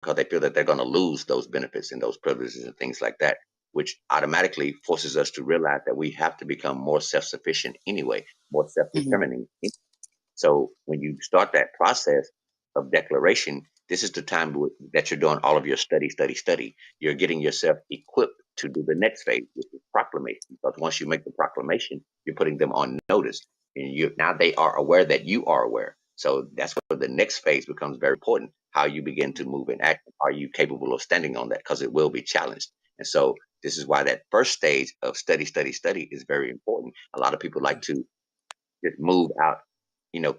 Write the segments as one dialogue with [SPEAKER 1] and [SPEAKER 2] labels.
[SPEAKER 1] because they feel that they're going to lose those benefits and those privileges and things like that, which automatically forces us to realize that we have to become more self-sufficient anyway, more
[SPEAKER 2] Mhm.
[SPEAKER 1] self-determining. So when you start that process of declaration, this is the time that you're doing all of your study. You're getting yourself equipped to do the next phase, which is proclamation. Because once you make the proclamation, you're putting them on notice, and you now they are aware that you are aware. So that's where the next phase becomes very important. How you begin to move and act. Are you capable of standing on that? Because it will be challenged. And so this is why that first stage of study is very important. A lot of people like to just move out,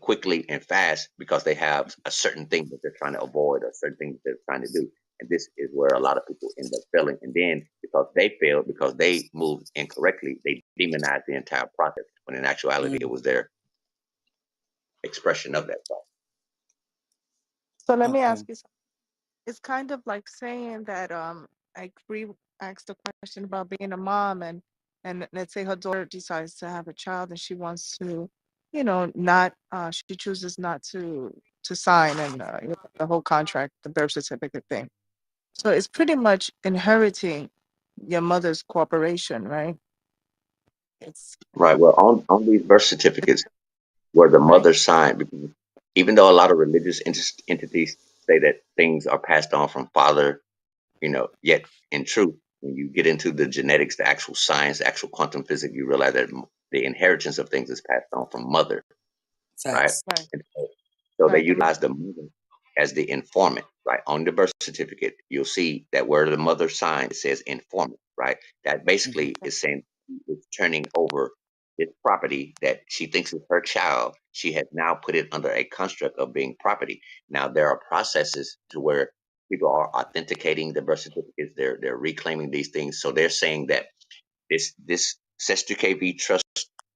[SPEAKER 1] quickly and fast because they have a certain thing that they're trying to avoid or certain things they're trying to do. And this is where a lot of people end up failing. And then because they failed, because they moved incorrectly, they demonize the entire process when in actuality it
[SPEAKER 2] Mm.
[SPEAKER 1] was their expression of that thought.
[SPEAKER 3] So let me
[SPEAKER 2] Okay.
[SPEAKER 3] ask you something. It's kind of like saying that I asked the question about being a mom, and let's say her daughter decides to have a child and she wants to, not she chooses not to sign and the whole contract, the birth certificate thing. So it's pretty much inheriting your mother's corporation, right? It's
[SPEAKER 1] Right. Well, on these birth certificates where the
[SPEAKER 3] right.
[SPEAKER 1] mother signed, because even though a lot of religious entities say that things are passed on from father, yet in truth, when you get into the genetics, the actual science, the actual quantum physics, you realize that the inheritance of things is passed on from mother, right?
[SPEAKER 2] Facts.
[SPEAKER 3] Right.
[SPEAKER 1] And so they
[SPEAKER 3] Right.
[SPEAKER 1] utilize the mother as the informant, right? On the birth certificate, you'll see that where the mother signed, it says informant, right? That
[SPEAKER 2] Mhm.
[SPEAKER 1] basically is saying it's turning over this property that she thinks is her child. She has now put it under a construct of being property. Now there are processes to where people are authenticating the birth certificates. They're reclaiming these things. So they're saying that this SES2KB trust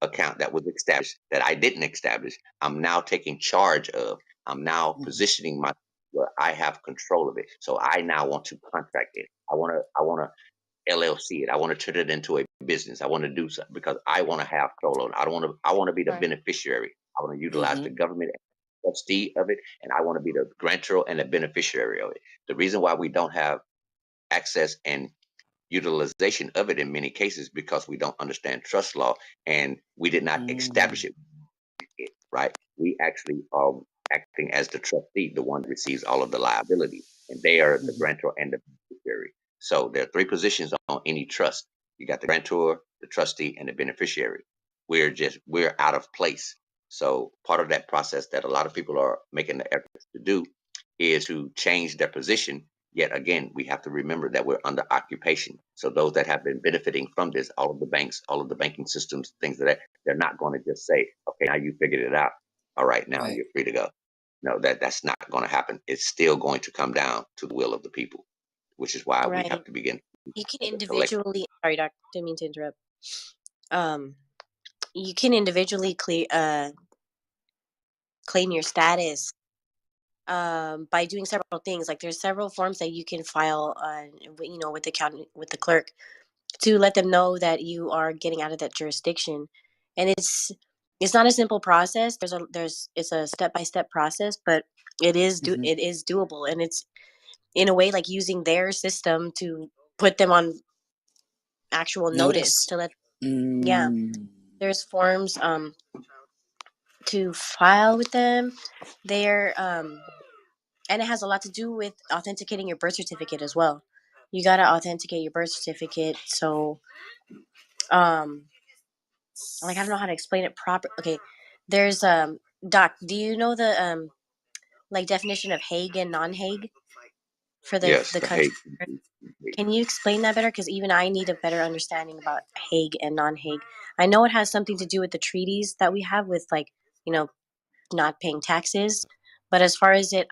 [SPEAKER 1] account that was established that I didn't establish, I'm now taking charge of. I'm now
[SPEAKER 2] Mhm.
[SPEAKER 1] positioning my where I have control of it. So I now want to contract it. I want to LLC it. I want to turn it into a business. I want to do something because I want to have control on it. I want to be the
[SPEAKER 3] Right.
[SPEAKER 1] beneficiary. I want to utilize the
[SPEAKER 2] Mhm.
[SPEAKER 1] government as trustee of it, and I want to be the grantor and the beneficiary of it. The reason why we don't have access and utilization of it in many cases because we don't understand trust law and we did not establish
[SPEAKER 2] Mm.
[SPEAKER 1] it, right? We actually are acting as the trustee, the one that receives all of the liability, and they are the
[SPEAKER 2] Mhm.
[SPEAKER 1] grantor and the beneficiary. So there are three positions on any trust. You got the grantor, the trustee, and the beneficiary. We're out of place. So part of that process that a lot of people are making the efforts to do is to change their position. Yet again, we have to remember that we're under occupation. So those that have been benefiting from this, all of the banks, all of the banking systems, things like that, they're not going to just say, "Okay, now you figured it out. All right, now
[SPEAKER 2] Right.
[SPEAKER 1] you're free to go." No, that's not going to happen. It's still going to come down to the will of the people, which is why we
[SPEAKER 4] Right.
[SPEAKER 1] have to begin
[SPEAKER 4] You can
[SPEAKER 1] as a collective.
[SPEAKER 4] individually. Sorry, Doc. Didn't mean to interrupt. Um, you can individually claim your status by doing several things. Like there's several forms that you can file, with the county with the clerk to let them know that you are getting out of that jurisdiction. And it's not a simple process. It's a step by step process, but
[SPEAKER 2] Mhm.
[SPEAKER 4] it is doable, and it's in a way like using their system to put them on actual notice
[SPEAKER 2] Notice.
[SPEAKER 4] to let. Yeah,
[SPEAKER 2] Mm.
[SPEAKER 4] there's forms to file with them. They're and it has a lot to do with authenticating your birth certificate as well. You got to authenticate your birth certificate. So um like I don't know how to explain it proper. Okay, there's Doc, do you know the like definition of Hague and non-Hague for
[SPEAKER 1] Yes,
[SPEAKER 4] the
[SPEAKER 1] the
[SPEAKER 4] country?
[SPEAKER 1] hate.
[SPEAKER 4] Can you explain that better? Because even I need a better understanding about Hague and non-Hague. I know it has something to do with the treaties that we have with, like, you know not paying taxes, but as far as it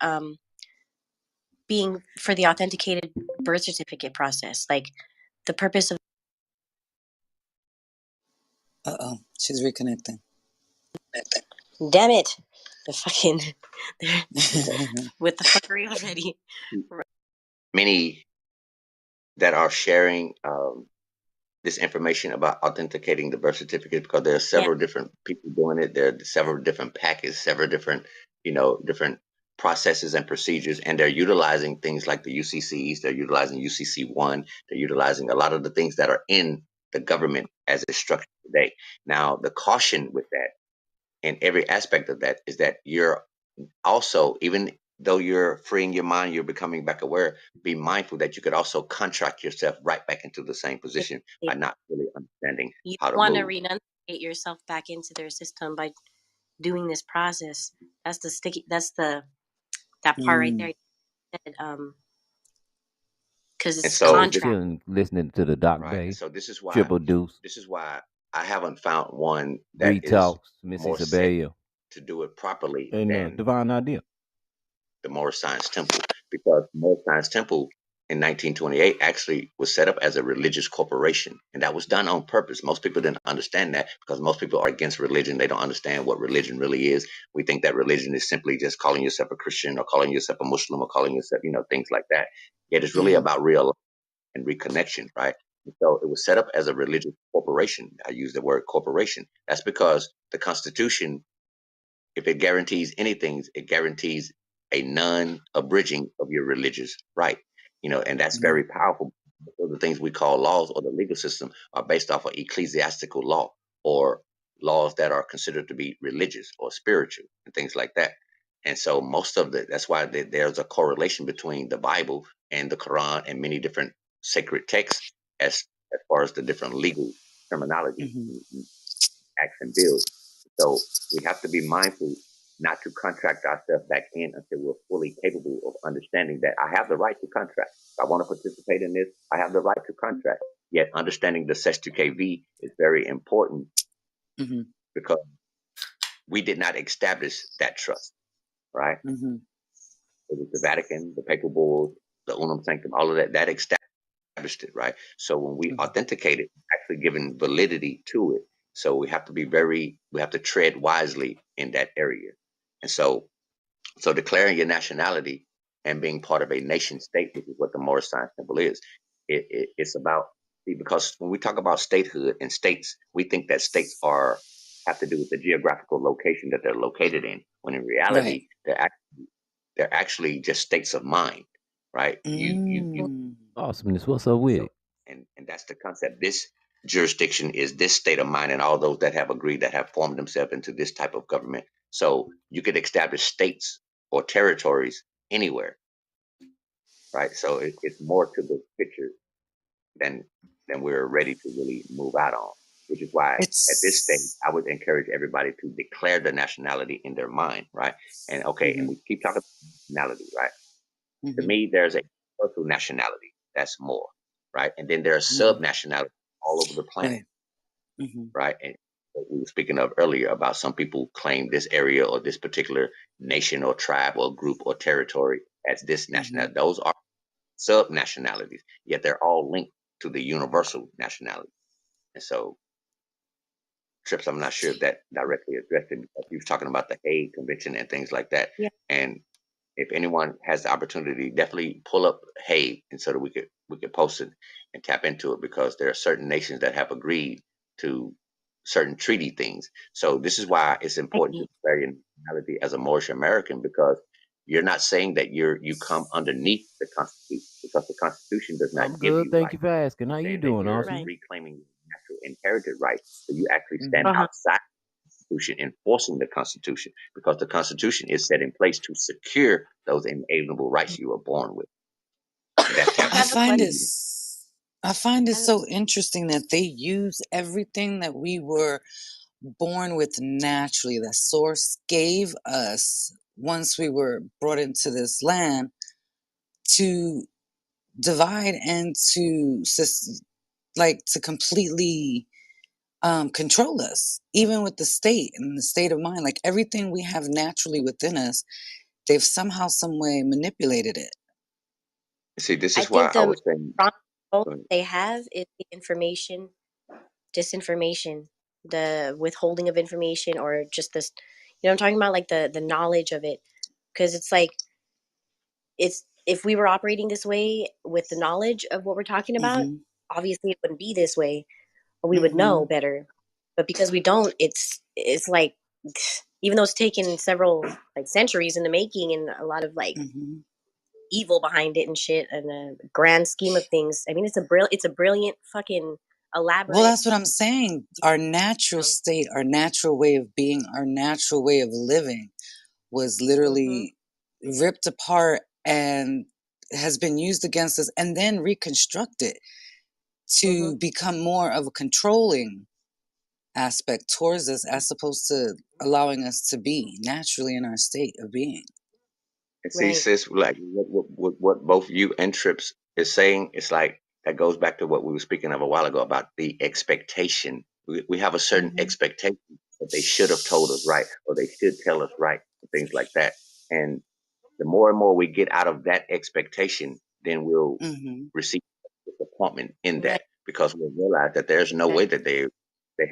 [SPEAKER 4] being for the authenticated birth certificate process, like the purpose of.
[SPEAKER 2] Uh-oh. She's reconnecting.
[SPEAKER 4] Damn it, the fucking with the fuckery already.
[SPEAKER 1] Many that are sharing this information about authenticating the birth certificate because there are
[SPEAKER 4] Yeah.
[SPEAKER 1] several different people doing it. There are several different packets, several different, different processes and procedures, and they're utilizing things like the UCCs, they're utilizing UCC1, they're utilizing a lot of the things that are in the government as it's structured today. Now, the caution with that in every aspect of that is that you're also, even though you're freeing your mind, you're becoming back aware, be mindful that you could also contract yourself right back into the same position by not really understanding
[SPEAKER 4] You
[SPEAKER 1] how to
[SPEAKER 4] want to
[SPEAKER 1] move.
[SPEAKER 4] renunciate yourself back into their system by doing this process. That's the sticky. That's that part right there. Because
[SPEAKER 1] And
[SPEAKER 4] it's
[SPEAKER 1] so
[SPEAKER 5] Just
[SPEAKER 1] this,
[SPEAKER 4] contract.
[SPEAKER 5] chilling, listening to the Doc
[SPEAKER 1] right, and
[SPEAKER 5] Bay,
[SPEAKER 1] so this is why
[SPEAKER 5] Triple Deuce,
[SPEAKER 1] I haven't found one that
[SPEAKER 5] Reed
[SPEAKER 1] is
[SPEAKER 5] Talks, Missy
[SPEAKER 1] more set
[SPEAKER 5] Sabella,
[SPEAKER 1] to do it properly
[SPEAKER 5] and
[SPEAKER 1] than
[SPEAKER 5] Divine Idea.
[SPEAKER 1] the Moorish Science Temple, because the Moorish Science Temple in 1928 actually was set up as a religious corporation, and that was done on purpose. Most people didn't understand that because most people are against religion. They don't understand what religion really is. We think that religion is simply just calling yourself a Christian or calling yourself a Muslim or calling yourself, things like that. Yet it's really about real life and reconnection, right? And so it was set up as a religious corporation. I use the word corporation. That's because the Constitution, if it guarantees anything, it guarantees a non-abridging of your religious right. And that's very powerful. So the things we call laws or the legal system are based off of ecclesiastical law or laws that are considered to be religious or spiritual and things like that. And so that's why there's a correlation between the Bible and the Quran and many different sacred texts as far as the different legal terminology, acts and bills. So we have to be mindful not to contract ourselves back in until we're fully capable of understanding that I have the right to contract. If I want to participate in this, I have the right to contract. Yet understanding the SESTUKV is very important because we did not establish that trust, right? It was the Vatican, the papal bulls, the unum sanctum, all of that established it, right? So when we authenticate it, actually giving validity to it. So we have to tread wisely in that area. And so declaring your nationality and being part of a nation state, which is what the Moorish Science Temple is, it's about, because when we talk about statehood and states, we think that states have to do with the geographical location that they're located in, when in reality, they're actually just states of mind, right?
[SPEAKER 5] Awesomeness, what's up with
[SPEAKER 1] So,
[SPEAKER 5] it?
[SPEAKER 1] and that's the concept. This jurisdiction is this state of mind, and all those that have agreed, that have formed themselves into this type of government. So you could establish states or territories anywhere, right? So it's more to the picture than we're ready to really move out on. Which is why at this stage I would encourage everybody to declare the nationality in their mind, right? And and we keep talking about nationality, right? To me, there's a universal nationality that's more, right? And then there are sub-nationalities all over the planet, right? And we were speaking of earlier about some people claim this area or this particular nation or tribe or group or territory as this nationality. Those are sub-nationalities, yet they're all linked to the universal nationality. And so, Trips, I'm not sure if that directly addressed it, because he was talking about the Hague Convention and things like that.
[SPEAKER 4] Yeah.
[SPEAKER 1] And if anyone has the opportunity, definitely pull up Hague, and so that we could post it and tap into it, because there are certain nations that have agreed to certain treaty things. So this is why it's important to declare your nationality as a Moorish American, because you're not saying that you come underneath the Constitution, because the Constitution does not
[SPEAKER 5] I'm
[SPEAKER 1] give
[SPEAKER 5] good,
[SPEAKER 1] you
[SPEAKER 5] thank
[SPEAKER 1] rights.
[SPEAKER 5] you for asking. How
[SPEAKER 1] It's
[SPEAKER 5] you
[SPEAKER 1] saying that
[SPEAKER 5] doing,
[SPEAKER 1] you're
[SPEAKER 5] Awesome?
[SPEAKER 1] reclaiming your natural inherited rights. So you actually stand outside Constitution, enforcing the Constitution, because the Constitution is set in place to secure those inalienable rights you were born with. And that's
[SPEAKER 2] I find
[SPEAKER 1] absolutely
[SPEAKER 2] it so interesting that they use everything that we were born with naturally, that source gave us once we were brought into this land, to divide and to completely control us, even with the state and the state of mind. Like everything we have naturally within us, they've somehow, some way manipulated it.
[SPEAKER 1] See, this
[SPEAKER 4] I
[SPEAKER 1] is why
[SPEAKER 4] think
[SPEAKER 1] I
[SPEAKER 4] the
[SPEAKER 1] was saying,
[SPEAKER 4] problem they have is the information, disinformation, the withholding of information, or just this. I'm talking about, like the knowledge of it, because it's like if we were operating this way with the knowledge of what we're talking about, obviously it wouldn't be this way, or we would know better. But because we don't, it's like even though it's taken several like centuries in the making and a lot of like evil behind it and shit and the grand scheme of things. I mean, it's a brilliant fucking elaborate.
[SPEAKER 2] Well, that's what I'm saying. Our natural state, our natural way of being, our natural way of living was literally ripped apart and has been used against us and then reconstructed to become more of a controlling aspect towards us as opposed to allowing us to be naturally in our state of being.
[SPEAKER 1] And see, sis, like what both you and Trips is saying, it's like that goes back to what we were speaking of a while ago about the expectation. We have a certain expectation that they should have told us right, or they should tell us right, and things like that. And the more and more we get out of that expectation, then we'll receive disappointment in that, because we'll realize that there's no way that they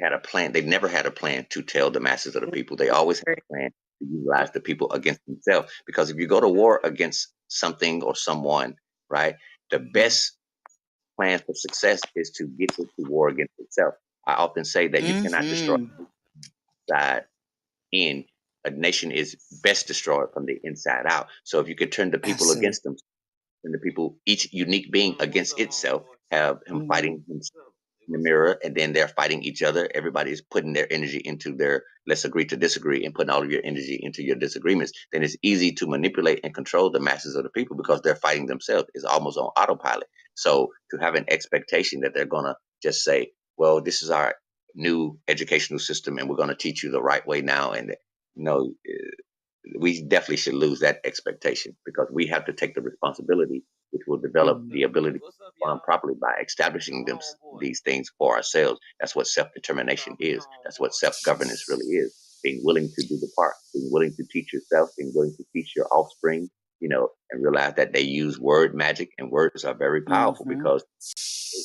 [SPEAKER 1] had a plan. They've never had a plan to tell the masses of the people. They always had a plan to utilize the people against themselves. Because if you go to war against something or someone, right, the best plan for success is to get it to war against itself. I often say that you cannot destroy side in. A nation is best destroyed from the inside out. So if you could turn the people against them, and the people, each unique being against itself, have him fighting himself in the mirror, and then they're fighting each other. Everybody's putting their energy into their let's agree to disagree and putting all of your energy into your disagreements. Then it's easy to manipulate and control the masses of the people because they're fighting themselves. It's almost on autopilot. So to have an expectation that they're going to just say, well, this is our new educational system and we're going to teach you the right way now. And no, we definitely should lose that expectation, because we have to take the responsibility, which will develop the ability to respond properly by establishing these things for ourselves. That's what self-determination is. That's what self-governance really is. Being willing to do the part, being willing to teach yourself, being willing to teach your offspring, and realize that they use word magic, and words are very powerful because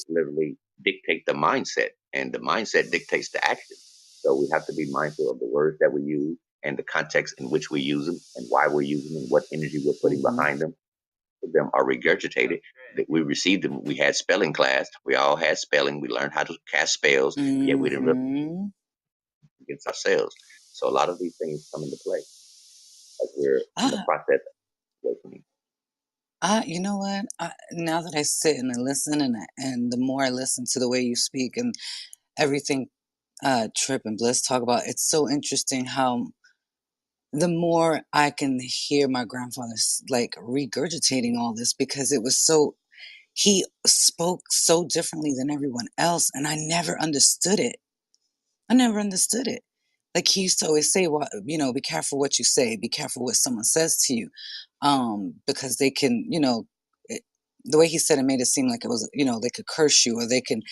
[SPEAKER 1] they literally dictate the mindset, and the mindset dictates the action. So we have to be mindful of the words that we use and the context in which we use them and why we're using them, what energy we're putting behind them. Them are regurgitated. That we received them. We had spelling class. We all had spelling. We learned how to cast spells, yet we didn't really against ourselves. So a lot of these things come into play as we're in the process of awakening.
[SPEAKER 2] You know what? Now that I sit and I listen, and the more I listen to the way you speak and everything Trip and Bliss talk about, it's so interesting how the more I can hear my grandfather like regurgitating all this, because it was so, he spoke so differently than everyone else, and I never understood it. Like he used to always say, well, be careful what you say, be careful what someone says to you, because they can, the way he said it made it seem like it was, they could curse you, or they can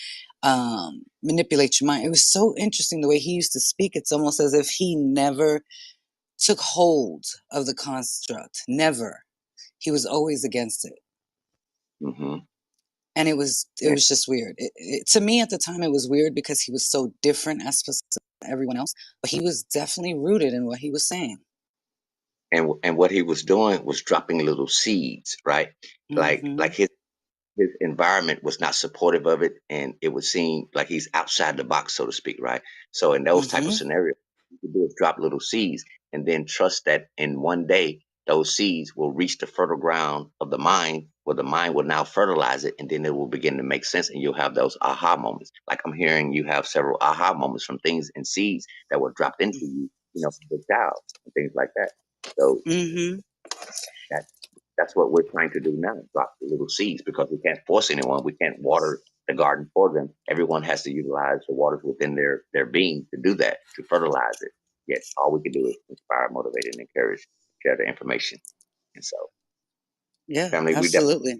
[SPEAKER 2] manipulate your mind. It was so interesting the way he used to speak. It's almost as if he never took hold of the construct. Never. He was always against it. And it was just weird. To me at the time, it was weird because he was so different as opposed to everyone else. But he was definitely rooted in what he was saying.
[SPEAKER 1] And what he was doing was dropping little seeds, right? Like his environment was not supportive of it, and it would seem like he's outside the box, so to speak, right? So in those type of scenarios, you can do is drop little seeds and then trust that in one day those seeds will reach the fertile ground of the mind, where the mind will now fertilize it, and then it will begin to make sense, and you'll have those aha moments. Like I'm hearing you have several aha moments from things and seeds that were dropped into you, from the child and things like that. So that's what we're trying to do now, drop the little seeds, because we can't force anyone. We can't water the garden for them. Everyone has to utilize the waters within their being to do that, to fertilize it. Yet all we can do is inspire, motivate, and encourage, share the information. And so,
[SPEAKER 2] yeah,
[SPEAKER 1] family,
[SPEAKER 2] absolutely.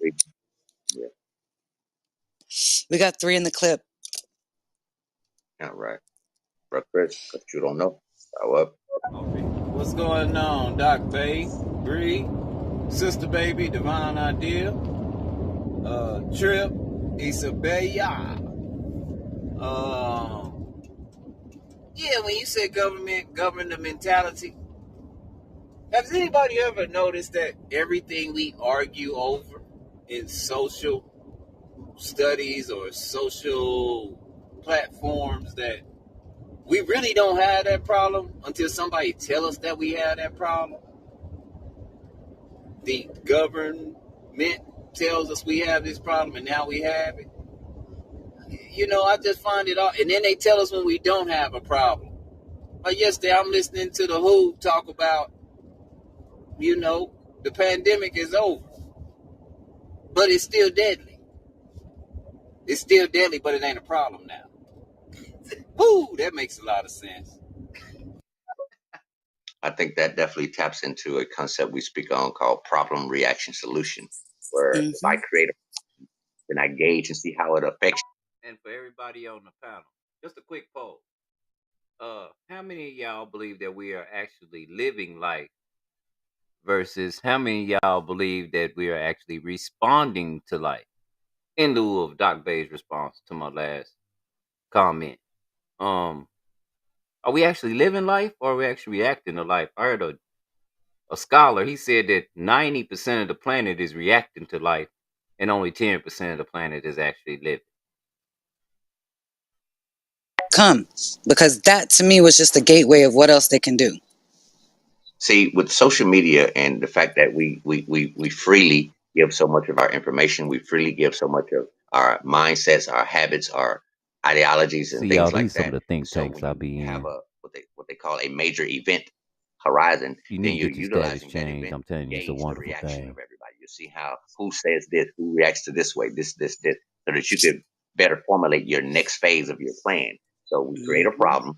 [SPEAKER 2] We got 3 in the clip.
[SPEAKER 1] All right. Bro Chris, because you don't know. Power up.
[SPEAKER 6] What's going on, Doc Bay, Bree, Sister Baby, Divine Idea, Trip, Isabella. Yeah, when you say govern the mentality, has anybody ever noticed that everything we argue over in social studies or social platforms, that We really don't have that problem until somebody tell us that we have that problem. The government tells us we have this problem, and now we have it. I just find it all, and then they tell us when we don't have a problem. Like yesterday, I'm listening to the WHO talk about, the pandemic is over, but it's still deadly. It's still deadly, but it ain't a problem now. Whoo, that makes a lot of sense.
[SPEAKER 1] I think that definitely taps into a concept we speak on called problem reaction solution, where if I create a, then I gauge and see how it affects.
[SPEAKER 5] And for everybody on the panel, just a quick poll. How many of y'all believe that we are actually living life versus how many of y'all believe that we are actually responding to life? In lieu of Doc Bay's response to my last comment. Are we actually living life or are we actually reacting to life? I heard a scholar, he said that 90% of the planet is reacting to life and only 10% of the planet is actually living.
[SPEAKER 2] Because that to me was just a gateway of what else they can do.
[SPEAKER 1] See, with social media and the fact that we freely give so much of our information, we freely give so much of our mindsets, our habits, our ideologies, and
[SPEAKER 5] See, y'all,
[SPEAKER 1] things like
[SPEAKER 5] these some of
[SPEAKER 1] that.
[SPEAKER 5] the think
[SPEAKER 1] So
[SPEAKER 5] tanks
[SPEAKER 1] when
[SPEAKER 5] I
[SPEAKER 1] you
[SPEAKER 5] be
[SPEAKER 1] have
[SPEAKER 5] in.
[SPEAKER 1] what they call a major event horizon,
[SPEAKER 5] You
[SPEAKER 1] then
[SPEAKER 5] need to
[SPEAKER 1] you're
[SPEAKER 5] get your status
[SPEAKER 1] utilizing that
[SPEAKER 5] changed.
[SPEAKER 1] event
[SPEAKER 5] I'm
[SPEAKER 1] to
[SPEAKER 5] telling you, it's a
[SPEAKER 1] gauge the
[SPEAKER 5] wonderful
[SPEAKER 1] reaction of
[SPEAKER 5] thing.
[SPEAKER 1] everybody. You see how who says this, who reacts to this way, this, so that you could better formulate your next phase of your plan. So we create a problem,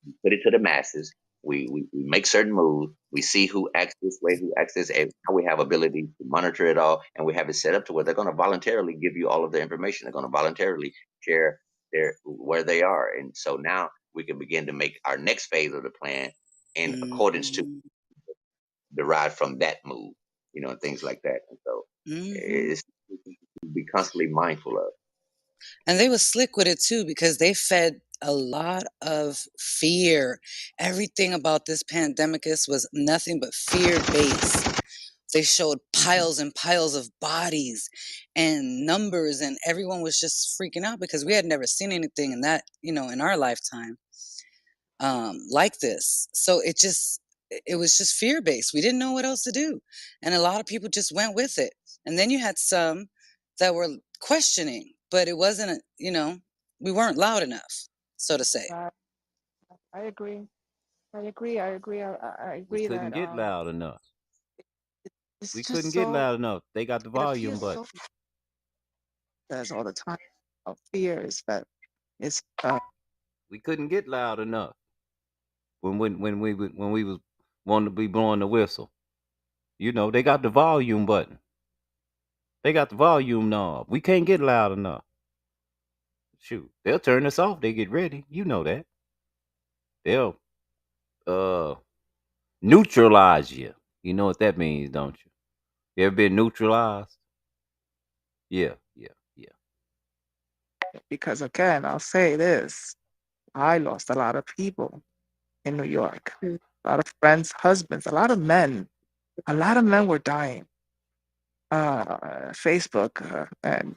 [SPEAKER 1] we put it to the masses, we make certain moves, we see who acts this way, who acts this, and now we have ability to monitor it all, and we have it set up to where they're going to voluntarily give you all of the information. They're going to voluntarily share where they are, and so now we can begin to make our next phase of the plan in accordance to derived from that move, and things like that. And so it's to be constantly mindful of.
[SPEAKER 2] And they were slick with it too, because they fed a lot of fear. Everything about this pandemic was nothing but fear based. They showed piles and piles of bodies and numbers, and everyone was just freaking out because we had never seen anything in that, in our lifetime, like this. So it was just fear based. We didn't know what else to do, and a lot of people just went with it. And then you had some that were questioning, but it wasn't, we weren't loud enough, so to say.
[SPEAKER 3] I agree. I agree. I agree. I
[SPEAKER 5] We
[SPEAKER 3] agree
[SPEAKER 5] couldn't
[SPEAKER 3] that
[SPEAKER 5] get loud enough.
[SPEAKER 3] it's
[SPEAKER 5] We
[SPEAKER 3] just
[SPEAKER 5] couldn't get
[SPEAKER 3] so,
[SPEAKER 5] loud enough. They got the
[SPEAKER 3] it
[SPEAKER 5] volume
[SPEAKER 3] appears
[SPEAKER 5] button.
[SPEAKER 3] so says all the time of fears that it's
[SPEAKER 5] We couldn't get loud enough when we was wanting to be blowing the whistle. They got the volume button. They got the volume knob. We can't get loud enough. Shoot, they'll turn us off. They get ready. You know that. They'll uh neutralize you. You know what that means, don't you? You ever been neutralized? Yeah, yeah, yeah.
[SPEAKER 3] because again, I'll say this. I lost a lot of people in New York. A lot of friends, husbands, a lot of men were dying. Facebook and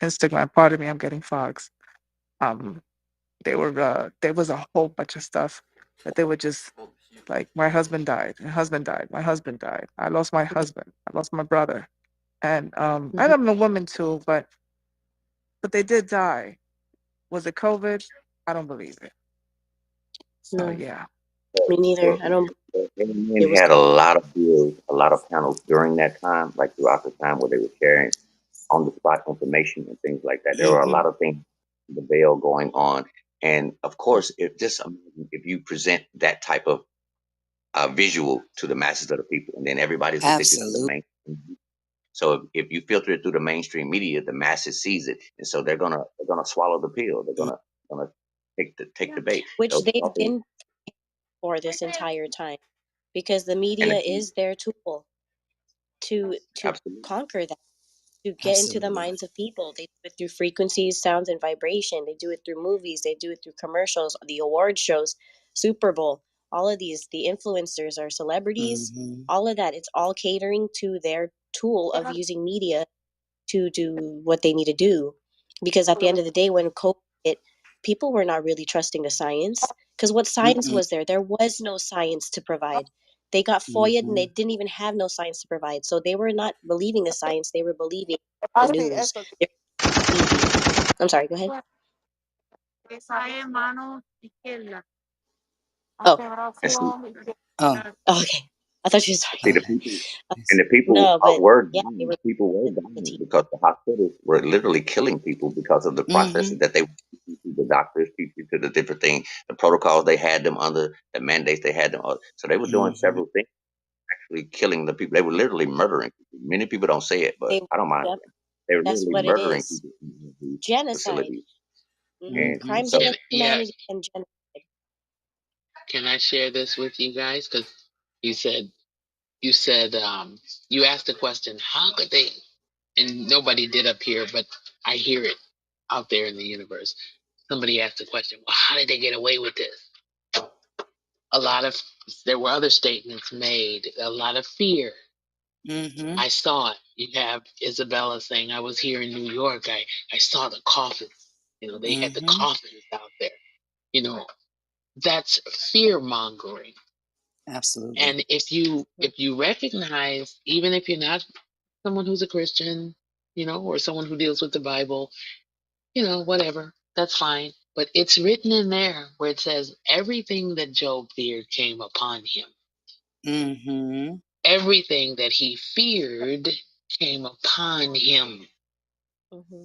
[SPEAKER 3] Instagram. Pardon me, I'm getting fogs. Um, there was a whole bunch of stuff that they would just like. My husband died. My husband died. My husband died. I lost my husband. I lost my brother. And I'm a woman too, but they did die. Was it COVID? I don't believe it. So
[SPEAKER 4] No,
[SPEAKER 3] yeah.
[SPEAKER 4] me neither.
[SPEAKER 1] Well,
[SPEAKER 4] I don't.
[SPEAKER 1] men
[SPEAKER 4] It was.
[SPEAKER 1] had a lot of deals, a lot of panels during that time, like throughout the time where they were sharing on the spot information and things like that. There were a lot of things, the veil going on. And of course, if you present that type of visual to the masses of the people, and then everybody's addicted to the
[SPEAKER 2] Absolutely.
[SPEAKER 1] mainstream. So if you filter it through the mainstream media, the masses sees it, and so they're gonna swallow the pill. They're gonna take the bait.
[SPEAKER 4] Which
[SPEAKER 1] Those
[SPEAKER 4] they've
[SPEAKER 1] also,
[SPEAKER 4] been for this entire time, because the
[SPEAKER 1] and
[SPEAKER 4] media
[SPEAKER 1] again,
[SPEAKER 4] is their tool to
[SPEAKER 1] absolutely,
[SPEAKER 4] conquer that, to get into the
[SPEAKER 2] Absolutely.
[SPEAKER 4] minds of people. They do it through frequencies, sounds, and vibration. They do it through movies. They do it through commercials, the award shows, Super Bowl. All of these, the influencers are celebrities. All of that, it's all catering to their tool of using media to do what they need to do. Because at the end of the day, when COVID hit, people were not really trusting the science, because what science was there? There was no science to provide. They got foiled and they didn't even have no science to provide. So they were not believing the science, they were believing the news. I'm sorry, go ahead. Oh.
[SPEAKER 1] And see,
[SPEAKER 2] Oh.
[SPEAKER 4] Okay. I thought you were talking
[SPEAKER 1] see the
[SPEAKER 4] about
[SPEAKER 1] people
[SPEAKER 4] us.
[SPEAKER 1] and the people
[SPEAKER 4] No, but
[SPEAKER 1] were
[SPEAKER 4] yeah, they
[SPEAKER 1] dying.
[SPEAKER 4] were
[SPEAKER 1] People were dying because the hospitals were literally killing people because of the processes that they the doctors teach you to the different things, the protocols they had them under, the mandates they had them under. So they were doing several things, actually killing the people. They were literally murdering people. Many people don't say it, but
[SPEAKER 4] they
[SPEAKER 1] I don't mind
[SPEAKER 4] yep,
[SPEAKER 1] saying it. They were
[SPEAKER 4] that's
[SPEAKER 1] literally
[SPEAKER 4] what it
[SPEAKER 1] murdering
[SPEAKER 4] is.
[SPEAKER 1] people in these
[SPEAKER 4] Genocide.
[SPEAKER 1] facilities. And
[SPEAKER 4] Crimes
[SPEAKER 1] so,
[SPEAKER 4] against humanity and genocide.
[SPEAKER 7] Can I share this with you guys? Because you said you said you asked the question, how could they? And nobody did up here, but I hear it out there in the universe. Somebody asked the question, well, how did they get away with this? A lot of there were other statements made. A lot of fear. I saw it. You have Isabella saying, I was here in New York. I saw the coffins. They had the coffins out there. You know, that's fear mongering.
[SPEAKER 2] Absolutely.
[SPEAKER 7] And if you recognize, even if you're not someone who's a Christian, or someone who deals with the Bible, whatever, that's fine. But it's written in there where it says everything that Job feared came upon him. Everything that he feared came upon him.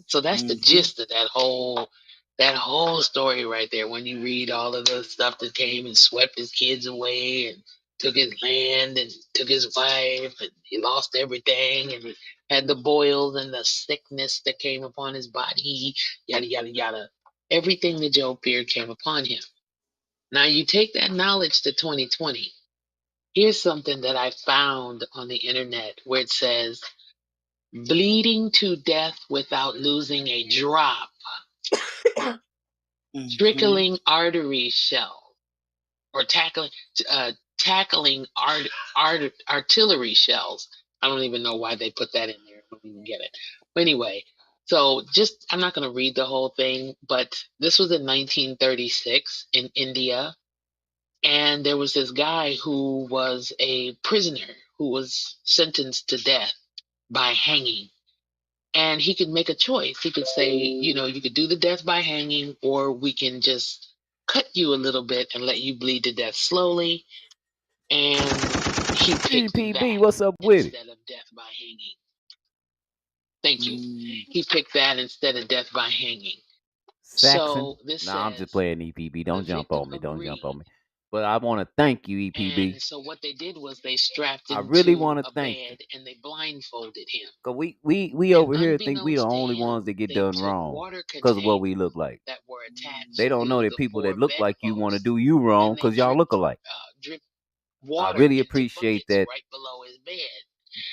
[SPEAKER 7] So that's the gist of that whole story right there. When you read all of the stuff that came and swept his kids away and took his land and took his wife and he lost everything and he had the boils and the sickness that came upon his body, yada yada yada. Everything that Job feared came upon him. Now you take that knowledge to 2020. Here's something that I found on the internet where it says bleeding to death without losing a drop, trickling artery shell, or tackling artillery shells. I don't even know why they put that in there. I don't even get it. But anyway, so I'm not going to read the whole thing, but this was in 1936 in India. And there was this guy who was a prisoner who was sentenced to death by hanging. And he could make a choice. He could say, you could do the death by hanging, or we can just cut you a little bit and let you bleed to death slowly. And he picked
[SPEAKER 5] EPB,
[SPEAKER 7] that
[SPEAKER 5] what's up with it?
[SPEAKER 7] instead of death by hanging. Thank you. He picked that instead of death by hanging.
[SPEAKER 5] Saxon?
[SPEAKER 7] So this
[SPEAKER 5] Nah, I'm just
[SPEAKER 7] says
[SPEAKER 5] playing EPB.
[SPEAKER 7] the
[SPEAKER 5] Don't jump
[SPEAKER 7] victim
[SPEAKER 5] on me. Don't jump on
[SPEAKER 7] agreed.
[SPEAKER 5] me. But I want to thank you, EPB.
[SPEAKER 7] And so what they did was they strapped
[SPEAKER 5] I
[SPEAKER 7] him
[SPEAKER 5] really
[SPEAKER 7] to
[SPEAKER 5] want to
[SPEAKER 7] a
[SPEAKER 5] thank you.
[SPEAKER 7] bed and they blindfolded him.
[SPEAKER 5] Because we
[SPEAKER 7] And
[SPEAKER 5] over here think we the
[SPEAKER 7] unbeknownst to
[SPEAKER 5] only ones
[SPEAKER 7] him,
[SPEAKER 5] that get
[SPEAKER 7] they
[SPEAKER 5] done
[SPEAKER 7] took
[SPEAKER 5] wrong
[SPEAKER 7] water
[SPEAKER 5] because of what
[SPEAKER 7] containers
[SPEAKER 5] we look like.
[SPEAKER 7] that were attached
[SPEAKER 5] They don't know
[SPEAKER 7] to
[SPEAKER 5] that
[SPEAKER 7] the
[SPEAKER 5] people
[SPEAKER 7] four
[SPEAKER 5] that look like you want to
[SPEAKER 7] bedposts,
[SPEAKER 5] do you wrong
[SPEAKER 7] and they
[SPEAKER 5] because y'all look alike.
[SPEAKER 7] dripped
[SPEAKER 5] I
[SPEAKER 7] water
[SPEAKER 5] really
[SPEAKER 7] into
[SPEAKER 5] appreciate
[SPEAKER 7] buckets
[SPEAKER 5] that
[SPEAKER 7] right below his bed.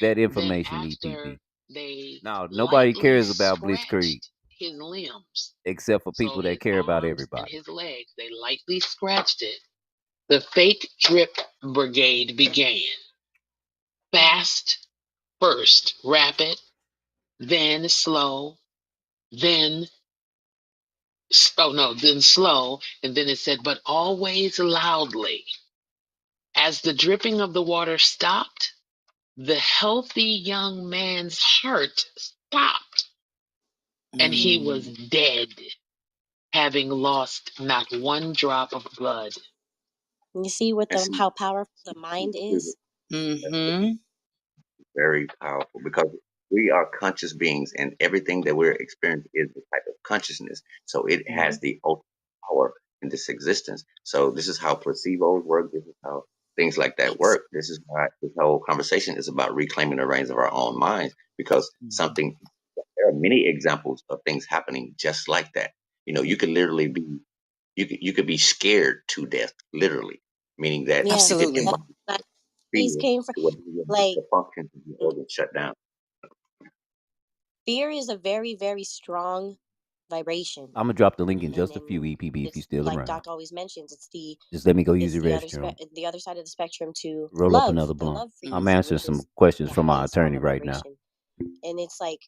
[SPEAKER 7] Then
[SPEAKER 5] information,
[SPEAKER 7] after
[SPEAKER 5] EPB.
[SPEAKER 7] they
[SPEAKER 5] Now, nobody
[SPEAKER 7] lightly
[SPEAKER 5] cares about Blitzkrieg
[SPEAKER 7] scratched his limbs,
[SPEAKER 5] except for
[SPEAKER 7] so
[SPEAKER 5] people that
[SPEAKER 7] his
[SPEAKER 5] care about
[SPEAKER 7] arms and
[SPEAKER 5] everybody.
[SPEAKER 7] his legs, they lightly scratched it. The fake drip brigade began. Fast first, rapid, then slow, then then slow, and then it said, but always loudly. As the dripping of the water stopped, the healthy young man's heart stopped, and he was dead, having lost not one drop of blood. You see how powerful the mind is?
[SPEAKER 1] very powerful because we are conscious beings and everything that we're experiencing is the type of consciousness. So it has the ultimate power in this existence. So this is how placebos work. This is how things like that work. This is why this whole conversation is about reclaiming the reins of our own minds because there are many examples of things happening just like that. You could literally you could be scared to death, literally, meaning that
[SPEAKER 4] Yeah,
[SPEAKER 1] you could
[SPEAKER 2] Absolutely.
[SPEAKER 1] embody
[SPEAKER 7] These
[SPEAKER 1] fear
[SPEAKER 7] came from,
[SPEAKER 1] to where
[SPEAKER 7] like,
[SPEAKER 1] the functions of your organs shut down.
[SPEAKER 7] fear is a very, very strong vibration.
[SPEAKER 5] I'm going to drop the link in just a few,
[SPEAKER 7] And
[SPEAKER 5] EPB, if you're
[SPEAKER 7] it's
[SPEAKER 5] still
[SPEAKER 7] like
[SPEAKER 5] around.
[SPEAKER 7] Doc always mentions,
[SPEAKER 5] Just let me go use
[SPEAKER 7] it's
[SPEAKER 5] the restroom.
[SPEAKER 7] the other side of the spectrum to
[SPEAKER 5] Roll up
[SPEAKER 7] love,
[SPEAKER 5] another
[SPEAKER 7] the
[SPEAKER 5] blunt.
[SPEAKER 7] love
[SPEAKER 5] I'm
[SPEAKER 7] frequency,
[SPEAKER 5] answering
[SPEAKER 7] which
[SPEAKER 5] some
[SPEAKER 7] is
[SPEAKER 5] questions
[SPEAKER 7] the
[SPEAKER 5] from my
[SPEAKER 7] highest form
[SPEAKER 5] attorney
[SPEAKER 7] of
[SPEAKER 5] right now.
[SPEAKER 7] vibration. And it's like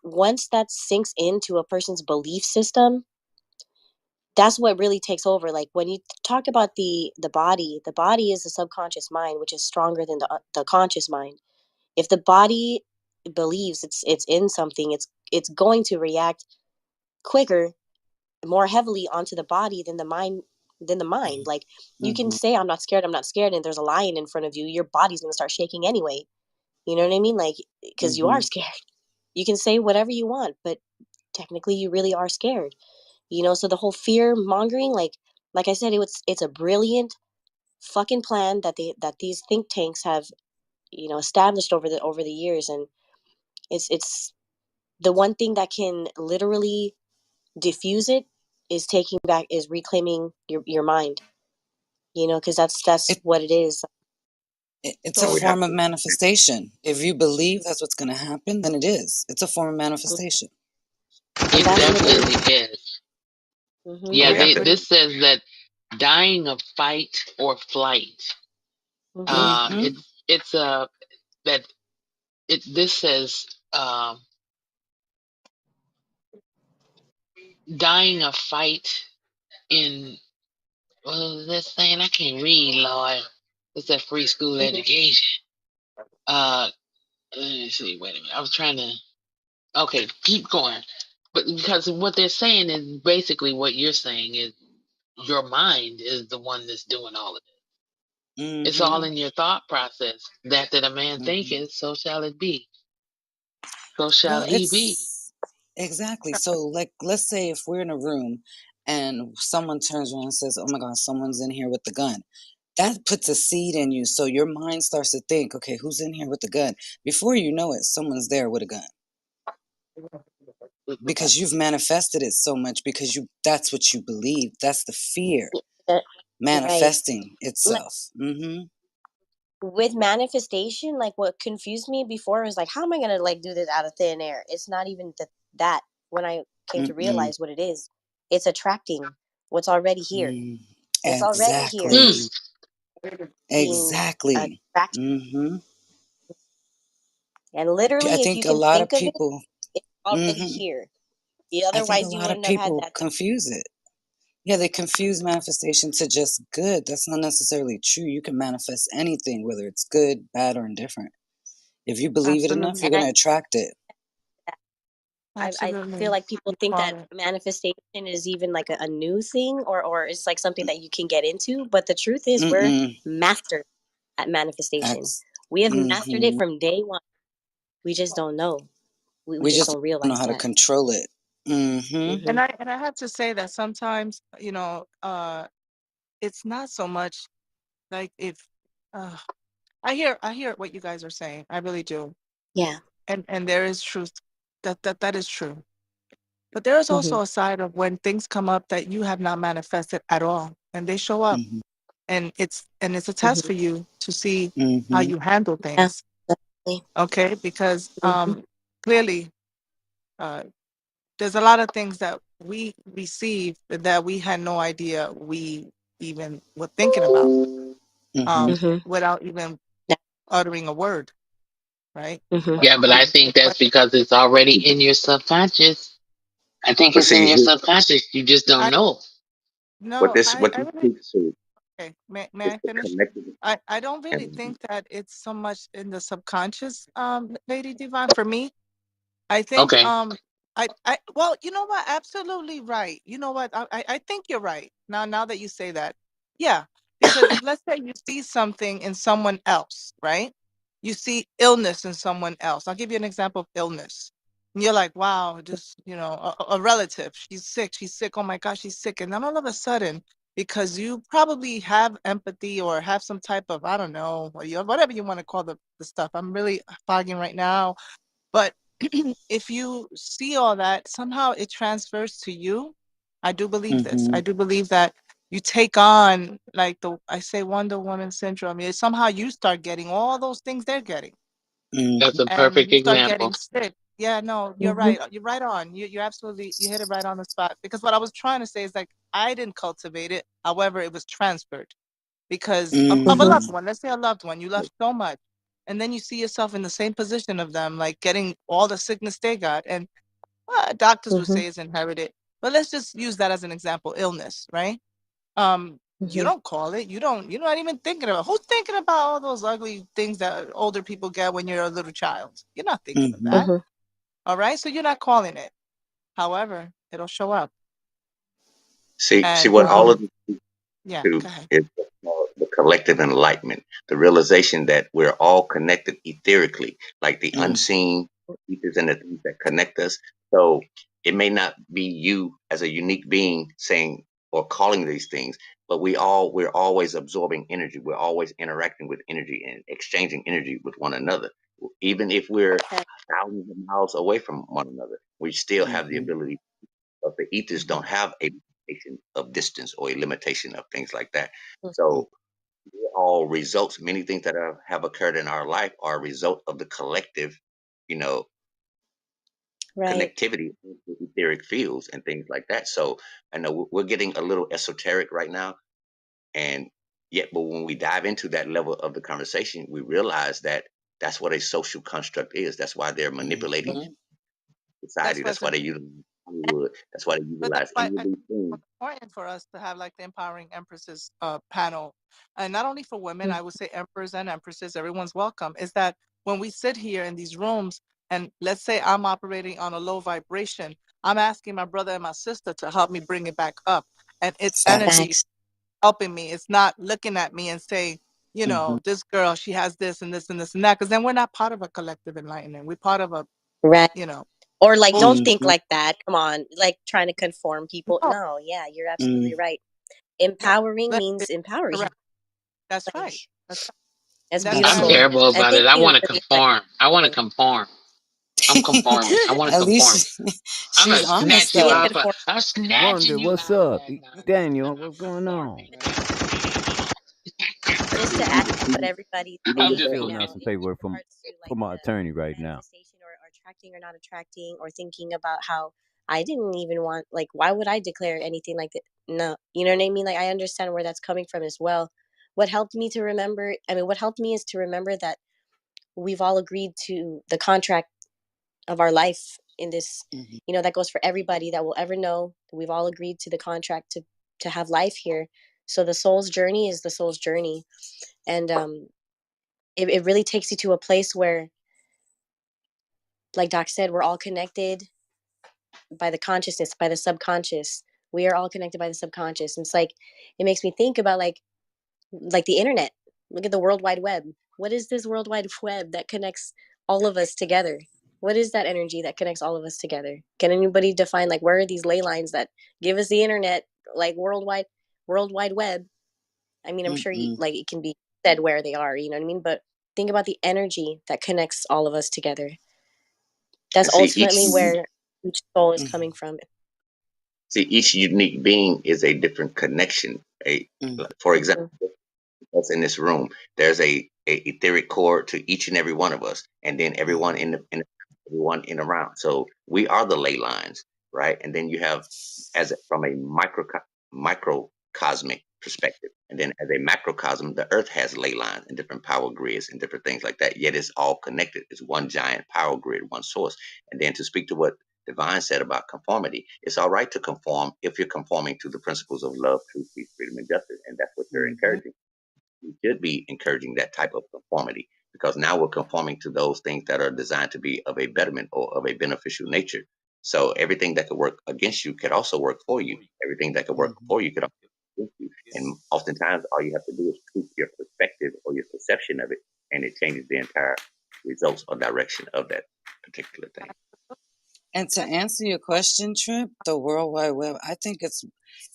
[SPEAKER 7] once that sinks into a person's belief system,
[SPEAKER 4] that's what really takes over. Like when you talk about the body is the subconscious mind, which is stronger than the conscious mind. If the body believes it's in something, it's going to react quicker, more heavily onto the body than the mind. Like you can
[SPEAKER 2] Mm-hmm.
[SPEAKER 4] say I'm not scared, and there's a lion in front of you, your body's going to start shaking anyway. You know what I mean? Like, because you are
[SPEAKER 2] Mm-hmm.
[SPEAKER 4] scared. You can say whatever you want, but technically you really are scared. So the whole fear mongering, like I said, it's a brilliant fucking plan that these think tanks have, established over the years. And it's the one thing that can literally diffuse it is reclaiming your mind, because that's
[SPEAKER 2] It,
[SPEAKER 4] what it is.
[SPEAKER 2] it's a
[SPEAKER 1] And
[SPEAKER 3] So
[SPEAKER 1] we have
[SPEAKER 2] form of
[SPEAKER 1] to.
[SPEAKER 2] manifestation. If you believe that's what's going to happen, then it is. It's a form of manifestation.
[SPEAKER 4] And
[SPEAKER 7] It
[SPEAKER 4] that's what it is.
[SPEAKER 7] definitely is.
[SPEAKER 3] so
[SPEAKER 7] Yeah,
[SPEAKER 1] We
[SPEAKER 3] we
[SPEAKER 1] have
[SPEAKER 7] they,
[SPEAKER 3] have
[SPEAKER 1] to.
[SPEAKER 3] to.
[SPEAKER 7] this says that dying of fight or flight.
[SPEAKER 4] Mm-hmm.
[SPEAKER 2] Mm-hmm.
[SPEAKER 7] It's that it. This says dying of fight in. What is this saying? I can't read, Lord. It's that free school education. Uh, let me see. Wait a minute. I was trying to. Okay, keep going. But because what they're saying is basically what you're saying is your mind is the one that's doing all of it. It's
[SPEAKER 2] Mm-hmm.
[SPEAKER 7] all in your thought process. That a man
[SPEAKER 2] Mm-hmm.
[SPEAKER 7] thinketh, so shall it be. So shall
[SPEAKER 2] Well,
[SPEAKER 7] he be.
[SPEAKER 2] it's exactly. So, like, let's say if we're in a room and someone turns around and says, "Oh my God, someone's in here with the gun." That puts a seed in you. So your mind starts to think, okay, who's in here with the gun? Before you know it, someone's there with a gun
[SPEAKER 7] Mhm.
[SPEAKER 2] because you've manifested it so much because that's what you believe. That's the fear
[SPEAKER 4] Right.
[SPEAKER 2] manifesting
[SPEAKER 4] Like
[SPEAKER 2] itself. Mm-hmm.
[SPEAKER 4] with manifestation, like what confused me before was like, how am I gonna like do this out of thin air? It's not even that. When I came to
[SPEAKER 2] Mm-mm.
[SPEAKER 4] realize what it is, it's attracting what's already here.
[SPEAKER 2] Mm.
[SPEAKER 4] It's already here,
[SPEAKER 7] Mm.
[SPEAKER 2] Exactly.
[SPEAKER 4] being
[SPEAKER 2] Exactly.
[SPEAKER 4] attracted.
[SPEAKER 2] Mm-hmm.
[SPEAKER 4] And
[SPEAKER 2] I
[SPEAKER 4] literally, if you
[SPEAKER 2] think a
[SPEAKER 4] can
[SPEAKER 2] lot of
[SPEAKER 4] think of it,
[SPEAKER 2] people,
[SPEAKER 4] it's already
[SPEAKER 2] mm-hmm.
[SPEAKER 4] here.
[SPEAKER 2] I think a
[SPEAKER 4] Otherwise, you
[SPEAKER 2] lot of
[SPEAKER 4] wouldn't have had
[SPEAKER 2] people
[SPEAKER 4] that thought.
[SPEAKER 2] confuse it. Yeah, they confuse manifestation to just good. That's not necessarily true. You can manifest anything, whether it's good, bad, or indifferent. If you believe it enough,
[SPEAKER 3] Absolutely.
[SPEAKER 2] you're
[SPEAKER 4] And
[SPEAKER 2] going to attract it.
[SPEAKER 4] I feel
[SPEAKER 3] Absolutely.
[SPEAKER 4] like people
[SPEAKER 3] You
[SPEAKER 4] think
[SPEAKER 3] caught
[SPEAKER 4] that
[SPEAKER 3] it.
[SPEAKER 4] manifestation is even like a new thing, or it's like something that you can get into. But the truth is, we're
[SPEAKER 2] Mm-mm.
[SPEAKER 4] masters at manifestation.
[SPEAKER 2] That's,
[SPEAKER 4] We have mastered it
[SPEAKER 2] mm-hmm.
[SPEAKER 4] from day one. We just don't know. We
[SPEAKER 2] We
[SPEAKER 4] just
[SPEAKER 2] just
[SPEAKER 4] don't
[SPEAKER 2] don't know
[SPEAKER 4] realize
[SPEAKER 2] how to
[SPEAKER 4] that.
[SPEAKER 2] control it. Mm-hmm.
[SPEAKER 3] And
[SPEAKER 4] Hmm.
[SPEAKER 3] I have to say that sometimes, it's not so much like if uh, I hear what you guys are saying. I really do.
[SPEAKER 4] Yeah.
[SPEAKER 3] And there is truth. That is true. But there is
[SPEAKER 4] Hmm.
[SPEAKER 3] also a side of when things come up that you have not manifested at all, and they show up,
[SPEAKER 2] Mm-hmm.
[SPEAKER 3] and it's a test
[SPEAKER 4] Hmm.
[SPEAKER 3] for you to see how
[SPEAKER 2] Mm-hmm.
[SPEAKER 3] you handle
[SPEAKER 4] Yeah.
[SPEAKER 3] things.
[SPEAKER 4] Definitely.
[SPEAKER 3] Okay, because
[SPEAKER 4] Hmm.
[SPEAKER 3] clearly, uh, there's a lot of things that we receive that we had no idea we even were thinking about,
[SPEAKER 2] Mm-hmm.
[SPEAKER 3] um,
[SPEAKER 4] Hmm.
[SPEAKER 3] without even uttering a word, right?
[SPEAKER 4] Hmm.
[SPEAKER 3] But
[SPEAKER 7] Yeah, but I think
[SPEAKER 3] but
[SPEAKER 7] that's because it's already in your subconscious. I think
[SPEAKER 1] But
[SPEAKER 7] it's in
[SPEAKER 1] see,
[SPEAKER 7] your subconscious. You just don't
[SPEAKER 3] I
[SPEAKER 7] know.
[SPEAKER 1] what
[SPEAKER 3] no,
[SPEAKER 1] this what
[SPEAKER 3] I
[SPEAKER 1] this
[SPEAKER 3] really
[SPEAKER 1] speaks to
[SPEAKER 3] okay. May
[SPEAKER 1] is
[SPEAKER 3] I
[SPEAKER 1] the
[SPEAKER 3] finish?
[SPEAKER 1] collective.
[SPEAKER 3] I don't really
[SPEAKER 1] And
[SPEAKER 3] think that it's so much in the subconscious, Lady Divine. For me, I think
[SPEAKER 7] Okay.
[SPEAKER 3] I well, you know what? Absolutely right. You know what? I think you're right. Now that you say that. Yeah, because if let's say you see something in someone else, right? You see illness in someone else. I'll give you an example of illness. And you're like, wow, just, a relative, she's sick, she's sick. Oh my gosh, she's sick. And then all of a sudden, because you probably have empathy or have some type of, I don't know, or whatever you want to call the stuff. I'm really fogging right now, but if you see all that, somehow it transfers to you. I do believe this.
[SPEAKER 2] Mm-hmm.
[SPEAKER 3] I do believe that you take on like I say Wonder Woman syndrome. Somehow you start getting all those things they're getting,
[SPEAKER 7] That's
[SPEAKER 2] Mm-hmm.
[SPEAKER 7] a
[SPEAKER 3] and
[SPEAKER 7] perfect
[SPEAKER 3] you start
[SPEAKER 7] example.
[SPEAKER 3] getting sick. Yeah, no, you're
[SPEAKER 4] Hmm.
[SPEAKER 3] right. You're right on. You absolutely you hit it right on the spot. Because what I was trying to say is like I didn't cultivate it. However, it was transferred because of a
[SPEAKER 4] Hmm.
[SPEAKER 3] loved
[SPEAKER 2] Mm-hmm.
[SPEAKER 3] one. Let's say a loved one. You love so much. And then you see yourself in the same position of them, like getting all the sickness they got. And doctors would
[SPEAKER 4] Hmm.
[SPEAKER 3] say it's inherited. but let's just use that as an example, illness, right? You don't call it. You're not even thinking about, who's thinking about all those ugly things that older people get when you're a little child. You're not thinking of that. All right. So you're not calling it. However, it'll show up.
[SPEAKER 1] See
[SPEAKER 3] And
[SPEAKER 1] what all of
[SPEAKER 3] yeah,
[SPEAKER 1] to
[SPEAKER 3] go ahead.
[SPEAKER 1] is the collective enlightenment, the realization that we're all connected etherically, like the unseen ethers and the things that connect us. So it may not be you as a unique being saying or calling these things, but we're always absorbing energy. We're always interacting with energy and exchanging energy with one another. Even if we're thousands of miles away from one another, we still have the ability. But the ethers don't have a limitation of distance or a limitation of things like that. So they're all results. Many things that have occurred in our life are a result of the collective, you know,
[SPEAKER 4] Right.
[SPEAKER 1] connectivity of the etheric fields and things like that. So I know we're getting a little esoteric right now, and yet, but when we dive into that level of the conversation, we realize that that's what a social construct is. That's why they're manipulating
[SPEAKER 3] That's
[SPEAKER 1] society.
[SPEAKER 3] why
[SPEAKER 1] That's
[SPEAKER 3] it's
[SPEAKER 1] why they use Hollywood. That's why they
[SPEAKER 3] But that's
[SPEAKER 1] utilize
[SPEAKER 3] why
[SPEAKER 1] any of these things.
[SPEAKER 3] it's important for us to have like the Empowering Empresses panel. And not only for women, I would say emperors and empresses, everyone's welcome. Is that when we sit here in these rooms and let's say I'm operating on a low vibration, I'm asking my brother and my sister to help me bring it back up. And it's energy
[SPEAKER 4] Facts.
[SPEAKER 3] helping me. It's not looking at me and saying, this girl, she has this and this and this and that. Because then we're not part of a collective enlightenment. We're part of a,
[SPEAKER 4] Right.
[SPEAKER 3] you know,
[SPEAKER 4] Or like, don't
[SPEAKER 3] bullshit.
[SPEAKER 4] think like that. Come on. Like trying to conform people.
[SPEAKER 3] No,
[SPEAKER 4] No, yeah, you're absolutely right. Empowering
[SPEAKER 3] let-
[SPEAKER 4] means empowering.
[SPEAKER 3] correct. That's
[SPEAKER 4] Like,
[SPEAKER 3] right. That's
[SPEAKER 4] that's
[SPEAKER 3] That's
[SPEAKER 7] I'm
[SPEAKER 3] and
[SPEAKER 4] beautiful.
[SPEAKER 7] terrible
[SPEAKER 4] And
[SPEAKER 7] about it.
[SPEAKER 4] thank
[SPEAKER 7] I
[SPEAKER 4] you
[SPEAKER 7] want to
[SPEAKER 4] for the enlightenment.
[SPEAKER 7] conform. I want to conform. I'm conforming. I want to
[SPEAKER 2] At
[SPEAKER 7] conform.
[SPEAKER 2] least
[SPEAKER 7] I'm gonna
[SPEAKER 2] she's honest
[SPEAKER 7] snatch
[SPEAKER 4] Be
[SPEAKER 7] you
[SPEAKER 4] a
[SPEAKER 2] though.
[SPEAKER 7] up.
[SPEAKER 4] conform.
[SPEAKER 7] I'm snatching
[SPEAKER 5] Wonder,
[SPEAKER 7] you
[SPEAKER 5] what's
[SPEAKER 7] out of
[SPEAKER 5] up?
[SPEAKER 7] that nonsense,
[SPEAKER 5] Daniel,
[SPEAKER 7] and I'm
[SPEAKER 5] what's going on?
[SPEAKER 7] conforming.
[SPEAKER 4] Just to add to what everybody's
[SPEAKER 1] Even
[SPEAKER 7] I'm
[SPEAKER 5] I'm
[SPEAKER 1] with
[SPEAKER 4] saying,
[SPEAKER 1] that,
[SPEAKER 7] just
[SPEAKER 5] filling
[SPEAKER 4] yeah,
[SPEAKER 5] out
[SPEAKER 7] playing.
[SPEAKER 5] some
[SPEAKER 4] in
[SPEAKER 5] paperwork
[SPEAKER 4] regards to like
[SPEAKER 5] for my attorney
[SPEAKER 4] the
[SPEAKER 5] right now.
[SPEAKER 4] manifestation or attracting or not attracting or thinking about how I didn't even want, like, why would I declare anything like that? No, you know what I mean? Like, I understand where that's coming from as well. What helped me to remember, I mean, what helped me is to remember that we've all agreed to the contract of our life in this, that goes for everybody that will ever know. We've all agreed to the contract to have life here. So the soul's journey is the soul's journey. And it really takes you to a place where, like Doc said, we're all connected by the consciousness, by the subconscious. We are all connected by the subconscious. And it's like, it makes me think about like the internet. Look at the World Wide Web. What is this World Wide Web that connects all of us together? What is that energy that connects all of us together? Can anybody define, like, where are these ley lines that give us the internet, like World Wide Web? I mean, I'm sure like it can be said where they are, you know what I mean? But think about the energy that connects all of us together. That's
[SPEAKER 1] and
[SPEAKER 4] ultimately where each soul is coming from.
[SPEAKER 1] each unique being is a different connection. For example, us in this room, there's a etheric core to each and every one of us, and then everyone everyone in around. So we are the ley lines, right? And then you have from a microcosmic perspective, and then as a macrocosm, the Earth has ley lines and different power grids and different things like that. Yet it's all connected. It's one giant power grid, one source. And then to speak to what Divine said about conformity, it's all right to conform if you're conforming to the principles of love, truth, peace, freedom, and justice, and that's what you're encouraging. We should be encouraging that type of conformity because now we're conforming to those things that are designed to be of a betterment or of a beneficial nature. So everything that could work against you could also work for you. Everything that could work for you could also work against you. And oftentimes, all you have to do is tweak your perspective or your perception of it, and it changes the entire results or direction of that particular thing.
[SPEAKER 2] And to answer your question, Trip, the World Wide Web, I think it's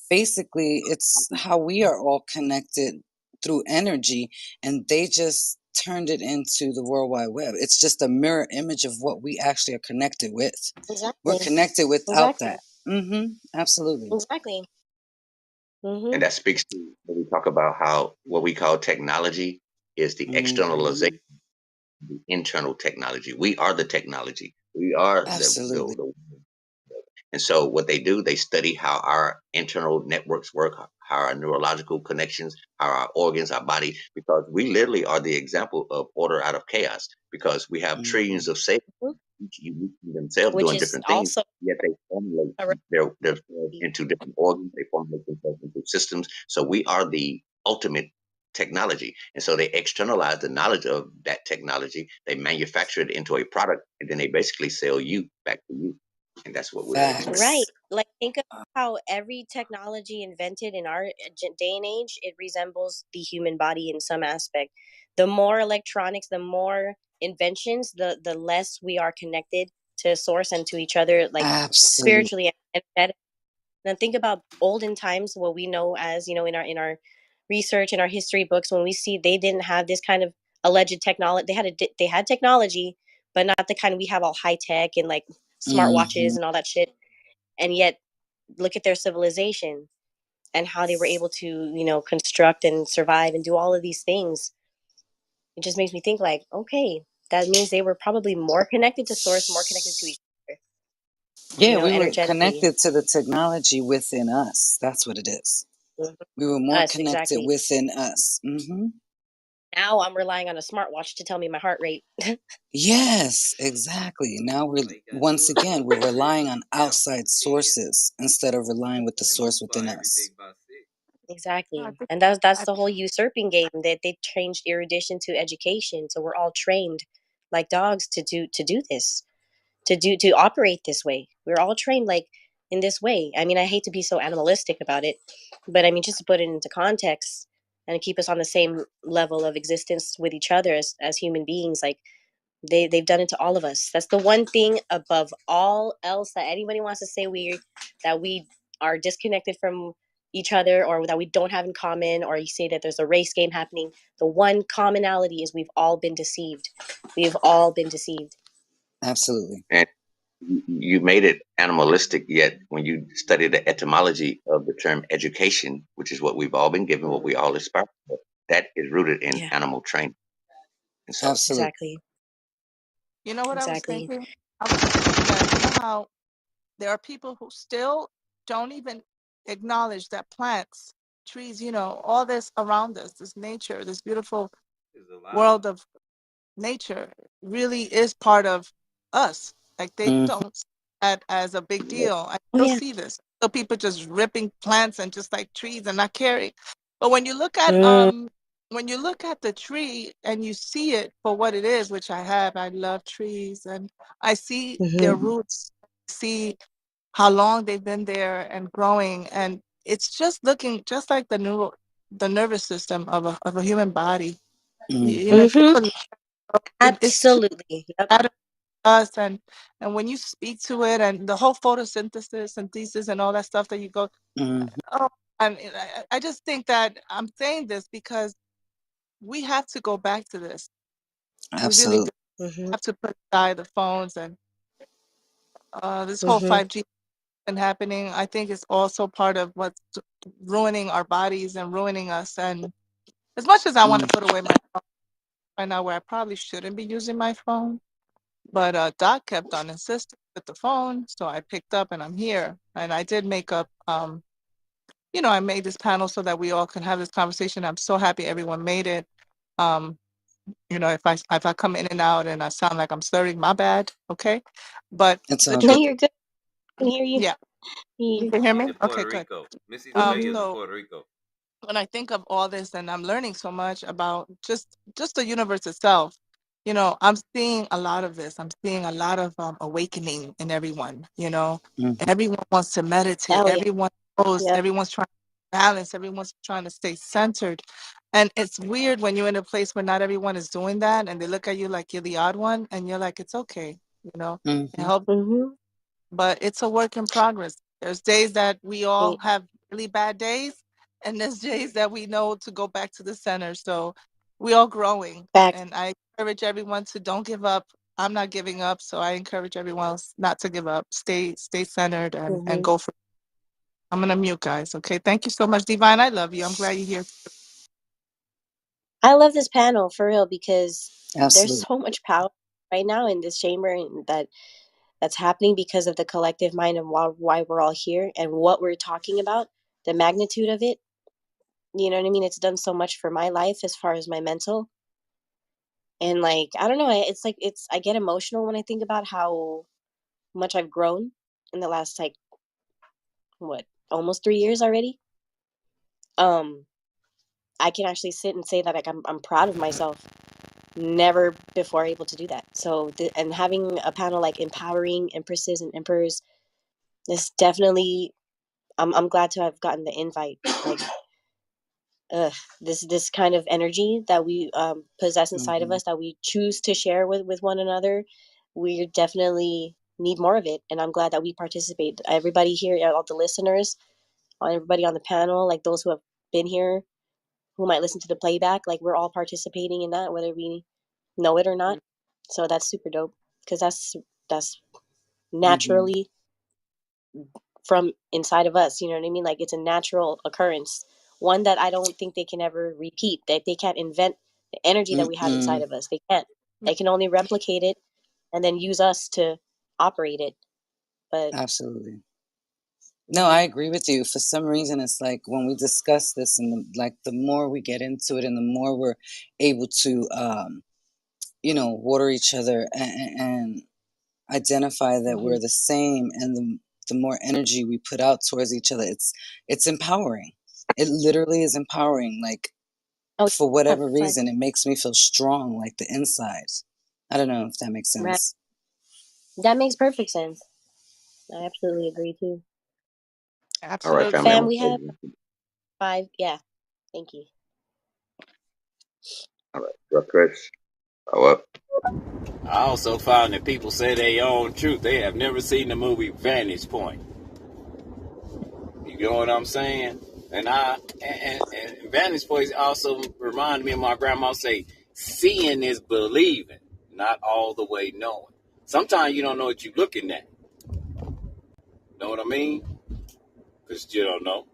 [SPEAKER 2] basically it's how we are all connected through energy, and they just turned it into the World Wide Web. It's just a mirror image of what we actually are connected with. We're
[SPEAKER 4] Exactly.
[SPEAKER 2] connected without
[SPEAKER 4] Exactly.
[SPEAKER 2] that. Absolutely.
[SPEAKER 4] Exactly.
[SPEAKER 1] And that speaks to when we talk about how what we call technology is the externalization, the internal technology. We are the technology. We are
[SPEAKER 2] Absolutely.
[SPEAKER 1] and so what they do, they study how our internal networks work, how our neurological connections, how our organs, our body, because we literally are the example of order out of chaos because we have trillions of cells you themselves
[SPEAKER 4] which
[SPEAKER 1] doing
[SPEAKER 4] is
[SPEAKER 1] different things,
[SPEAKER 4] also
[SPEAKER 1] yet they formulate
[SPEAKER 4] a
[SPEAKER 1] themselves into different organs. They formulate themselves into systems. So we are the ultimate technology. And so they externalize the knowledge of that technology. They manufacture it into a product, and then they basically sell you back to you. And that's what we're able to do.
[SPEAKER 4] right.
[SPEAKER 2] Facts.
[SPEAKER 4] Like think of how every technology invented in our day and age, it resembles the human body in some aspect. The more electronics, the more inventions, the less we are connected to source and to each other, like
[SPEAKER 2] Absolutely.
[SPEAKER 4] spiritually and then think about olden times, what we know as, in our research in our history books, when we see they didn't have this kind of alleged technology. They had technology, but not the kind we have all high tech and like smartwatches
[SPEAKER 2] Hmm.
[SPEAKER 4] and all that shit. And yet, look at their civilization and how they were able to, construct and survive and do all of these things. It just makes me think like, okay, that means they were probably more connected to source, more connected to each other,
[SPEAKER 2] Yeah, we were
[SPEAKER 4] energetically.
[SPEAKER 2] connected to the technology within us. That's what it is.
[SPEAKER 4] Mhm.
[SPEAKER 2] We were more
[SPEAKER 4] Us,
[SPEAKER 2] connected
[SPEAKER 4] exactly.
[SPEAKER 2] within us.
[SPEAKER 4] Now I'm relying on a smartwatch to tell me my heart rate.
[SPEAKER 2] Yes, exactly. Now
[SPEAKER 5] All you gotta
[SPEAKER 2] once
[SPEAKER 5] do is
[SPEAKER 2] again,
[SPEAKER 5] go
[SPEAKER 2] we're
[SPEAKER 5] to the
[SPEAKER 2] relying
[SPEAKER 5] river
[SPEAKER 2] on
[SPEAKER 5] count
[SPEAKER 2] outside
[SPEAKER 5] to 10
[SPEAKER 2] sources instead of relying with the
[SPEAKER 5] and
[SPEAKER 2] source
[SPEAKER 5] multiply
[SPEAKER 2] within us.
[SPEAKER 5] everything by 6.
[SPEAKER 3] I
[SPEAKER 4] Exactly.
[SPEAKER 3] think
[SPEAKER 4] And that's
[SPEAKER 3] I
[SPEAKER 4] the whole usurping game, that they changed erudition to education. So we're all trained like dogs to do this, to operate this way. We're all trained like in this way. I mean, I hate to be so animalistic about it, but I mean just to put it into context and keep us on the same level of existence with each other as human beings, like they've done it to all of us. That's the one thing above all else that anybody wants to say we are disconnected from each other, or that we don't have in common, or you say that there's a race game happening. The one commonality is we've all been deceived. We've all been deceived.
[SPEAKER 2] Absolutely.
[SPEAKER 1] And you made it animalistic, yet when you study the etymology of the term education, which is what we've all been given, what we all aspire for, that is rooted in
[SPEAKER 4] Yeah,
[SPEAKER 1] animal training. And so,
[SPEAKER 2] Absolutely.
[SPEAKER 4] exactly,
[SPEAKER 3] You know what I was
[SPEAKER 4] exactly.
[SPEAKER 3] thinking? I was thinking that, you know how there are people who still don't even acknowledge that plants, trees, all this around us, this nature, this beautiful
[SPEAKER 5] It's alive.
[SPEAKER 3] world of nature really is part of us. Like they
[SPEAKER 2] Hmm.
[SPEAKER 3] don't see that as a big deal. I
[SPEAKER 4] Oh
[SPEAKER 3] still
[SPEAKER 4] yeah.
[SPEAKER 3] see this. So people just ripping plants and just like trees and not caring. But when you look at the tree and you see it for what it is, which I have, I love trees and I see their
[SPEAKER 4] Mm-hmm.
[SPEAKER 3] roots, see how long they've been there and growing, and it's just looking just like the nervous system of a human body.
[SPEAKER 4] Mm-hmm.
[SPEAKER 3] People, it's true
[SPEAKER 4] Absolutely. Yep.
[SPEAKER 3] that us, and when you speak to it and the whole photosynthesis and thesis and all that stuff that you go,
[SPEAKER 2] Hmm.
[SPEAKER 3] oh, I just think that I'm saying this because we have to go back to this. We really do
[SPEAKER 2] Absolutely.
[SPEAKER 4] Mm-hmm.
[SPEAKER 3] have to put aside the phones and this whole
[SPEAKER 4] Mm-hmm.
[SPEAKER 3] 5G and happening. I think it's also part of what's ruining our bodies and ruining us. And as much as I want to
[SPEAKER 2] Mm.
[SPEAKER 3] put away my phone right now, where I probably shouldn't be using my phone, but Doc kept on insisting with the phone, so I picked up and I'm here. And I did make up, I made this panel so that we all can have this conversation. I'm so happy everyone made it. Um, if I come in and out and I sound like I'm slurring, my bad, okay? But
[SPEAKER 2] It's
[SPEAKER 3] the
[SPEAKER 2] all
[SPEAKER 4] No,
[SPEAKER 2] good.
[SPEAKER 3] truth,
[SPEAKER 4] you're good. I can hear you.
[SPEAKER 3] yeah, you
[SPEAKER 4] You-
[SPEAKER 3] can hear
[SPEAKER 5] She's
[SPEAKER 3] me?
[SPEAKER 5] in
[SPEAKER 3] Okay,
[SPEAKER 5] Puerto
[SPEAKER 3] good.
[SPEAKER 5] Rico. Missy
[SPEAKER 4] Mhm.
[SPEAKER 5] Juanita's in
[SPEAKER 3] So
[SPEAKER 5] Puerto Rico.
[SPEAKER 3] when I think of all this and I'm learning so much about just the universe itself, I'm seeing a lot of this. I'm seeing a lot of awakening in everyone.
[SPEAKER 2] Hmm.
[SPEAKER 3] Everyone wants to meditate.
[SPEAKER 4] Oh yeah.
[SPEAKER 3] Everyone knows.
[SPEAKER 4] Yep.
[SPEAKER 3] Everyone's trying to balance. Everyone's trying to stay centered. And it's weird when you're in a place where not everyone is doing that, and they look at you like you're the odd one, and you're like, it's okay. It
[SPEAKER 2] Hmm.
[SPEAKER 3] helps,
[SPEAKER 4] Mm-hmm.
[SPEAKER 3] but it's a work in progress. There's days that we all
[SPEAKER 4] Right.
[SPEAKER 3] have really bad days, and there's days that we know to go back to the center. So we all growing,
[SPEAKER 4] Back.
[SPEAKER 3] and I encourage everyone to don't give up. I'm not giving up, so I encourage everyone else not to give up. Stay centered and
[SPEAKER 4] Mm-hmm.
[SPEAKER 3] go for it. I'm gonna mute, guys. Okay, thank you so much, Divine. I love you. I'm glad you're here.
[SPEAKER 4] I love this panel for real because there's
[SPEAKER 2] Absolutely.
[SPEAKER 4] so much power right now in this chamber, and that's happening because of the collective mind and why we're all here and what we're talking about, the magnitude of it. You know what I mean? It's done so much for my life as far as my mental. And like, I don't know, it's like I get emotional when I think about how much I've grown in the last like what, almost 3 years already. Um, I can actually sit and say that like I'm proud of myself. Never before able to do that. So and having a panel like empowering empresses and emperors, this definitely, I'm glad to have gotten the invite. Like, this kind of energy that we possess inside of us, that we choose to share with one another, we definitely need more of it. And I'm glad that we participate. Everybody here, all the listeners, everybody on the panel, like those who have been here, who might listen to the playback, like we're all participating in that, whether we know it or not. So that's super dope, because that's naturally from inside of us. You know what I mean? Like it's a natural occurrence, one that I don't think they can ever repeat. That they can't invent the energy that we have inside of us. They can't. They can only replicate it and then use us to operate it. But
[SPEAKER 2] Absolutely. No, I agree with you. For some reason, it's like when we discuss this, and the more we get into it, and the more we're able to, water each other and identify that we're the same, and the more energy we put out towards each other, it's empowering. It literally is empowering. Like, for whatever reason, it makes me feel strong, like the inside. I don't know if that makes sense.
[SPEAKER 4] That makes perfect sense. I absolutely agree too.
[SPEAKER 3] Absolutely.
[SPEAKER 1] All right, family.
[SPEAKER 4] Fam, we have 5. Yeah, thank you.
[SPEAKER 1] All right, so Chris, up.
[SPEAKER 6] I also found that people say their own truth. They have never seen the movie Vantage Point. You know what I'm saying? And Vantage Point also reminded me of my grandma say, seeing is believing, not all the way knowing. Sometimes you don't know what you're looking at. Know what I mean? Because you don't know.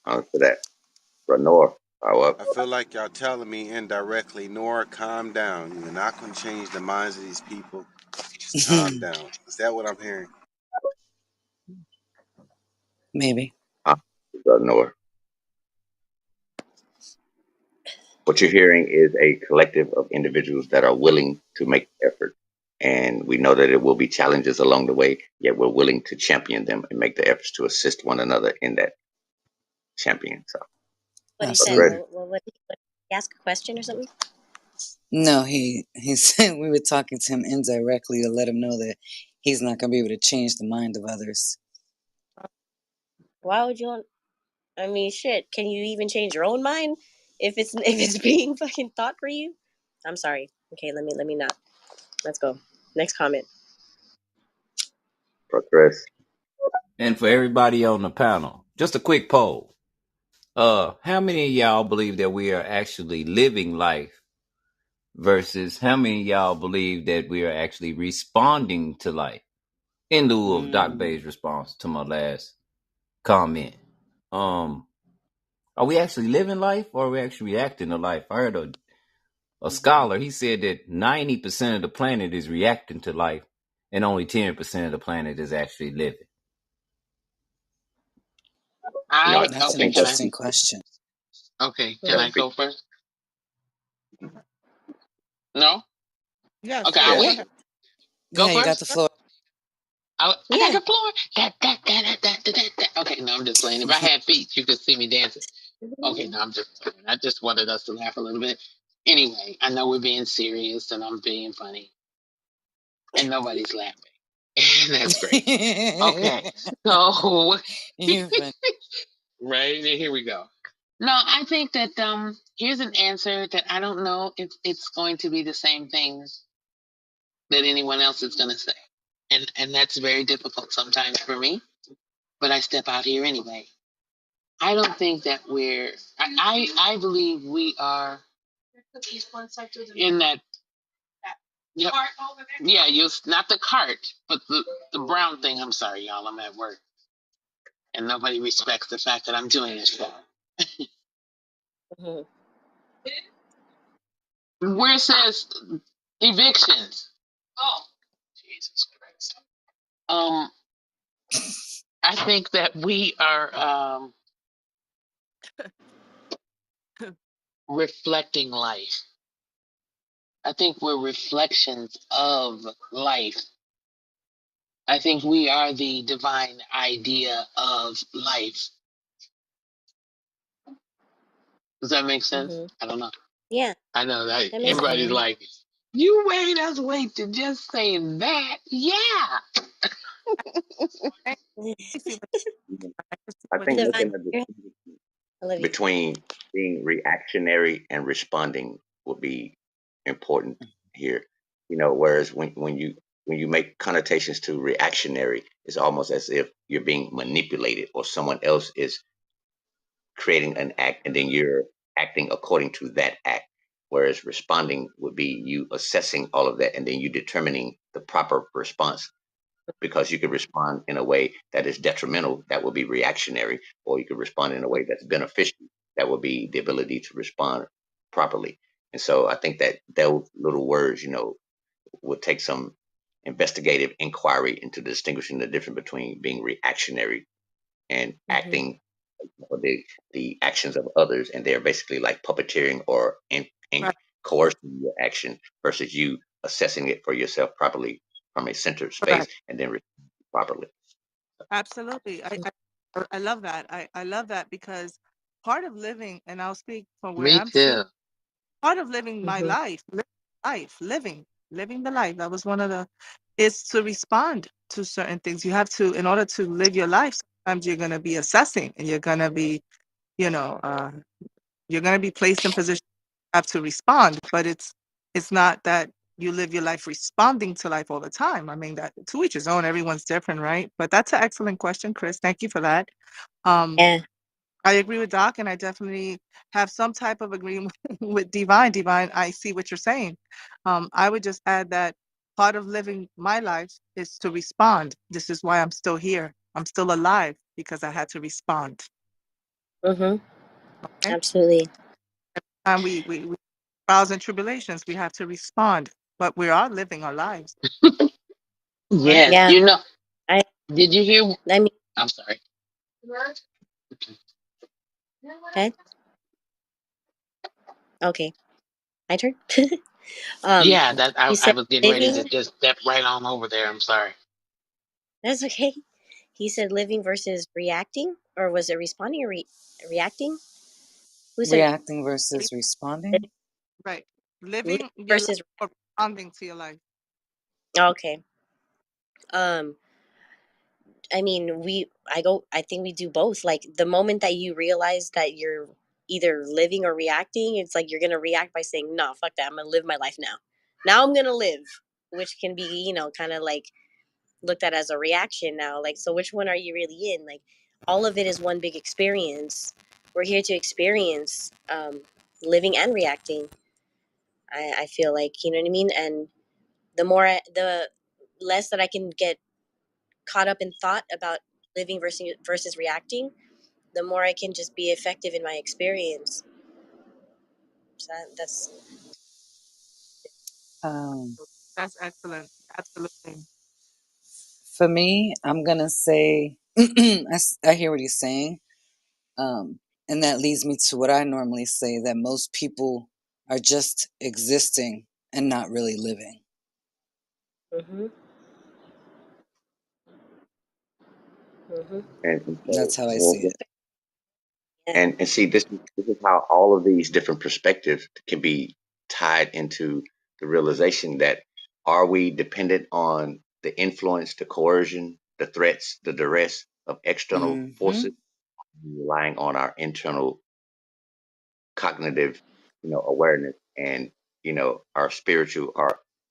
[SPEAKER 1] On to that. Renor, up.
[SPEAKER 8] I feel like y'all telling me indirectly, Nora, calm down. You're not going to change the minds of these people. Just calm down. Is that what I'm hearing?
[SPEAKER 2] Maybe.
[SPEAKER 1] Renor. What you're hearing is a collective of individuals that are willing to make effort. And we know that there will be challenges along the way, yet we're willing to champion them and make the efforts to assist one another in that champion. So,
[SPEAKER 4] What he said.
[SPEAKER 1] Chris,
[SPEAKER 2] Absolutely.
[SPEAKER 4] What did he ask a question or something?
[SPEAKER 2] No, he said we were talking to him indirectly to let him know that he's not going to be able to change the mind of others.
[SPEAKER 4] Why would you want? I mean, shit. Can you even change your own mind if it's being fucking thought for you? I'm sorry. Okay, let me not. Let's go. Next comment.
[SPEAKER 1] for Chris.
[SPEAKER 5] And for everybody on the panel, just a quick poll. How many of y'all believe that we are actually living life versus how many of y'all believe that we are actually responding to life? In lieu of Doc Bay's response to my last comment. Are we actually living life or are we actually reacting to life? I heard a scholar, he said that 90% of the planet is reacting to life and only 10% of the planet is actually living.
[SPEAKER 2] That's an
[SPEAKER 7] Okay, can I?
[SPEAKER 2] interesting question.
[SPEAKER 7] Okay, can I go first? No?
[SPEAKER 3] Yes,
[SPEAKER 7] Okay,
[SPEAKER 3] yes,
[SPEAKER 7] I'll
[SPEAKER 3] go
[SPEAKER 1] Yeah.
[SPEAKER 7] wait.
[SPEAKER 3] ahead.
[SPEAKER 7] Go
[SPEAKER 2] Yeah, you got
[SPEAKER 7] first?
[SPEAKER 2] the floor.
[SPEAKER 7] I got
[SPEAKER 4] Yeah.
[SPEAKER 7] the floor. That. Okay, no, I'm just playing. If I had feet, you could see me dancing. Okay, no, I'm just playing. I just wanted us to laugh a little bit. Anyway, I know we're being serious and I'm being funny, and nobody's laughing. That's great. Okay, so
[SPEAKER 2] You're funny.
[SPEAKER 7] right here we go. No, I think that here's an answer that I don't know if it's going to be the same thing that anyone else is going to say, and that's very difficult sometimes for me. But I step out here anyway. I don't think that we're. I believe we are in that. Yep. Yeah, you not the cart, but the brown thing. I'm sorry, y'all. I'm at work, and nobody respects the fact that I'm doing this show.
[SPEAKER 4] Mhm.
[SPEAKER 7] Where it says evictions. Oh, Jesus Christ. I think that we are. reflecting life. I think we're reflections of life. I think we are the divine idea of life. Does that make sense?
[SPEAKER 4] Mm-hmm.
[SPEAKER 7] I don't know.
[SPEAKER 4] Yeah,
[SPEAKER 7] I know that
[SPEAKER 4] that makes sense.
[SPEAKER 7] everybody's
[SPEAKER 2] Mm-hmm.
[SPEAKER 7] like, you made us wait to just say that. Yeah.
[SPEAKER 3] I see what, I see
[SPEAKER 1] I
[SPEAKER 3] what
[SPEAKER 1] think
[SPEAKER 3] you're
[SPEAKER 4] Divine.
[SPEAKER 1] looking at the
[SPEAKER 4] I love you.
[SPEAKER 1] between being reactionary and responding would be important here. Whereas when you make connotations to reactionary, it's almost as if you're being manipulated or someone else is creating an act and then you're acting according to that act. Whereas responding would be you assessing all of that and then you determining the proper response, because you could respond in a way that is detrimental, that will be reactionary, or you could respond in a way that's beneficial, that will be the ability to respond properly. And so I think that those little words, would take some investigative inquiry into distinguishing the difference between being reactionary and
[SPEAKER 4] Mm-hmm.
[SPEAKER 1] acting or the actions of others, and they're basically like puppeteering or in
[SPEAKER 3] right.
[SPEAKER 1] coercing your action versus you assessing it for yourself properly from a centered space
[SPEAKER 3] Right.
[SPEAKER 1] and then properly.
[SPEAKER 3] Absolutely. I love that. I love that because part of living, and I'll speak from where
[SPEAKER 7] Me
[SPEAKER 3] I'm seeing
[SPEAKER 7] too.
[SPEAKER 3] part of living my
[SPEAKER 4] Mm-hmm.
[SPEAKER 3] living the life. That was one of the, is to respond to certain things. You have to, in order to live your life, sometimes you're going to be assessing and you're going to be, you know, uh, you're going to be placed in position you have to respond, but it's not that you live your life responding to life all the time. I mean, that to each his own, everyone's different, right? But that's an excellent question, Chris. Thank you for that. Um,
[SPEAKER 4] Yeah.
[SPEAKER 3] I agree with Doc, and I definitely have some type of agreement with Divine. Divine, I see what you're saying. I would just add that part of living my life is to respond. This is why I'm still here. I'm still alive because I had to respond.
[SPEAKER 4] Mm-hmm.
[SPEAKER 3] Okay?
[SPEAKER 4] Absolutely.
[SPEAKER 3] And we trials and tribulations, we have to respond, but we are living our lives, right?
[SPEAKER 7] Yes.
[SPEAKER 4] Yeah. I.
[SPEAKER 7] Did you hear?
[SPEAKER 4] I mean.
[SPEAKER 7] I'm sorry.
[SPEAKER 4] Okay. Okay. My turn. um.
[SPEAKER 7] Yeah, that
[SPEAKER 4] He
[SPEAKER 7] I
[SPEAKER 4] said
[SPEAKER 7] was getting ready to
[SPEAKER 4] living.
[SPEAKER 7] just step right on over there. I'm sorry.
[SPEAKER 4] That's okay. He said living versus reacting, or was it responding or reacting? Who said
[SPEAKER 2] Reacting versus responding.
[SPEAKER 3] Right.
[SPEAKER 4] living
[SPEAKER 3] Living your life
[SPEAKER 4] versus?
[SPEAKER 3] or responding to your life.
[SPEAKER 4] Okay. Um. I mean, I think we do both. Like the moment that you realize that you're either living or reacting, it's like you're gonna react by saying, "No, fuck that. I'm gonna live my life now. Now I'm gonna live," which can be, kind of like looked at as a reaction now. Like, so which one are you really in? Like, all of it is one big experience. We're here to experience living and reacting. I feel like, you know what I mean. And the less that I can get caught up in thought about living versus reacting, the more I can just be effective in my experience. So that's.
[SPEAKER 2] Um,
[SPEAKER 3] That's excellent. Absolutely.
[SPEAKER 2] for me, I'm gonna say I hear what he's saying, and that leads me to what I normally say, that most people are just existing and not really living.
[SPEAKER 4] Mm-hmm. Mm-hmm.
[SPEAKER 1] And so,
[SPEAKER 2] That's how I see it.
[SPEAKER 4] Yeah.
[SPEAKER 1] and see, this is how all of these different perspectives can be tied into the realization that, are we dependent on the influence, the coercion, the threats, the duress of external
[SPEAKER 2] Mm-hmm.
[SPEAKER 1] forces, relying on our internal cognitive, awareness, and our spiritual,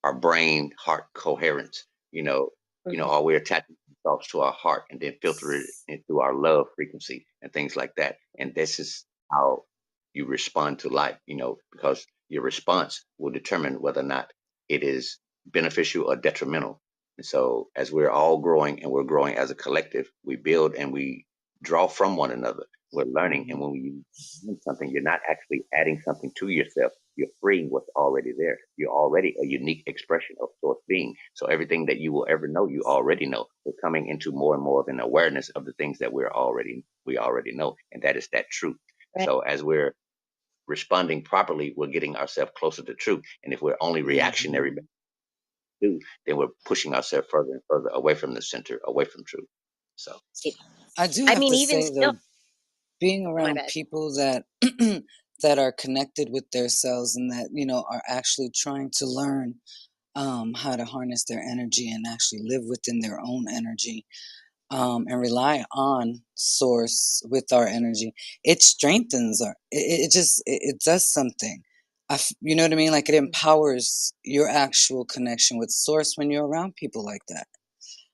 [SPEAKER 1] our brain heart coherence.
[SPEAKER 4] Mm-hmm.
[SPEAKER 1] Are we attaching thoughts to our heart and then filter it into our love frequency and things like that. And this is how you respond to life, because your response will determine whether or not it is beneficial or detrimental. And so as we're all growing and we're growing as a collective, we build and we draw from one another. We're learning, and
[SPEAKER 2] Mm-hmm.
[SPEAKER 1] when you learn something, you're not actually adding something to yourself. You're freeing what's already there. You're already a unique expression of source being. So everything that you will ever know, you already know. We're coming into more and more of an awareness of the things that we already know, and that is that truth.
[SPEAKER 4] Right.
[SPEAKER 1] So as we're responding properly, we're getting ourselves closer to truth. And if we're only reactionary, do, then we're pushing ourselves further and further away from the center, away from truth. So,
[SPEAKER 2] I do
[SPEAKER 4] I
[SPEAKER 2] have
[SPEAKER 4] mean,
[SPEAKER 2] to
[SPEAKER 4] even
[SPEAKER 2] say
[SPEAKER 4] still,
[SPEAKER 2] though, being
[SPEAKER 4] oh my
[SPEAKER 2] around
[SPEAKER 4] bad.
[SPEAKER 2] people that that are connected with themselves and that are actually trying to learn how to harness their energy and actually live within their own energy, and rely on source with our energy, it strengthens our, it just, it does something. You know what I mean? Like, it empowers your actual connection with source when you're around people like that,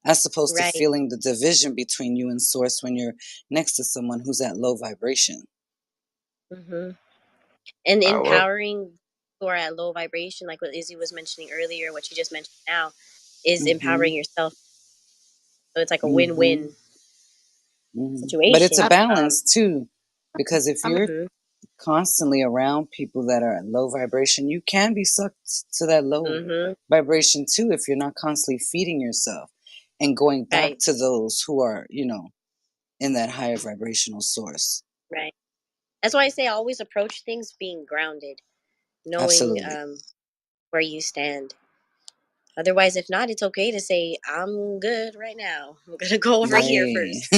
[SPEAKER 2] as opposed to
[SPEAKER 4] Right.
[SPEAKER 2] feeling the division between you and source when you're next to someone who's at low vibration.
[SPEAKER 4] hmm And
[SPEAKER 1] well,
[SPEAKER 4] empowering who are at low vibration, like what Izzy was mentioning earlier, what you just mentioned now, is
[SPEAKER 2] Mm-hmm.
[SPEAKER 4] empowering yourself. So it's like a
[SPEAKER 2] Mm-hmm.
[SPEAKER 4] win-win
[SPEAKER 2] But it's a
[SPEAKER 4] situation.
[SPEAKER 2] balance too, because if
[SPEAKER 3] I mean,
[SPEAKER 2] you're
[SPEAKER 4] hmm
[SPEAKER 2] constantly around people that are at low vibration, you can be sucked to that low
[SPEAKER 4] hmm
[SPEAKER 2] vibration too if you're not constantly feeding yourself and going back
[SPEAKER 4] Right.
[SPEAKER 2] to those who are, in that higher vibrational source.
[SPEAKER 4] Right. That's why I say always approach things being grounded, knowing
[SPEAKER 2] Absolutely.
[SPEAKER 4] where you stand. Otherwise, if not, it's okay to say, I'm good right now. I'm going to go over here
[SPEAKER 2] Right.
[SPEAKER 4] first.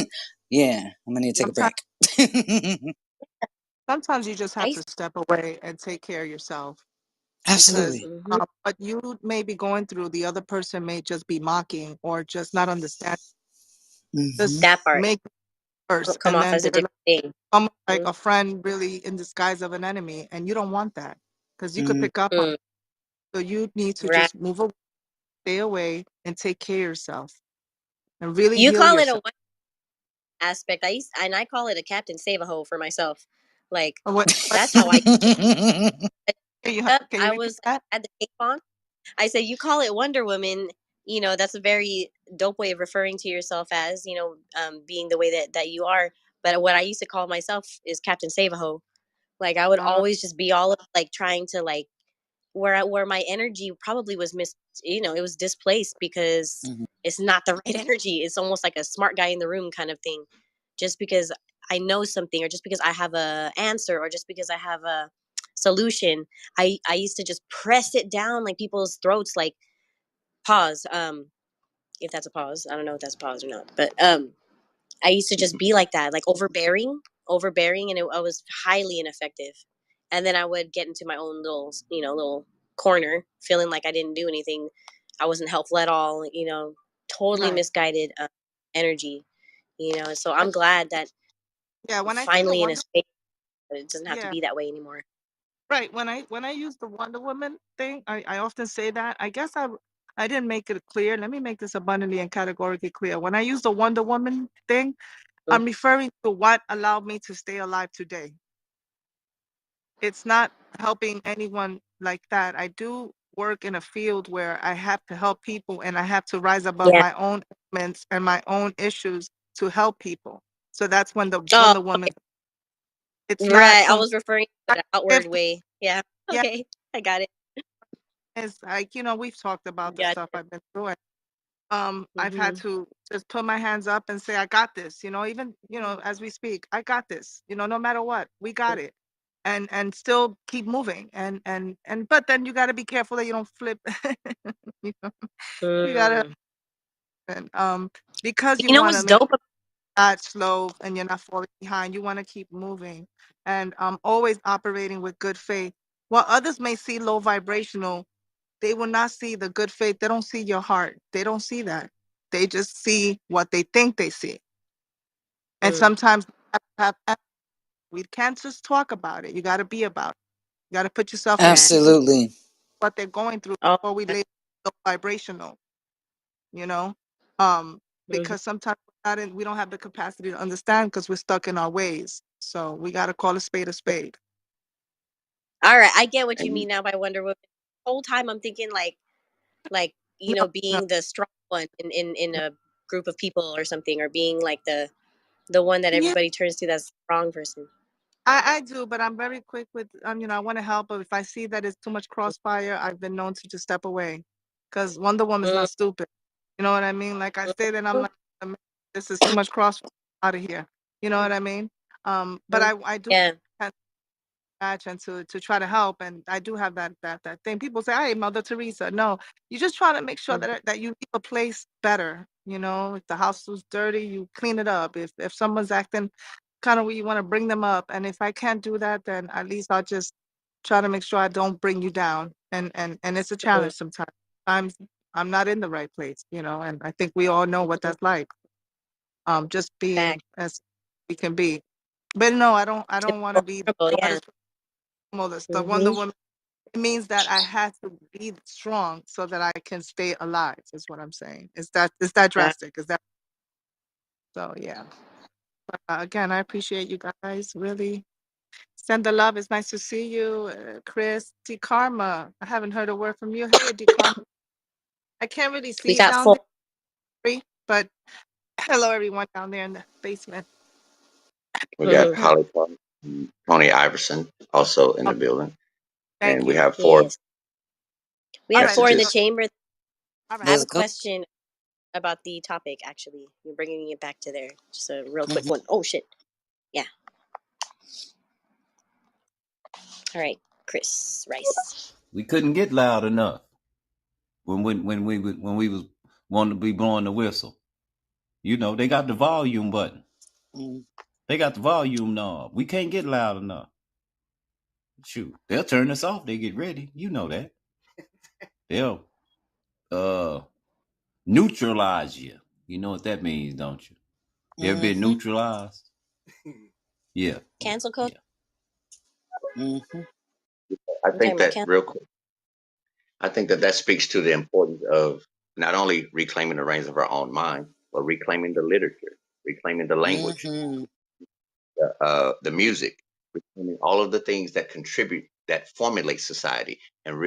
[SPEAKER 2] Yeah, I'm gonna need to take a
[SPEAKER 3] sometimes,
[SPEAKER 2] break.
[SPEAKER 3] sometimes you just
[SPEAKER 4] I
[SPEAKER 3] have to
[SPEAKER 4] used
[SPEAKER 3] step away and take care of yourself because
[SPEAKER 2] Absolutely.
[SPEAKER 4] hmm
[SPEAKER 3] what you may be going through, the other person may just be mocking or just not understand.
[SPEAKER 2] Hmm.
[SPEAKER 3] Just
[SPEAKER 4] that part
[SPEAKER 3] make it worse,
[SPEAKER 4] come
[SPEAKER 3] and
[SPEAKER 4] off
[SPEAKER 3] then
[SPEAKER 4] as a
[SPEAKER 3] they're
[SPEAKER 4] different thing.
[SPEAKER 3] almost like
[SPEAKER 4] Mhm.
[SPEAKER 3] a friend really in disguise of an enemy, and you don't want that because you could
[SPEAKER 2] Hmm.
[SPEAKER 3] pick up on.
[SPEAKER 4] Mm,
[SPEAKER 3] So you need to
[SPEAKER 4] right.
[SPEAKER 3] just move away, stay away, and take care of yourself and really
[SPEAKER 4] You
[SPEAKER 3] heal
[SPEAKER 4] call it a
[SPEAKER 3] yourself.
[SPEAKER 4] one aspect. I call it a Captain Save a Hole for myself. Like,
[SPEAKER 3] What
[SPEAKER 4] that's how I up.
[SPEAKER 3] can you
[SPEAKER 4] I
[SPEAKER 3] repeat
[SPEAKER 4] was
[SPEAKER 3] that?
[SPEAKER 4] at the cape on. I said, you call it Wonder Woman. That's a very dope way of referring to yourself as, being the way that you are. But what I used to call myself is Captain Save a Hoe. Like, I would
[SPEAKER 3] Uh,
[SPEAKER 4] always just be all of, like, trying to, like, where my energy probably was it was displaced because
[SPEAKER 2] Hmm.
[SPEAKER 4] it's not the right energy. It's almost like a smart guy in the room kind of thing. Just because I know something, or just because I have a answer, or just because I have a solution, I used to just press it down like people's throats, like, pause. If that's a pause, I don't know if that's a pause or not, but I used to just be like that, like overbearing, and I was highly ineffective. And then I would get into my own little corner, feeling like I didn't do anything. I wasn't helpful at all. Totally
[SPEAKER 3] right.
[SPEAKER 4] misguided energy. So
[SPEAKER 3] I,
[SPEAKER 4] I'm glad that
[SPEAKER 3] yeah.
[SPEAKER 4] I'm
[SPEAKER 3] When I say the
[SPEAKER 4] finally in a
[SPEAKER 3] Wonder,
[SPEAKER 4] space that it doesn't have to
[SPEAKER 3] yeah,
[SPEAKER 4] be that way anymore.
[SPEAKER 3] right. When I use the Wonder Woman thing, I often say that. I guess I didn't make it clear. Let me make this abundantly and categorically clear. When I use the Wonder Woman thing,
[SPEAKER 4] Mm.
[SPEAKER 3] I'm referring to what allowed me to stay alive today. It's not helping anyone like that. I do work in a field where I have to help people and I have to rise above
[SPEAKER 4] Yeah.
[SPEAKER 3] my own elements and my own issues to help people. So that's when the
[SPEAKER 4] Oh,
[SPEAKER 3] Wonder Woman, it's not
[SPEAKER 4] right. I
[SPEAKER 3] so
[SPEAKER 4] was referring to
[SPEAKER 3] much
[SPEAKER 4] it an outward
[SPEAKER 3] gifted.
[SPEAKER 4] way. Yeah.
[SPEAKER 3] Yeah,
[SPEAKER 4] Okay. I got it.
[SPEAKER 3] it's like, we've talked about the stuff
[SPEAKER 4] Gotcha.
[SPEAKER 3] I've been through. I've had
[SPEAKER 4] hmm
[SPEAKER 3] to just put my hands up and say, I got this, even, as we speak, I got this, no matter what, we got it. And still keep moving. But then you got to be careful that you don't flip. you know, you gotta,
[SPEAKER 4] Mm.
[SPEAKER 3] and because you
[SPEAKER 4] You know
[SPEAKER 3] want
[SPEAKER 4] what's
[SPEAKER 3] to make
[SPEAKER 4] dope?
[SPEAKER 3] that slow and you're not falling behind, you want to keep moving and always operating with good faith. While others may see low vibrational, they will not see the good faith. They don't see your heart. They don't see that. They just see what they think they see. And
[SPEAKER 4] Mm.
[SPEAKER 3] sometimes we can't just talk about it. You got to be about it. You got to put yourself in the
[SPEAKER 4] Right.
[SPEAKER 3] shoes of
[SPEAKER 2] Absolutely.
[SPEAKER 3] what they're going through
[SPEAKER 4] Oh.
[SPEAKER 3] before we label it vibrational, you know? Um,
[SPEAKER 4] Mhm.
[SPEAKER 3] because sometimes we don't have the capacity to understand because we're stuck in our ways. So we got to call a spade a spade.
[SPEAKER 4] All right, I get what you
[SPEAKER 1] and
[SPEAKER 4] mean now by Wonder Woman. The whole time I'm thinking like
[SPEAKER 3] No, no,
[SPEAKER 4] being the strong one in
[SPEAKER 3] no.
[SPEAKER 4] a group of people or something, or being like the one that
[SPEAKER 3] Yeah,
[SPEAKER 4] everybody turns to, that's the strong person.
[SPEAKER 3] I do, but I'm very quick with, I want to help, but if I see that it's too much crossfire, I've been known to just step away because Wonder Woman's
[SPEAKER 4] Mm,
[SPEAKER 3] not stupid. You know what I mean? Like I stay there and I'm
[SPEAKER 4] mm,
[SPEAKER 3] like, this is too much cross out of here." You know what I mean? But
[SPEAKER 4] mm.
[SPEAKER 3] I do
[SPEAKER 4] Yeah.
[SPEAKER 3] match and to try to help. And I do have that thing. People say, "Hey, Mother Teresa." No, you're just trying to make sure that you leave a place better. You know, if the house was dirty, you clean it up. If someone's acting kind of where you want to bring them up, and if I can't do that, then at least I'll just try to make sure I don't bring you down. And it's a challenge sometimes. Sometimes I'm not in the right place, you know, and I think we all know what that's like. Just being
[SPEAKER 4] Fact.
[SPEAKER 3] as we can be. But no, I
[SPEAKER 4] To
[SPEAKER 3] don't
[SPEAKER 4] be
[SPEAKER 3] want to be the
[SPEAKER 4] vulnerable, yeah.
[SPEAKER 3] hardest most, the Wonder
[SPEAKER 4] Mm-hmm.
[SPEAKER 3] Woman. It means that I had to be strong so that I can stay alive, is what I'm saying. Is that drastic? Is that so? Yeah. Again, I appreciate you guys. Really send the love. It's nice to see you, Chris. D Karma. I haven't heard a word from you. Hey, D Karma. I can't really
[SPEAKER 4] We
[SPEAKER 3] see
[SPEAKER 4] got
[SPEAKER 3] down
[SPEAKER 4] full.
[SPEAKER 3] there, but hello everyone down there in the basement.
[SPEAKER 1] We got
[SPEAKER 4] Mm-hmm.
[SPEAKER 1] Holly Parton and Tony Iverson also in
[SPEAKER 3] Oh,
[SPEAKER 1] the building.
[SPEAKER 3] thank
[SPEAKER 1] And we
[SPEAKER 3] you.
[SPEAKER 1] have 4
[SPEAKER 4] Yes. We
[SPEAKER 3] All
[SPEAKER 4] have
[SPEAKER 3] right,
[SPEAKER 4] four in the
[SPEAKER 1] messages.
[SPEAKER 4] chamber.
[SPEAKER 3] all right.
[SPEAKER 4] I have
[SPEAKER 2] Let's
[SPEAKER 4] a
[SPEAKER 2] go.
[SPEAKER 4] question about the topic, actually. You're bringing it back to there. Just a real quick
[SPEAKER 2] Mhm.
[SPEAKER 4] one. Oh, shit. Yeah. All right. Chris Rice.
[SPEAKER 5] We couldn't get loud enough when we was wanting to be blowing the whistle. You know, they got the volume button.
[SPEAKER 2] Mm.
[SPEAKER 5] They got the volume knob. We can't get loud enough. Shoot, they'll turn us off. They get ready. You know that. They'll uh neutralize you. You know what that means, don't you? You ever been
[SPEAKER 2] Mhm.
[SPEAKER 5] neutralized? Yeah, yeah,
[SPEAKER 4] Cancel code.
[SPEAKER 5] yeah.
[SPEAKER 2] Mhm.
[SPEAKER 1] I
[SPEAKER 4] I'm talking
[SPEAKER 1] think
[SPEAKER 4] about
[SPEAKER 1] that
[SPEAKER 4] cancel.
[SPEAKER 1] real quick. I think that speaks to the importance of not only reclaiming the reins of our own mind, but reclaiming the literature, reclaiming the language,
[SPEAKER 2] Mhm.
[SPEAKER 1] the music, reclaiming all of the things that contribute, that formulate society, and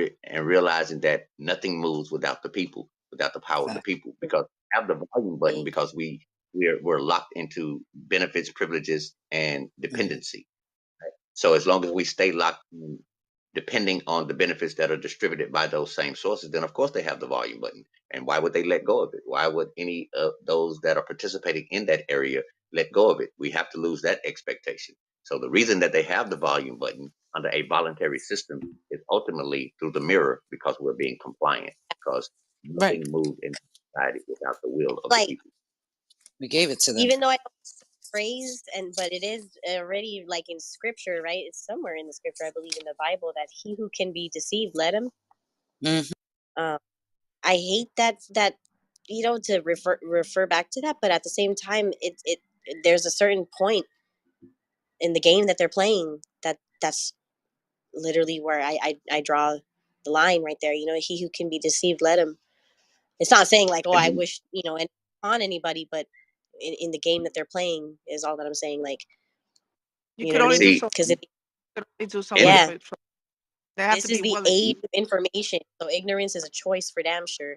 [SPEAKER 1] realizing that nothing moves without the people, without the power of the
[SPEAKER 2] Fact.
[SPEAKER 1] people. Because we have the volume button because we're locked into benefits, privileges, and
[SPEAKER 2] Mhm.
[SPEAKER 1] dependency. So as long as we stay locked in, depending on the benefits that are distributed by those same sources, then of course they have the volume button. And why would they let go of it? Why would any of those that are participating in that area let go of it? We have to lose that expectation. So the reason that they have the volume button under a voluntary system is ultimately through the mirror because we're being compliant, because
[SPEAKER 2] Right.
[SPEAKER 1] nothing moves in society without the will of the
[SPEAKER 4] Like,
[SPEAKER 1] people.
[SPEAKER 2] We gave it to them.
[SPEAKER 4] even though I don't phrase, but it is already like in scripture, right? It's somewhere in the scripture, I believe, in the Bible, that he who can be deceived, let him.
[SPEAKER 2] Mhm.
[SPEAKER 4] Um, I hate that to refer back to that, but at the same time, it there's a certain point in the game that they're playing that's literally where I draw the line right there. He who can be deceived, let him. It's not saying like, oh,
[SPEAKER 1] And
[SPEAKER 4] I
[SPEAKER 1] then,
[SPEAKER 4] wish on anybody, but in the game that they're playing is all that I'm saying. Like,
[SPEAKER 3] You
[SPEAKER 4] you know
[SPEAKER 3] could
[SPEAKER 4] what I
[SPEAKER 3] only
[SPEAKER 4] mean?
[SPEAKER 3] do
[SPEAKER 1] see,
[SPEAKER 3] so.
[SPEAKER 4] Because
[SPEAKER 3] You could only do so
[SPEAKER 1] in
[SPEAKER 3] much
[SPEAKER 1] the,
[SPEAKER 4] yeah,
[SPEAKER 3] with. They have to
[SPEAKER 4] this is
[SPEAKER 3] be
[SPEAKER 4] the
[SPEAKER 3] willing.
[SPEAKER 4] age of information, so ignorance is a choice for damn sure.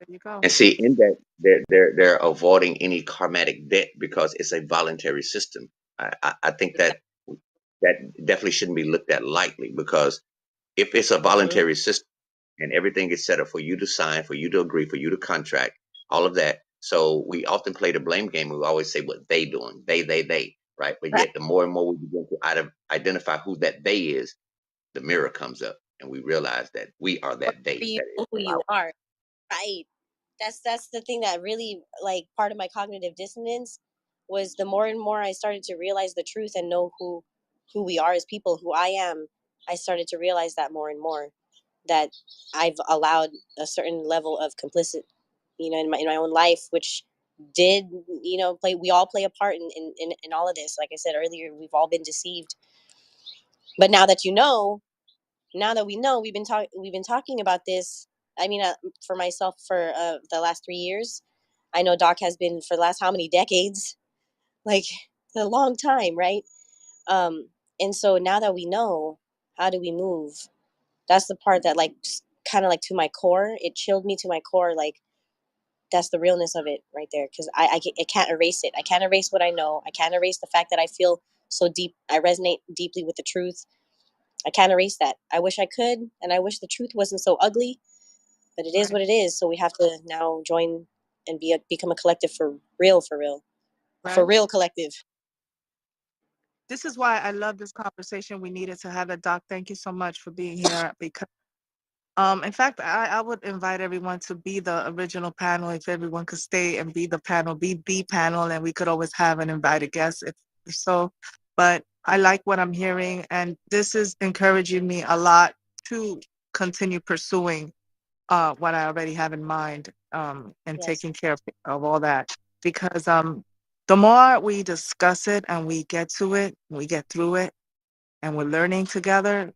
[SPEAKER 3] There you go.
[SPEAKER 1] And see, in that they're avoiding any karmatic debt because it's a voluntary system. I think
[SPEAKER 4] Exactly.
[SPEAKER 1] that definitely shouldn't be looked at lightly because if it's a
[SPEAKER 4] Mm-hmm.
[SPEAKER 1] voluntary system and everything is set up for you to sign, for you to agree, for you to contract, all of that. So we often play the blame game. We always say what they doing, they, right? But
[SPEAKER 4] Right.
[SPEAKER 1] yet the more and more we begin to identify who that they is, the mirror comes up and we realize that we are
[SPEAKER 4] Or
[SPEAKER 1] that they
[SPEAKER 4] you
[SPEAKER 1] that is
[SPEAKER 4] know who you
[SPEAKER 1] allowed.
[SPEAKER 4] are. Right. That's the thing that really, like, part of my cognitive dissonance was the more and more I started to realize the truth and know who we are as people, who I am. I started to realize that more and more, that I've allowed a certain level of complicit, in my own life, which did, play. We all play a part in all of this. Like I said earlier, we've all been deceived. But now that we know, we've been talking about this. I mean, for myself, for the last 3 years, I know Doc has been for the last how many decades, like a long time, right? Um, and so now that we know, how do we move? That's the part that, like, kind of like to my core, it chilled me to my core. Like, that's the realness of it right there, because I can't erase it. I can't erase what I know. I can't erase the fact that I feel so deep. I resonate deeply with the truth. I can't erase that. I wish I could, and I wish the truth wasn't so ugly, but it is
[SPEAKER 3] Right.
[SPEAKER 4] what it is. So we have to now join and become a collective for real, for real
[SPEAKER 3] Right.
[SPEAKER 4] collective.
[SPEAKER 3] this is why I love this conversation. We needed to have it, Doc. Thank you so much for being here. Because, in fact, I would invite everyone to be the original panel. If everyone could stay and be the panel, be the panel, and we could always have an invited guest if so. But I like what I'm hearing, and this is encouraging me a lot to continue pursuing what I already have in mind, and
[SPEAKER 4] Yes.
[SPEAKER 3] taking care of all that. Because the more we discuss it and we get to it, we get through it, and we're learning together,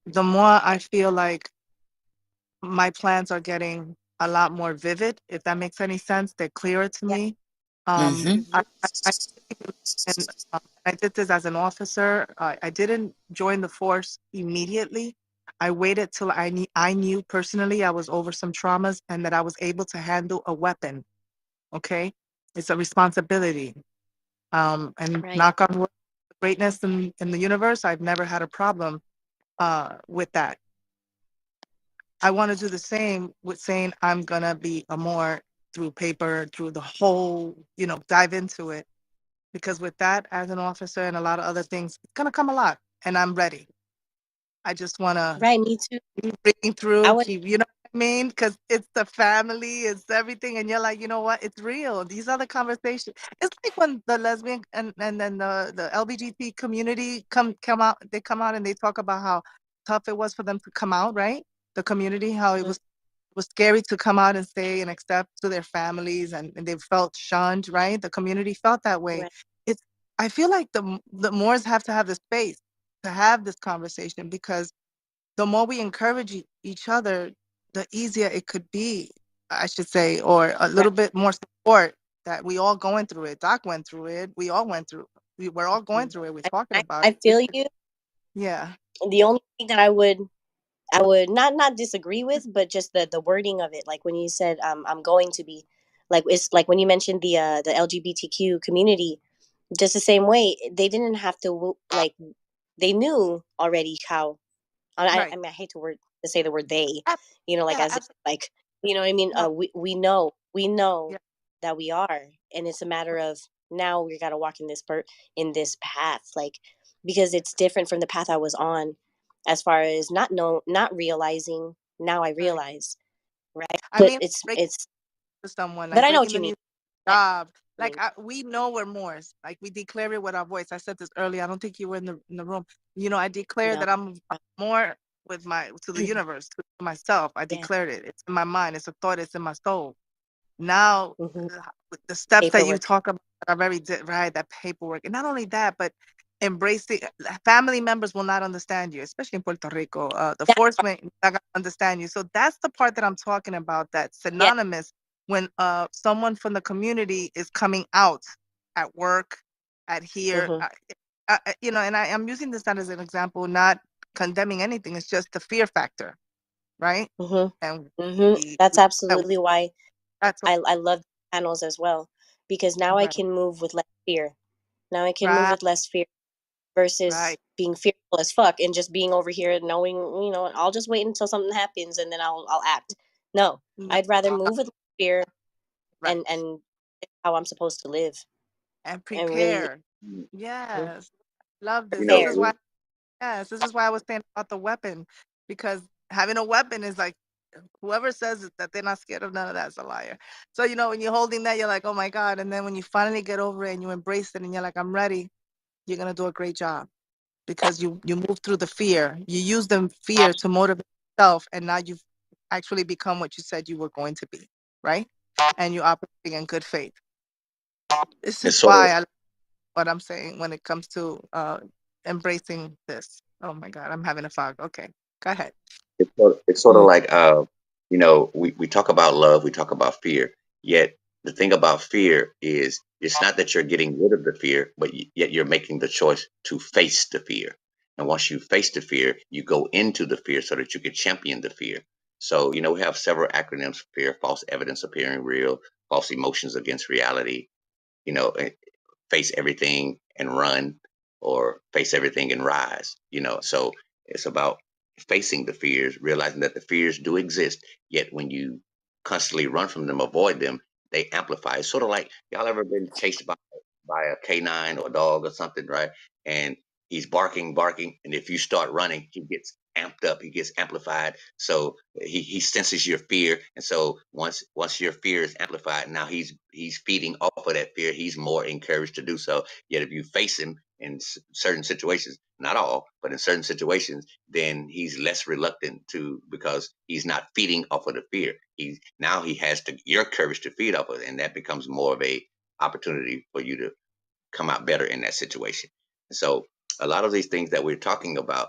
[SPEAKER 3] the more I feel like my plans are getting a lot more vivid, if that makes any sense. They're clearer to
[SPEAKER 4] Yeah.
[SPEAKER 3] me.
[SPEAKER 2] Mm-hmm.
[SPEAKER 3] I and I did this as an officer. I didn't join the force immediately. I waited till I knew personally I was over some traumas and that I was able to handle a weapon. Okay, it's a responsibility. And
[SPEAKER 4] Right.
[SPEAKER 3] knock on wood, greatness in the universe, I've never had a problem with that. I want to do the same with saying I'm gonna be a more through paper, through the whole, dive into it. Because with that, as an officer and a lot of other things, it's gonna come a lot, and I'm ready. I just wanna
[SPEAKER 4] Right. Me too.
[SPEAKER 3] keep reading
[SPEAKER 4] I
[SPEAKER 3] through,
[SPEAKER 4] would.
[SPEAKER 3] keep, you know what I mean? Because it's the family, it's everything, and you're like, you know what? It's real. These are the conversations. It's like when the lesbian and then the LGBT community come out. They come out and they talk about how tough it was for them to come out, right? The community, how it
[SPEAKER 4] Mhm.
[SPEAKER 3] was scary to come out and say and accept to their families, and they felt shunned, right? The community felt that way.
[SPEAKER 4] Right.
[SPEAKER 3] It's I feel like the Moors have to have the space to have this conversation, because the more we encourage each other, the easier it could be, I should say, or a
[SPEAKER 4] Right.
[SPEAKER 3] little bit more support, that we all going through it. Doc went through it. We all went through. We're all going
[SPEAKER 4] Mhm.
[SPEAKER 3] through it. We're
[SPEAKER 4] I,
[SPEAKER 3] talking
[SPEAKER 4] I
[SPEAKER 3] about
[SPEAKER 4] I
[SPEAKER 3] it.
[SPEAKER 4] feel you.
[SPEAKER 3] Yeah.
[SPEAKER 4] The only thing that I would not disagree with, but just the wording of it, like when you said I'm going to be, like it's like when you mentioned the LGBTQ community, just the same way they didn't have to like they knew already how I
[SPEAKER 3] Right.
[SPEAKER 4] mean I hate to say the word they,
[SPEAKER 3] Ab-
[SPEAKER 4] like
[SPEAKER 3] yeah.
[SPEAKER 4] as if,
[SPEAKER 3] Absolutely.
[SPEAKER 4] like what I mean.
[SPEAKER 3] No.
[SPEAKER 4] We know
[SPEAKER 3] Yeah.
[SPEAKER 4] that we are, and it's a matter of now we got to walk in this path, like because it's different from the path I was on, as far as not realizing. Now I
[SPEAKER 3] Right.
[SPEAKER 4] realize, right?
[SPEAKER 3] I
[SPEAKER 4] But
[SPEAKER 3] mean, break
[SPEAKER 4] it's
[SPEAKER 3] to someone,
[SPEAKER 4] but
[SPEAKER 3] like
[SPEAKER 4] I know what
[SPEAKER 3] breaking
[SPEAKER 4] you
[SPEAKER 3] the
[SPEAKER 4] mean.
[SPEAKER 3] news
[SPEAKER 4] I know
[SPEAKER 3] job.
[SPEAKER 4] what you
[SPEAKER 3] Like
[SPEAKER 4] mean.
[SPEAKER 3] we know we're Moors. Like we declare it with our voice. I said this earlier. I don't think you were in the room. I declare
[SPEAKER 4] No.
[SPEAKER 3] that I'm more with my to the universe, to myself. I
[SPEAKER 4] Yeah.
[SPEAKER 3] declared it. It's in my mind. It's a thought. It's in my soul. Now,
[SPEAKER 4] Hmm.
[SPEAKER 3] with the steps that you
[SPEAKER 4] Paperwork.
[SPEAKER 3] talk about are very right. That paperwork, and not only that, but embracing family members will not understand you, especially in Puerto Rico. The
[SPEAKER 4] That
[SPEAKER 3] force
[SPEAKER 4] part.
[SPEAKER 3] may not gonna understand you. So that's the part that I'm talking about. That's
[SPEAKER 4] Yeah.
[SPEAKER 3] synonymous when someone from the community is coming out at work, at here.
[SPEAKER 4] Hmm.
[SPEAKER 3] And I'm using this not as an example, not condemning anything. It's just the fear factor, right?
[SPEAKER 4] Hmm.
[SPEAKER 3] And
[SPEAKER 4] Hmm. That's
[SPEAKER 3] we
[SPEAKER 4] absolutely why
[SPEAKER 3] that's
[SPEAKER 4] I love panels as well, because now I
[SPEAKER 3] right,
[SPEAKER 4] can move with less fear. Now I can move
[SPEAKER 3] right,
[SPEAKER 4] with less fear versus
[SPEAKER 3] right.
[SPEAKER 4] being fearful as fuck and just being over here knowing, I'll just wait until something happens and then I'll act. No,
[SPEAKER 3] No,
[SPEAKER 4] I'd rather move with fear
[SPEAKER 3] right.
[SPEAKER 4] and how I'm supposed to live
[SPEAKER 3] And
[SPEAKER 4] and really
[SPEAKER 3] prepare.
[SPEAKER 1] Mm.
[SPEAKER 3] Yes. Love this.
[SPEAKER 1] You know,
[SPEAKER 3] This
[SPEAKER 4] prepare.
[SPEAKER 3] is why, yes, this is why I was saying about the weapon, because having a weapon is like, whoever says that they're not scared of none of that is a liar. So, when you're holding that, you're like, oh my God. And then when you finally get over it and you embrace it and you're like, I'm ready, you're going to do a great job, because you move through the fear. You use the fear to motivate yourself. And now you've actually become what you said you were going to be, right? And you're operating in good faith. This is
[SPEAKER 1] it's sort of
[SPEAKER 3] why I what I'm saying when it comes to embracing this. Oh my God, I'm having a fog. Okay, go ahead.
[SPEAKER 1] it's sort of
[SPEAKER 2] Mm,
[SPEAKER 1] like we talk about love, we talk about fear. Yet the thing about fear is it's not that you're getting rid of the fear, but yet you're making the choice to face the fear. And once you face the fear, you go into the fear so that you can champion the fear. So we have several acronyms for fear: false evidence appearing real, false emotions against reality. You know, face everything and run, or face everything and rise. So it's about facing the fears, realizing that the fears do exist, yet when you constantly run from them, avoid them, they amplify. It's sort of like, y'all ever been chased by by a canine or a dog or something, right? And he's barking, and if you start running, he gets amped up, he gets amplified. So he senses your fear, and so once your fear is amplified, now he's feeding off of that fear. He's more encouraged to do so. Yet if you face him in certain situations, not all, but in certain situations, then he's less reluctant to, because he's not feeding off of the fear. He has to your courage to feed off of it, and that becomes more of a opportunity for you to come out better in that situation. So a lot of these things that we're talking about,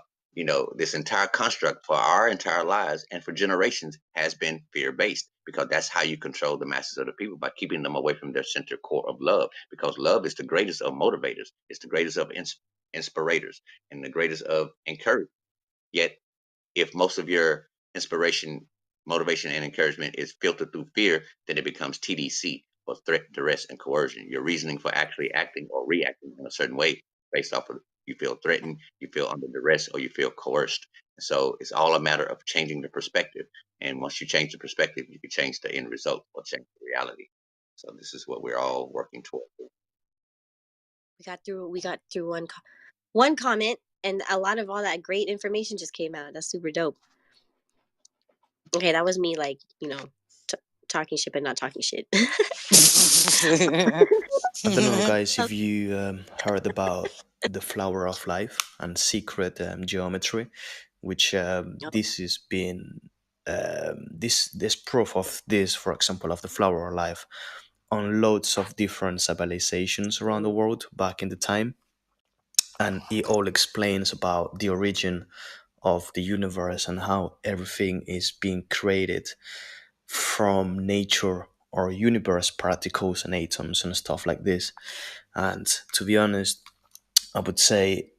[SPEAKER 1] this entire construct for our entire lives and for generations has been fear based, because that's how you control the masses of the people, by keeping them away from their center core of love, because love is the greatest of motivators. It's the greatest of inspirators and the greatest of encouragers. Yet if most of your inspiration, motivation, and encouragement is filtered through fear, then it becomes TDC, or threat, duress, and coercion. Your reasoning for actually acting or reacting in a certain way based off of you feel threatened, you feel under duress, or you feel coerced. So it's all a matter of changing the perspective. And once you change the perspective, you can change the end result or change the reality. So this is what we're all working towards.
[SPEAKER 4] We got through one comment, and a lot of all that great information just came out. That's super dope. Okay, that was me, like, talking shit but not talking shit.
[SPEAKER 9] I don't know, guys, if you heard about the flower of life and secret geometry, which this is being this proof of this, for example, of the flower of life on loads of different civilizations around the world back in the time, and it all explains about the origin of the universe and how everything is being created from nature or universe particles and atoms and stuff like this. And to be honest, I would say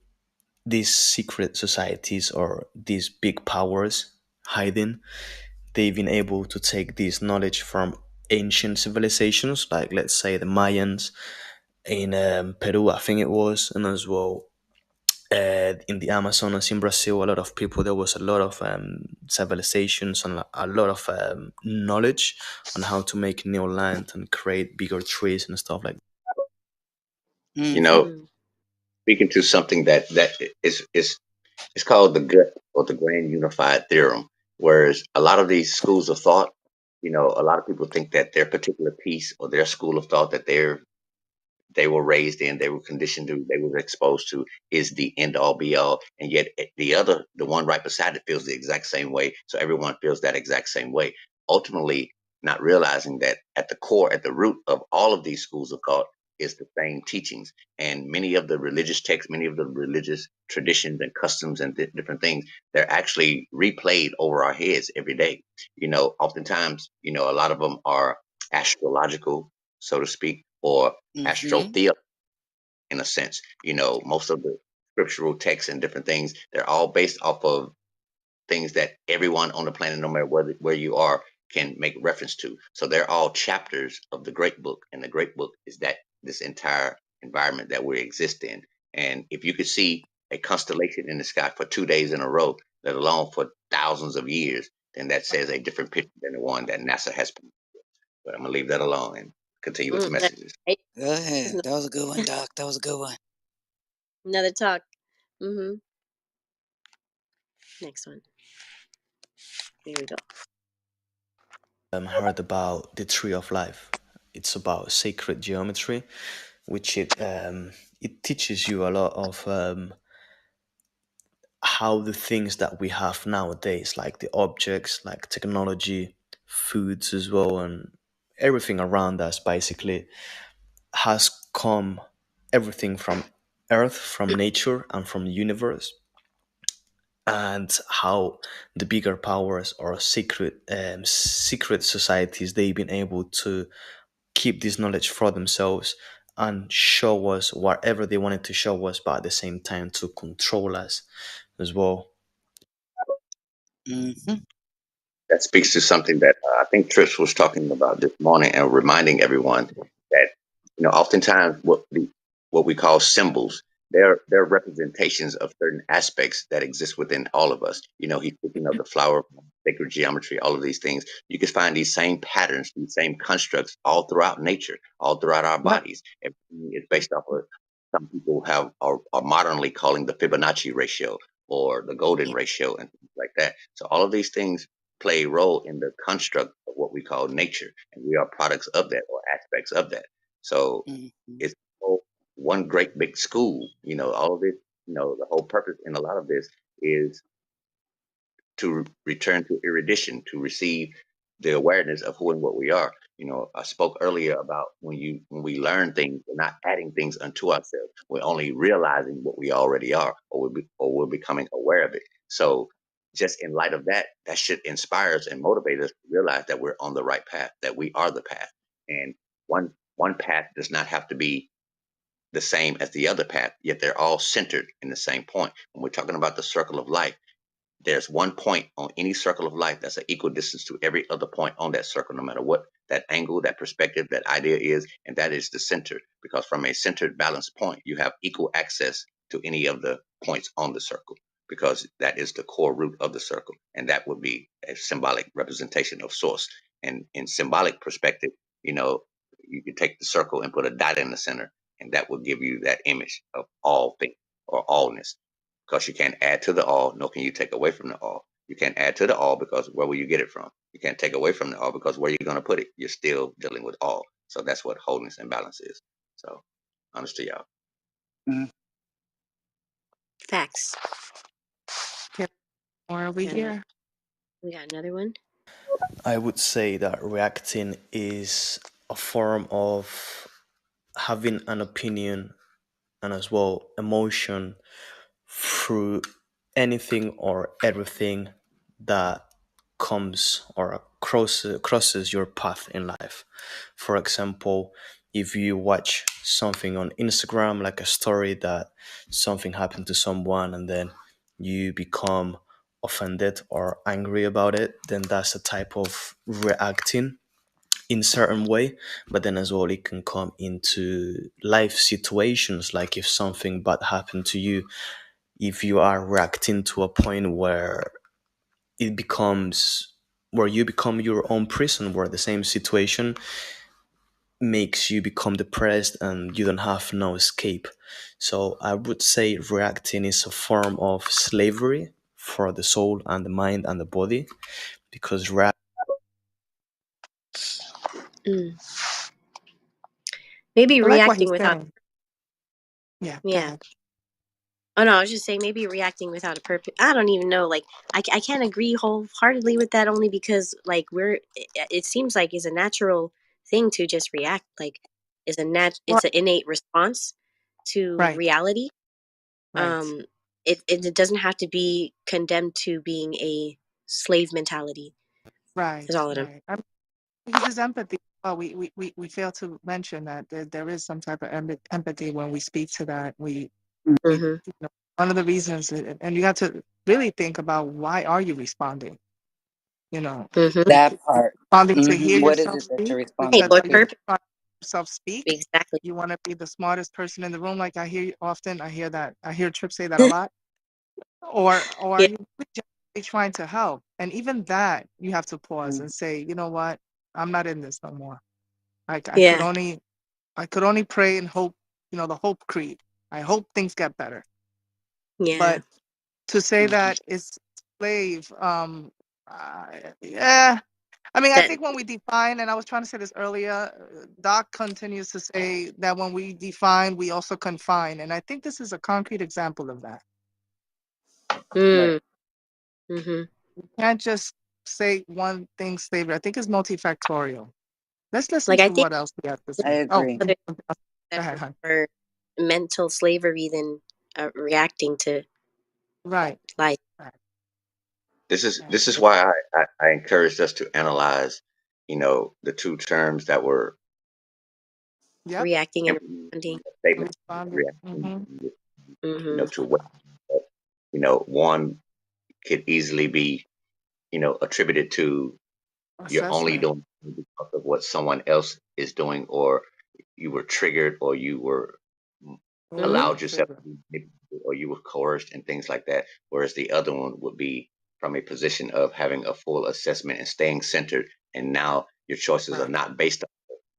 [SPEAKER 9] these secret societies or these big powers hiding, they've been able to take this knowledge from ancient civilizations, like let's say the Mayans in Peru, I think it was, and as well in the Amazonas in Brazil, a lot of people, there was a lot of civilizations and a lot of knowledge on how to make new land and create bigger trees and stuff like that.
[SPEAKER 1] You
[SPEAKER 2] Mm-hmm.
[SPEAKER 1] know, speaking to something that is it's called the gut or the grand unified theorem. Whereas a lot of these schools of thought, a lot of people think that their particular piece or their school of thought that they were raised in, they were conditioned to, they were exposed to, is the end all be all. And yet the one right beside it feels the exact same way. So everyone feels that exact same way. Ultimately, not realizing that at the core, at the root of all of these schools of thought is the same teachings. And many of the religious texts, many of the religious traditions and customs and different things, they're actually replayed over our heads every day. Oftentimes, a lot of them are astrological, so to speak, or
[SPEAKER 2] Mm-hmm.
[SPEAKER 1] astrotheology in a sense. Most of the scriptural texts and different things, they're all based off of things that everyone on the planet, no matter where you are, can make reference to. So they're all chapters of the great book. And the great book is that this entire environment that we exist in. And if you could see a constellation in the sky for 2 days in a row, let alone for thousands of years, then that says a different picture than the one that NASA has. But I'm going to leave that alone and continue with the messages.
[SPEAKER 4] Right?
[SPEAKER 2] Go
[SPEAKER 4] There's
[SPEAKER 2] ahead.
[SPEAKER 4] no-
[SPEAKER 2] That was a good one, Doc. That was a good one.
[SPEAKER 4] Another talk. Mm-hmm. Next one. Here we go.
[SPEAKER 9] Heard about the tree of life. It's about sacred geometry, which it teaches you a lot of how the things that we have nowadays, like the objects, like technology, foods as well, and everything around us, basically has come everything from Earth, from nature, and from the universe, and how the bigger powers or secret societies, they've been able to keep this knowledge for themselves and show us whatever they wanted to show us, but at the same time to control us as well.
[SPEAKER 2] Mm-hmm.
[SPEAKER 1] That speaks to something that I think Trish was talking about this morning, and reminding everyone that oftentimes what we call symbols, they're representations of certain aspects that exist within all of us. He's speaking of the flower, sacred geometry, all of these things. You can find these same patterns, these same constructs all throughout nature, all throughout our
[SPEAKER 3] Right.
[SPEAKER 1] bodies. Everything is based off of, some people are modernly calling the Fibonacci ratio or the golden ratio and things like that. So all of these things play a role in the construct of what we call nature, and we are products of that or aspects of that. So
[SPEAKER 2] Mhm.
[SPEAKER 1] it's one great big school. All of it, the whole purpose in a lot of this is to return to erudition, to receive the awareness of who and what we are. I spoke earlier about when we learn things, we're not adding things unto ourselves. We're only realizing what we already are, or we're becoming aware of it. So, just in light of that, that should inspire us and motivate us to realize that we're on the right path, that we are the path, and one path does not have to be the same as the other path, yet they're all centered in the same point. When we're talking about the circle of life, there's one point on any circle of life that's an equal distance to every other point on that circle, no matter what that angle, that perspective, that idea is, and that is the center. Because from a centered balanced point, you have equal access to any of the points on the circle, because that is the core root of the circle, and that would be a symbolic representation of source. And in symbolic perspective, you know, you could take the circle and put a dot in the center, and that will give you that image of all things or allness, because you can't add to the all, nor can you take away from the all. You can't add to the all because where will you get it from? You can't take away from the all because where you're going to put it, you're still dealing with all. So that's what wholeness and balance is. So, honest to y'all.
[SPEAKER 2] Mm.
[SPEAKER 4] Facts.
[SPEAKER 3] Okay, or are we
[SPEAKER 4] Yeah.
[SPEAKER 3] here?
[SPEAKER 4] We got another one.
[SPEAKER 9] I would say that reacting is a form of having an opinion and as well emotion through anything or everything that comes or crosses your path in life. For example, if you watch something on Instagram, like a story that something happened to someone, and then you become offended or angry about it, then that's a type of reacting in certain way. But then as well, it can come into life situations, like if something bad happened to you, if you are reacting to a point where it becomes where you become your own prison, where the same situation makes you become depressed and you don't have no escape. So I would say reacting is a form of slavery for the soul and the mind and the body, because
[SPEAKER 4] Mm. Maybe
[SPEAKER 3] I like what
[SPEAKER 4] reacting
[SPEAKER 3] he's
[SPEAKER 4] without.
[SPEAKER 3] saying. Yeah, go
[SPEAKER 4] Yeah.
[SPEAKER 3] ahead.
[SPEAKER 4] Oh no, I was just saying maybe reacting without a purpose. I don't even know. Like I can't agree wholeheartedly with that, only because like it seems like it's a natural thing to just react. Like
[SPEAKER 3] Well,
[SPEAKER 4] it's an innate response to
[SPEAKER 3] right,
[SPEAKER 4] reality.
[SPEAKER 3] right,
[SPEAKER 4] Um, it doesn't have to be condemned to being a slave mentality.
[SPEAKER 3] right,
[SPEAKER 4] Is all it is.
[SPEAKER 3] right. Because there's empathy. Well, we fail to mention that there is some type of empathy when we speak to that.
[SPEAKER 4] Mm-hmm.
[SPEAKER 3] One of the reasons, and you have to really think about, why are you responding? You know,
[SPEAKER 4] Mm-hmm.
[SPEAKER 3] you
[SPEAKER 2] That part.
[SPEAKER 3] responding to hear
[SPEAKER 2] What is
[SPEAKER 3] yourself
[SPEAKER 2] it that
[SPEAKER 3] speak,
[SPEAKER 2] you're
[SPEAKER 4] Hey,
[SPEAKER 2] responding
[SPEAKER 3] because
[SPEAKER 4] what
[SPEAKER 3] are you
[SPEAKER 2] to?
[SPEAKER 4] purpose?
[SPEAKER 3] responding to yourself speak?
[SPEAKER 4] Exactly.
[SPEAKER 3] You want to be the smartest person in the room, like I hear often. I hear Trip say that a lot. Or are
[SPEAKER 4] Yeah.
[SPEAKER 3] you really genuinely trying to help? And even that, you have to pause
[SPEAKER 2] Mm.
[SPEAKER 3] and say, you know what, I'm not in this no more.
[SPEAKER 4] Yeah.
[SPEAKER 3] I could only pray and hope, the hope creed. I hope things get better.
[SPEAKER 4] Yeah.
[SPEAKER 3] But to say
[SPEAKER 2] Mhm.
[SPEAKER 3] that it's slave, yeah. I mean, I
[SPEAKER 4] That.
[SPEAKER 3] think when we define, and I was trying to say this earlier, Doc continues to say that when we define, we also confine. And I think this is a concrete example of that.
[SPEAKER 2] Right.
[SPEAKER 4] Mm. Mm-hmm.
[SPEAKER 3] You can't just say one thing slavery. I think it's multifactorial. Let's listen
[SPEAKER 4] Like I
[SPEAKER 3] to
[SPEAKER 4] think
[SPEAKER 3] what else we have to
[SPEAKER 2] I
[SPEAKER 3] say. Oh,
[SPEAKER 2] agree.
[SPEAKER 4] other
[SPEAKER 3] go
[SPEAKER 4] that
[SPEAKER 3] ahead, hon.
[SPEAKER 4] are mental slavery than reacting to
[SPEAKER 3] Right.
[SPEAKER 4] life.
[SPEAKER 3] Right.
[SPEAKER 1] This is
[SPEAKER 3] Right.
[SPEAKER 1] why I encouraged us to analyze, the two terms that were
[SPEAKER 3] Yep.
[SPEAKER 4] Reacting and
[SPEAKER 1] implemented in
[SPEAKER 4] responding.
[SPEAKER 1] the statement,
[SPEAKER 3] Responding.
[SPEAKER 1] reaction,
[SPEAKER 3] Mm-hmm.
[SPEAKER 4] Mm-hmm.
[SPEAKER 1] to what, one could easily be, attributed to you're only
[SPEAKER 3] Assessment.
[SPEAKER 1] doing because of what someone else is doing, or you were triggered, or you were
[SPEAKER 4] Mm-hmm.
[SPEAKER 1] allowed yourself to be manipulated or you were coerced and things like that. Whereas the other one would be from a position of having a full assessment and staying centered. And now your choices are
[SPEAKER 3] Right.
[SPEAKER 1] not based on,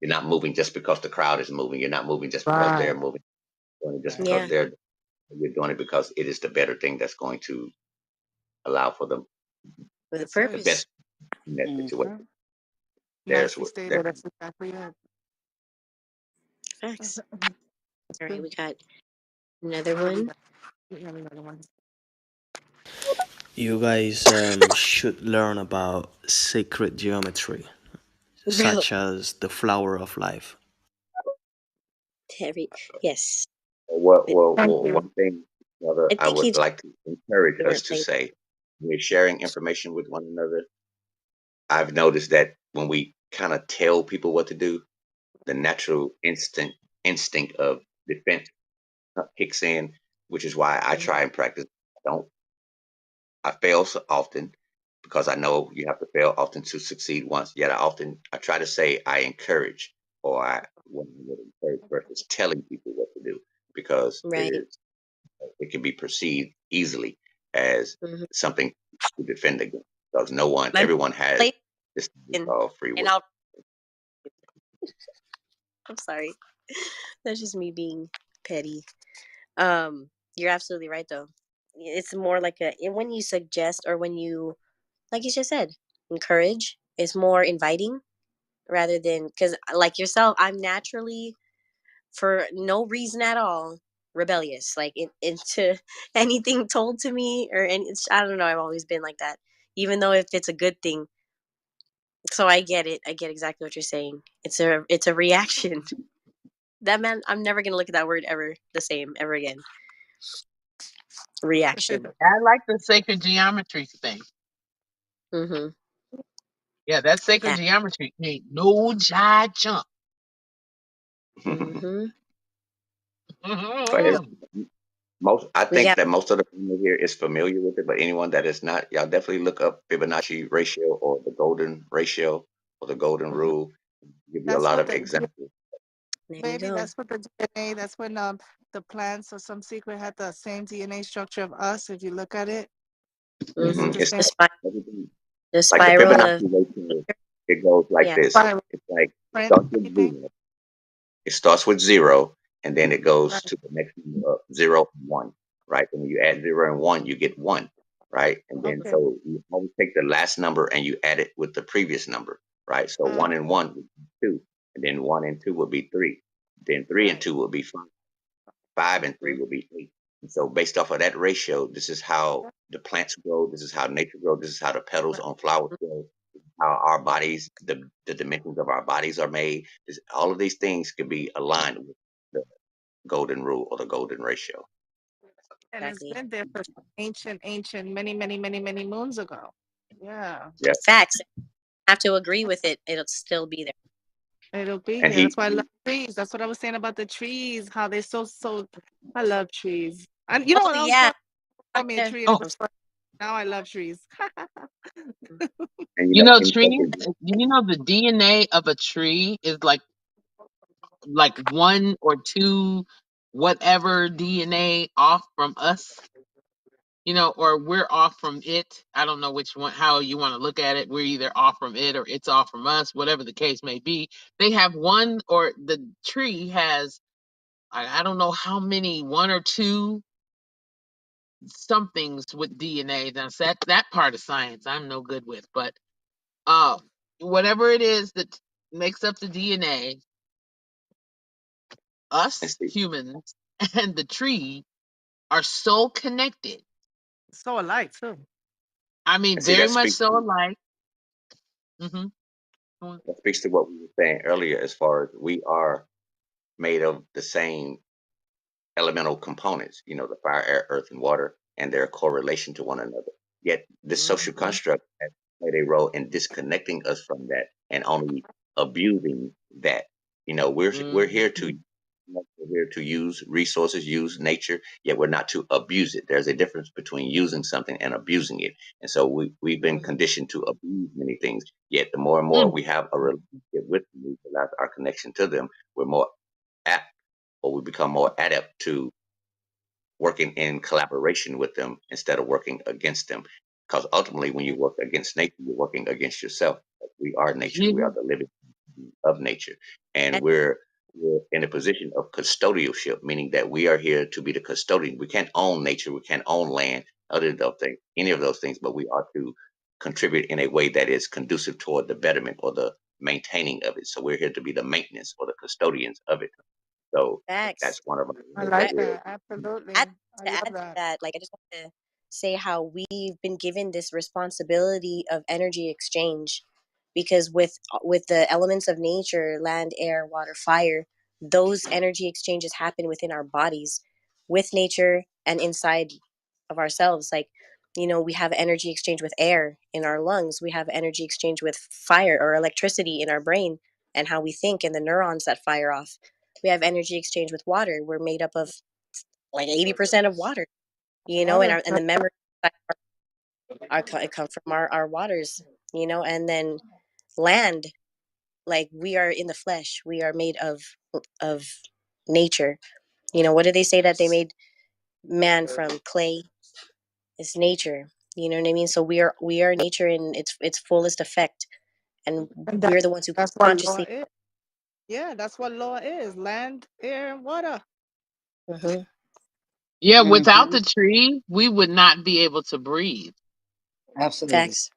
[SPEAKER 1] you're not moving just because the crowd is moving. You're not moving just because they're
[SPEAKER 3] Right.
[SPEAKER 1] moving. You're doing it just
[SPEAKER 3] Right.
[SPEAKER 1] because
[SPEAKER 4] Yeah,
[SPEAKER 1] you're doing it because it is the better thing that's going to allow for
[SPEAKER 4] with a
[SPEAKER 3] That's
[SPEAKER 1] the
[SPEAKER 3] it.
[SPEAKER 4] purpose.
[SPEAKER 1] best in that situation.
[SPEAKER 2] Mm-hmm.
[SPEAKER 1] There's
[SPEAKER 3] Nicely
[SPEAKER 1] what that
[SPEAKER 3] stated. That's exactly it.
[SPEAKER 4] Facts.
[SPEAKER 3] That's
[SPEAKER 4] All right,
[SPEAKER 3] good.
[SPEAKER 4] we got another
[SPEAKER 3] What do we
[SPEAKER 4] one.
[SPEAKER 3] got? We got another one.
[SPEAKER 9] You guys should learn about sacred geometry,
[SPEAKER 4] Bro,
[SPEAKER 9] such as the flower of life.
[SPEAKER 4] every yes. But
[SPEAKER 3] Thank you.
[SPEAKER 1] one thing, brother,
[SPEAKER 4] I
[SPEAKER 1] I
[SPEAKER 4] think
[SPEAKER 1] would
[SPEAKER 4] he's
[SPEAKER 1] like to encourage us
[SPEAKER 4] different
[SPEAKER 1] to
[SPEAKER 4] place.
[SPEAKER 1] say when we're sharing information with one another. I've noticed that when we kind of tell people what to do, the natural instinct of defense kicks in, which is why I try and practice. Don't I fail so often because I know you have to fail often to succeed once. Yet I try to say I encourage or I when I would encourage versus telling people what to do because
[SPEAKER 4] Right.
[SPEAKER 1] it can be perceived easily as
[SPEAKER 4] Mm-hmm.
[SPEAKER 1] something to defend against because
[SPEAKER 4] Let me
[SPEAKER 1] everyone has
[SPEAKER 4] play
[SPEAKER 1] this thing
[SPEAKER 4] and
[SPEAKER 1] called free will.
[SPEAKER 4] and I'm sorry. That's just me being petty. You're absolutely right though. It's more like when you suggest or when you, like you just said, encourage. It's more inviting rather than because like yourself, I'm naturally for no reason at all rebellious. Like into anything told to me or any. I don't know. I've always been like that, even though if it's a good thing. So I get it. I get exactly what you're saying. It's a reaction. That man, I'm never gonna look at that word ever the same ever again. Reaction.
[SPEAKER 7] I like the sacred geometry thing.
[SPEAKER 4] Mm-hmm.
[SPEAKER 7] Yeah, that sacred
[SPEAKER 4] That.
[SPEAKER 7] geometry ain't no jive jump.
[SPEAKER 4] Mm-hmm.
[SPEAKER 1] But it's, I
[SPEAKER 4] We
[SPEAKER 1] think
[SPEAKER 4] got.
[SPEAKER 1] that most of the family here is familiar with it, but anyone that is not, y'all definitely look up Fibonacci ratio or the golden ratio or the golden
[SPEAKER 3] Mhm.
[SPEAKER 1] rule. Give you a
[SPEAKER 3] That's
[SPEAKER 1] lot
[SPEAKER 3] what
[SPEAKER 1] of
[SPEAKER 3] the
[SPEAKER 1] examples.
[SPEAKER 4] There you
[SPEAKER 3] baby.
[SPEAKER 4] go.
[SPEAKER 3] That's what the DNA. That's when the plants or some secret had the same DNA structure of us. If you look at it, is
[SPEAKER 4] Mm-hmm.
[SPEAKER 3] it the
[SPEAKER 1] It's
[SPEAKER 3] same
[SPEAKER 1] everything.
[SPEAKER 4] The
[SPEAKER 1] Like the
[SPEAKER 4] spiral of.
[SPEAKER 1] Fibonacci ratio, it goes like
[SPEAKER 4] Yeah.
[SPEAKER 1] this.
[SPEAKER 3] spiral
[SPEAKER 1] It's like it
[SPEAKER 3] print?
[SPEAKER 1] starts with
[SPEAKER 3] Anything?
[SPEAKER 1] zero. It starts with zero, and then it goes
[SPEAKER 3] Right.
[SPEAKER 1] to the next number of zero and one, right? And when you add zero and one, you get one, right? And then
[SPEAKER 3] Okay.
[SPEAKER 1] so you always take the last number and you add it with the previous number, right? So
[SPEAKER 3] Mm,
[SPEAKER 1] one and one would be two, and then one and two would be three. Then three and
[SPEAKER 3] right.
[SPEAKER 1] two would be five. Five and three
[SPEAKER 4] Mhm.
[SPEAKER 1] will be eight. And so based off of that ratio, this is how the plants grow. This is how nature grows. This is how the petals
[SPEAKER 3] Right.
[SPEAKER 1] on flowers grow. How our bodies, the dimensions of our bodies are made. All of these things can be aligned with the golden rule or the golden ratio.
[SPEAKER 3] And it's
[SPEAKER 4] Exactly.
[SPEAKER 3] been there for ancient, many, many, many, many moons ago. Yeah.
[SPEAKER 1] Yeah.
[SPEAKER 4] Facts. Have to agree with it. It'll still be there.
[SPEAKER 3] It'll be
[SPEAKER 1] And
[SPEAKER 3] here. That's
[SPEAKER 1] he,
[SPEAKER 3] why I love trees. That's what I was saying about the trees, how they're so I love trees. And you know
[SPEAKER 4] Oh
[SPEAKER 3] what else
[SPEAKER 4] yeah.
[SPEAKER 3] funny? Call me a
[SPEAKER 4] Yeah.
[SPEAKER 3] tree and it
[SPEAKER 7] Oh,
[SPEAKER 3] was funny. Now I love trees.
[SPEAKER 1] and
[SPEAKER 7] you know,
[SPEAKER 1] in
[SPEAKER 7] trees.
[SPEAKER 1] fact,
[SPEAKER 7] Do you know the DNA of a tree is like one or two, whatever DNA off from us? You know, or we're off from it. I don't know which one, how you want to look at it. We're either off from it or it's off from us, whatever the case may be. They have one, or the tree has, I don't know how many, one or two somethings with DNA. That's that part of science I'm no good with, but uh, whatever it is that makes up the DNA,
[SPEAKER 1] and
[SPEAKER 7] us
[SPEAKER 1] see,
[SPEAKER 7] humans and the tree are so connected.
[SPEAKER 3] So alike too.
[SPEAKER 7] I mean,
[SPEAKER 1] and see
[SPEAKER 7] very much so alike. Hmm.
[SPEAKER 1] that speaks to what we were saying earlier, as far as we are made of the same elemental components, the fire, air, earth, and water, and their correlation to one another. Yet this social
[SPEAKER 3] Hmm.
[SPEAKER 1] construct has played a role in disconnecting us from that and only abusing that. We're here to
[SPEAKER 7] Hmm.
[SPEAKER 1] use resources, use nature, yet we're not to abuse it. There's a difference between using something and abusing it. And so we've been conditioned to abuse many things. Yet the more and more we have a relationship with them, we realize our connection to them, we're more apt or we become more adept to working in collaboration with them instead of working against them. Because ultimately, when you work against nature, you're working against yourself. We are nature. We are
[SPEAKER 7] You,
[SPEAKER 1] the living of nature, and
[SPEAKER 4] And
[SPEAKER 1] we're in a position of custodialship, meaning that we are here to be the custodian. We can't own nature. We can't own land, other than those things, any of those things, but we are to contribute in a way that is conducive toward the betterment or the maintaining of it. So we're here to be the maintenance or the custodians of it. So
[SPEAKER 4] facts.
[SPEAKER 1] that's one of our
[SPEAKER 3] I
[SPEAKER 1] roles that
[SPEAKER 3] like
[SPEAKER 4] I,
[SPEAKER 1] we're.
[SPEAKER 3] that. Absolutely.
[SPEAKER 4] add,
[SPEAKER 3] I
[SPEAKER 4] to
[SPEAKER 3] love
[SPEAKER 4] add to
[SPEAKER 3] that.
[SPEAKER 4] that, like I just want to say how we've been given this responsibility of energy exchange, because with the elements of nature, land, air, water, fire, those energy exchanges happen within our bodies, with nature and inside of ourselves. Like, we have energy exchange with air in our lungs. We have energy exchange with fire or electricity in our brain and how we think and the neurons that fire off. We have energy exchange with water. We're made up of like 80% of water,
[SPEAKER 3] Water.
[SPEAKER 4] and the memory it come from our waters, and then land, like we are in the flesh. We are made of nature. What do they say that they made man from clay? It's nature. You know what I mean? So we are nature in its fullest effect, and
[SPEAKER 3] And
[SPEAKER 4] we're the ones who
[SPEAKER 3] that's what law
[SPEAKER 4] consciously.
[SPEAKER 3] is. Yeah, that's what law is. Land, air, and water.
[SPEAKER 4] Hmm.
[SPEAKER 7] yeah, without
[SPEAKER 2] Hmm.
[SPEAKER 7] the tree, we would not be able to breathe.
[SPEAKER 2] Absolutely.
[SPEAKER 4] Facts.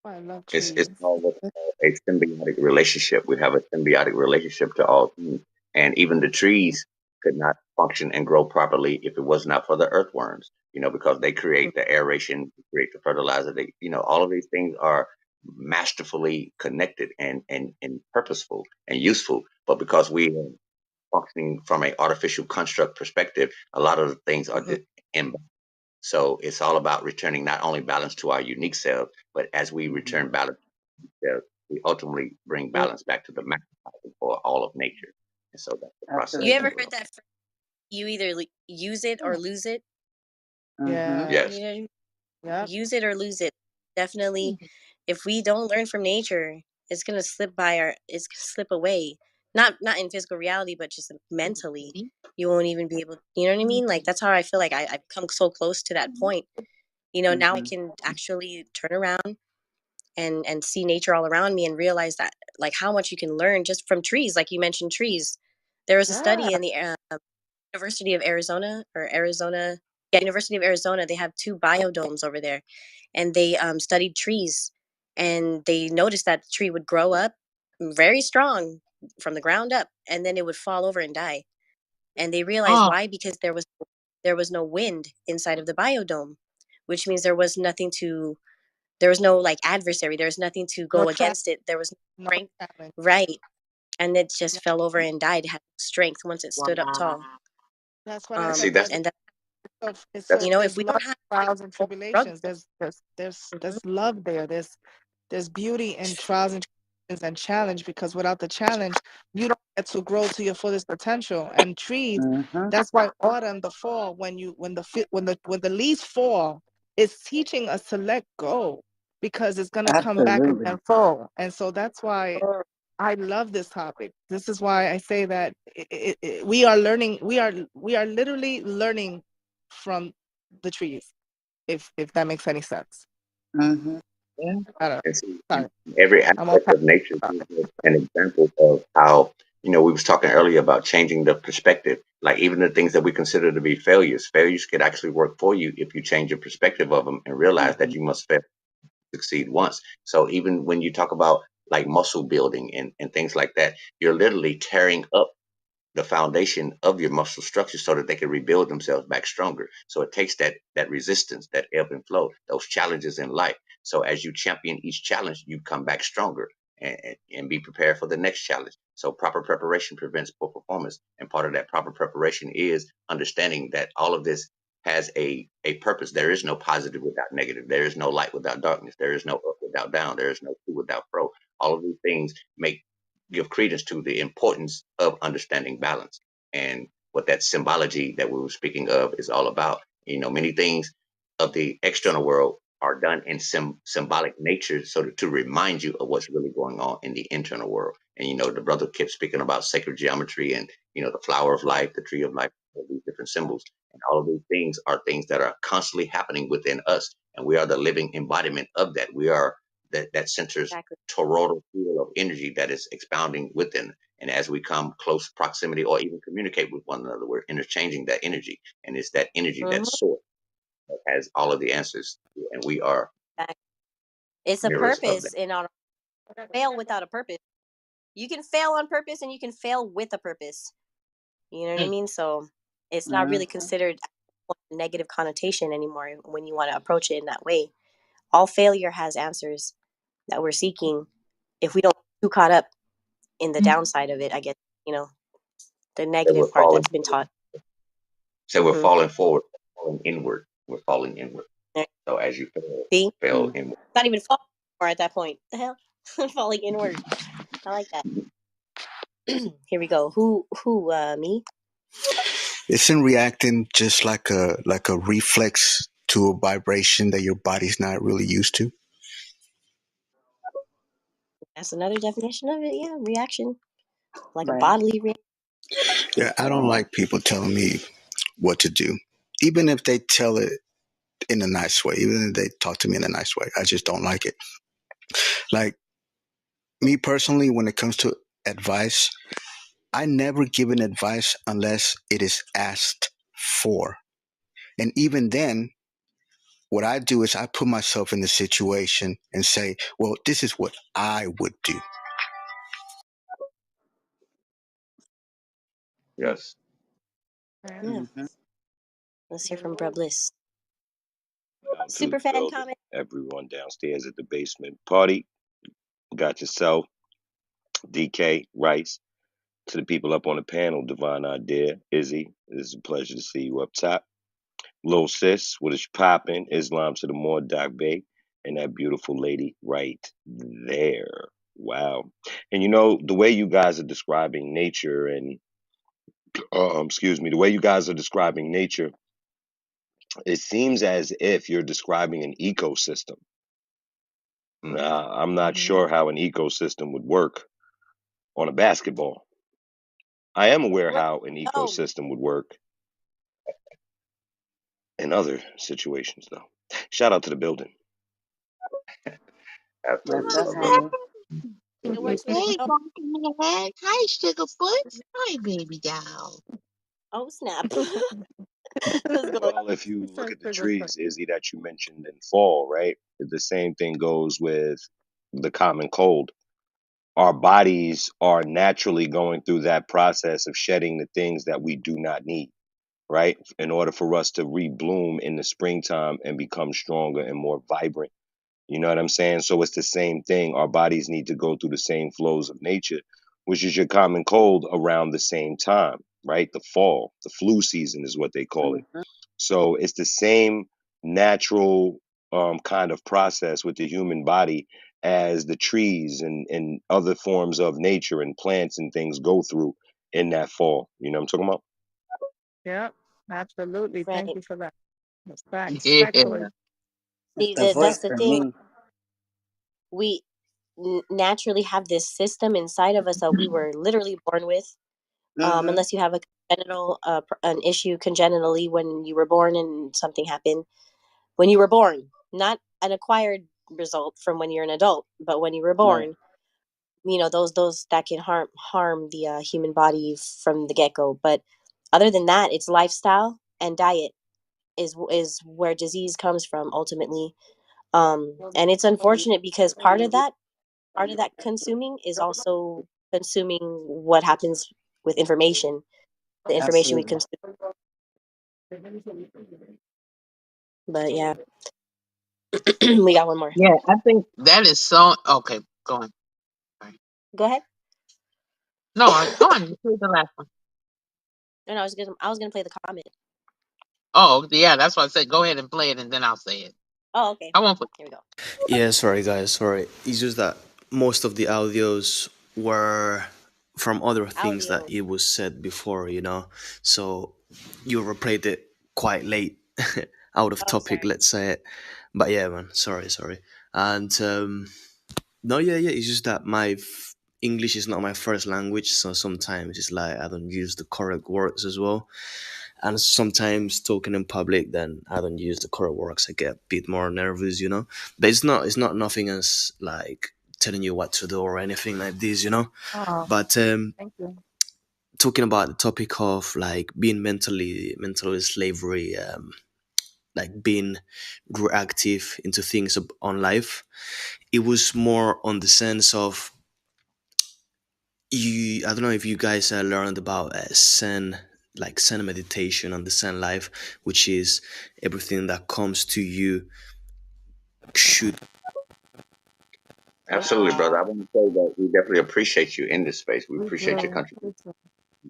[SPEAKER 3] Oh, I love
[SPEAKER 1] It's
[SPEAKER 3] trees.
[SPEAKER 1] all what's called a symbiotic relationship. We have a symbiotic relationship to all things, and even the trees could not function and grow properly if it was not for the earthworms. Because they create the aeration, create the fertilizer. All of these things are masterfully connected and purposeful and useful. But because we are functioning from an artificial construct perspective, a lot of the things are
[SPEAKER 4] Hmm.
[SPEAKER 1] imbalanced. So it's all about returning not only balance to our unique selves, but as we
[SPEAKER 2] Hmm.
[SPEAKER 1] return balance there, we ultimately bring balance back to the maximum for all of nature. And so that's the process
[SPEAKER 4] You
[SPEAKER 1] that
[SPEAKER 2] Absolutely.
[SPEAKER 4] ever
[SPEAKER 1] we're
[SPEAKER 4] heard
[SPEAKER 1] on.
[SPEAKER 4] that phrase, you either use it or
[SPEAKER 3] Hmm.
[SPEAKER 4] lose it?
[SPEAKER 2] Hmm.
[SPEAKER 3] Yeah.
[SPEAKER 1] Yes.
[SPEAKER 4] You know,
[SPEAKER 3] Yep.
[SPEAKER 4] use it or lose it. Definitely, if we don't learn from nature, it's gonna slip away. Not in physical reality, but just mentally. You won't even be able, you know what I mean? Like that's how I feel like I've come so close to that point. Now I
[SPEAKER 2] Hmm.
[SPEAKER 4] can actually turn around and see nature all around me and realize that, like, how much you can learn just from trees. Like you mentioned trees. There was a
[SPEAKER 3] Yeah.
[SPEAKER 4] study in the University of Arizona, yeah, University of Arizona. They have two biodomes over there, and they studied trees, and they noticed that the tree would grow up very strong from the ground up, and then it would fall over and die. And they realized
[SPEAKER 7] Oh,
[SPEAKER 4] why, because there was no wind inside of the biodome, which means there was no like adversary. There was nothing to
[SPEAKER 3] No
[SPEAKER 4] go
[SPEAKER 3] trap.
[SPEAKER 4] against it. There was no
[SPEAKER 3] No
[SPEAKER 4] strength,
[SPEAKER 3] challenge.
[SPEAKER 4] right? And it just
[SPEAKER 3] Yeah.
[SPEAKER 4] fell over and died. It had no strength once it stood up
[SPEAKER 7] wow.
[SPEAKER 4] tall.
[SPEAKER 3] That's what I
[SPEAKER 1] See,
[SPEAKER 3] said.
[SPEAKER 1] that's
[SPEAKER 4] And that,
[SPEAKER 1] that's
[SPEAKER 4] if
[SPEAKER 3] There's
[SPEAKER 4] we
[SPEAKER 3] love
[SPEAKER 4] don't have
[SPEAKER 3] in trials and
[SPEAKER 4] struggle,
[SPEAKER 3] tribulations.
[SPEAKER 4] hmm
[SPEAKER 3] There's love there. There's beauty in trials and tribulations and challenge, because without the challenge, you don't get to grow to your fullest potential. And trees,
[SPEAKER 2] Hmm.
[SPEAKER 3] that's why autumn, the fall, when the leaves fall, it's teaching us to let go, because it's gonna come back
[SPEAKER 2] Absolutely.
[SPEAKER 3] again full. And so that's why I love this topic. This is why I say that we are learning. We are literally learning from the trees. If that makes any sense.
[SPEAKER 2] Hmm.
[SPEAKER 7] Yeah.
[SPEAKER 3] I don't.
[SPEAKER 1] and see,
[SPEAKER 3] Sorry,
[SPEAKER 1] every
[SPEAKER 3] I'm all
[SPEAKER 1] aspect
[SPEAKER 3] past
[SPEAKER 1] of nature
[SPEAKER 3] the
[SPEAKER 1] gives
[SPEAKER 3] topic.
[SPEAKER 1] us an example of how, we was talking earlier about changing the perspective. Like even the things that we consider to be failures could actually work for you if you change your perspective of them and realize that
[SPEAKER 2] Hmm.
[SPEAKER 1] you must fail to succeed once. So even when you talk about like muscle building and things like that, you're literally tearing up the foundation of your muscle structure so that they can rebuild themselves back stronger. So it takes that resistance, that ebb and flow, those challenges in life. So as you champion each challenge, you come back stronger and be prepared for the next challenge. So proper preparation prevents poor performance. And part of that proper preparation is understanding that all of this has a purpose. There is no positive without negative. There is no light without darkness. There is no up without down. There is no to without fro. All of these things give credence to the importance of understanding balance and what that symbology that we were speaking of is all about. Many things of the external world are done in symbolic nature, so to remind you of what's really going on in the internal world. And the brother kept speaking about sacred geometry and the flower of life, the tree of life, all these different symbols, and all of these things are things that are constantly happening within us, and we are the living embodiment of that. We are that center's
[SPEAKER 4] Exactly.
[SPEAKER 1] toroidal field of energy that is expounding within. And as we come close proximity or even communicate with one another, we're interchanging that energy, and it's that energy, that
[SPEAKER 4] Mm-hmm.
[SPEAKER 1] source, that has all of the answers, and we are
[SPEAKER 4] It's a
[SPEAKER 1] mirrors of that.
[SPEAKER 4] purpose, and on fail without a purpose. You can fail on purpose, and you can fail with a purpose. You know what I mean? So it's not really considered a negative connotation anymore when you want to approach it in that way. All failure has answers that we're seeking. If we don't get too caught up in the downside of it, I guess you know the
[SPEAKER 1] That
[SPEAKER 4] negative
[SPEAKER 1] we're
[SPEAKER 4] part
[SPEAKER 1] falling
[SPEAKER 4] that's been taught.
[SPEAKER 1] so we're
[SPEAKER 4] Mm-hmm.
[SPEAKER 1] falling forward, falling inward. We're falling inward. So as you
[SPEAKER 4] See,
[SPEAKER 1] fail inward.
[SPEAKER 4] it's not even falling anymore at that point. The hell, falling inward. I like that. Here we go. Who? Me?
[SPEAKER 10] Isn't reacting just like a reflex to a vibration that your body's not really used to?
[SPEAKER 4] That's another definition of it. Yeah, reaction, like a
[SPEAKER 2] Right.
[SPEAKER 4] bodily reaction.
[SPEAKER 10] Yeah, I don't like people telling me what to do, even if they tell it in a nice way, even if they talk to me in a nice way. I just don't like it. Like me personally, when it comes to advice, I never give an advice unless it is asked for. And even then, what I do is I put myself in the situation and say, well, this is what I would do.
[SPEAKER 1] Yes.
[SPEAKER 3] Okay.
[SPEAKER 4] Yeah. Let's hear from Brub Bliss.
[SPEAKER 11] Down to the
[SPEAKER 4] Super fan
[SPEAKER 11] building.
[SPEAKER 4] comment.
[SPEAKER 11] Everyone downstairs at the basement party. Got yourself, DK, Rice. To the people up on the panel, Divine Idea, Izzy. It is a pleasure to see you up top. Lil Sis, what is poppin'? Islam to the more, Doc Bay, and that beautiful lady right there. Wow. And the way you guys are describing nature and, excuse me, the way you guys are describing nature, it seems as if you're describing an ecosystem.
[SPEAKER 1] Mm.
[SPEAKER 11] I'm not
[SPEAKER 3] Mm-hmm.
[SPEAKER 11] sure how an ecosystem would work on a basketball. I am aware
[SPEAKER 4] Well,
[SPEAKER 11] how an
[SPEAKER 4] oh,
[SPEAKER 11] ecosystem would work in other situations, though. Shout out to the building.
[SPEAKER 2] That's
[SPEAKER 1] Absolutely.
[SPEAKER 2] us,
[SPEAKER 1] Love that.
[SPEAKER 2] honey.
[SPEAKER 4] it works for
[SPEAKER 7] Hey,
[SPEAKER 4] oh,
[SPEAKER 7] Bumpy Head. Hi, Sugarfoot. Hi, baby doll.
[SPEAKER 4] oh snap. What's going
[SPEAKER 11] Well, if you look
[SPEAKER 3] So
[SPEAKER 11] at the
[SPEAKER 3] sugar foot.
[SPEAKER 11] trees, Izzy, that you mentioned in fall, right? The same thing goes with the common cold. Our bodies are naturally going through that process of shedding the things that we do not need, right? In order for us to rebloom in the springtime and become stronger and more vibrant. You know what I'm saying? So it's the same thing. Our bodies need to go through the same flows of nature, which is your common cold around the same time, right? The fall, the flu season is what they call it.
[SPEAKER 2] Mhm.
[SPEAKER 11] So it's the same natural kind of process with the human body as the trees and other forms of nature and plants and things go through in that fall. You know what I'm talking about?
[SPEAKER 3] Yep. Absolutely. Thank
[SPEAKER 4] right?
[SPEAKER 3] you for that. That's facts.
[SPEAKER 7] Yeah.
[SPEAKER 3] Factoid.
[SPEAKER 4] See,
[SPEAKER 2] The
[SPEAKER 4] that's
[SPEAKER 2] voice
[SPEAKER 4] the
[SPEAKER 2] for
[SPEAKER 4] thing.
[SPEAKER 2] me.
[SPEAKER 4] We naturally have this system inside of us that we were literally born with.
[SPEAKER 2] Mm-hmm.
[SPEAKER 4] Unless you have a congenital, an issue congenitally when you were born and something happened when you were born, not an acquired result from when you're an adult, but when you were
[SPEAKER 2] Right.
[SPEAKER 4] born. Those that can harm the human body from the get go. But other than that, it's lifestyle and diet is where disease comes from ultimately. And it's unfortunate because part of that consuming is also consuming what happens with information, the information we
[SPEAKER 2] Absolutely.
[SPEAKER 4] consume. But yeah, we got one more.
[SPEAKER 7] Yeah, I think that is so. Okay, go on. Sorry.
[SPEAKER 4] Go ahead.
[SPEAKER 7] No, go on. Read the last one.
[SPEAKER 4] No, no, I was gonna play the comment.
[SPEAKER 7] Oh, yeah, that's what I said. Go ahead and play it, and then I'll say it.
[SPEAKER 4] Oh, okay.
[SPEAKER 7] I won't put.
[SPEAKER 4] Here we go.
[SPEAKER 9] Yeah, sorry guys, sorry. It's just that most of the audios were from other things that
[SPEAKER 4] Audio.
[SPEAKER 9] it was said before, so you replayed it quite late, out of
[SPEAKER 4] Oh,
[SPEAKER 9] topic,
[SPEAKER 4] sorry.
[SPEAKER 9] let's say it. But yeah, man, sorry. And no, yeah, it's just that English is not my first language, so sometimes it's like I don't use the correct words as well. And sometimes talking in public, then I don't use the correct words. I get a bit more nervous, you know. But it's not nothing as like telling you what to do or anything like this, you know.
[SPEAKER 3] Oh,
[SPEAKER 9] But
[SPEAKER 3] thank you.
[SPEAKER 9] talking about the topic of like being mentally slavery, like being reactive into things on life, it was more on the sense of you. I don't know if you guys learned about Zen, like Zen meditation and the Zen life, which is everything that comes to you should.
[SPEAKER 1] Absolutely, brother. I want to say that we definitely appreciate you in this space. We
[SPEAKER 3] We
[SPEAKER 1] appreciate your
[SPEAKER 3] do.
[SPEAKER 1] contribution.
[SPEAKER 3] We do.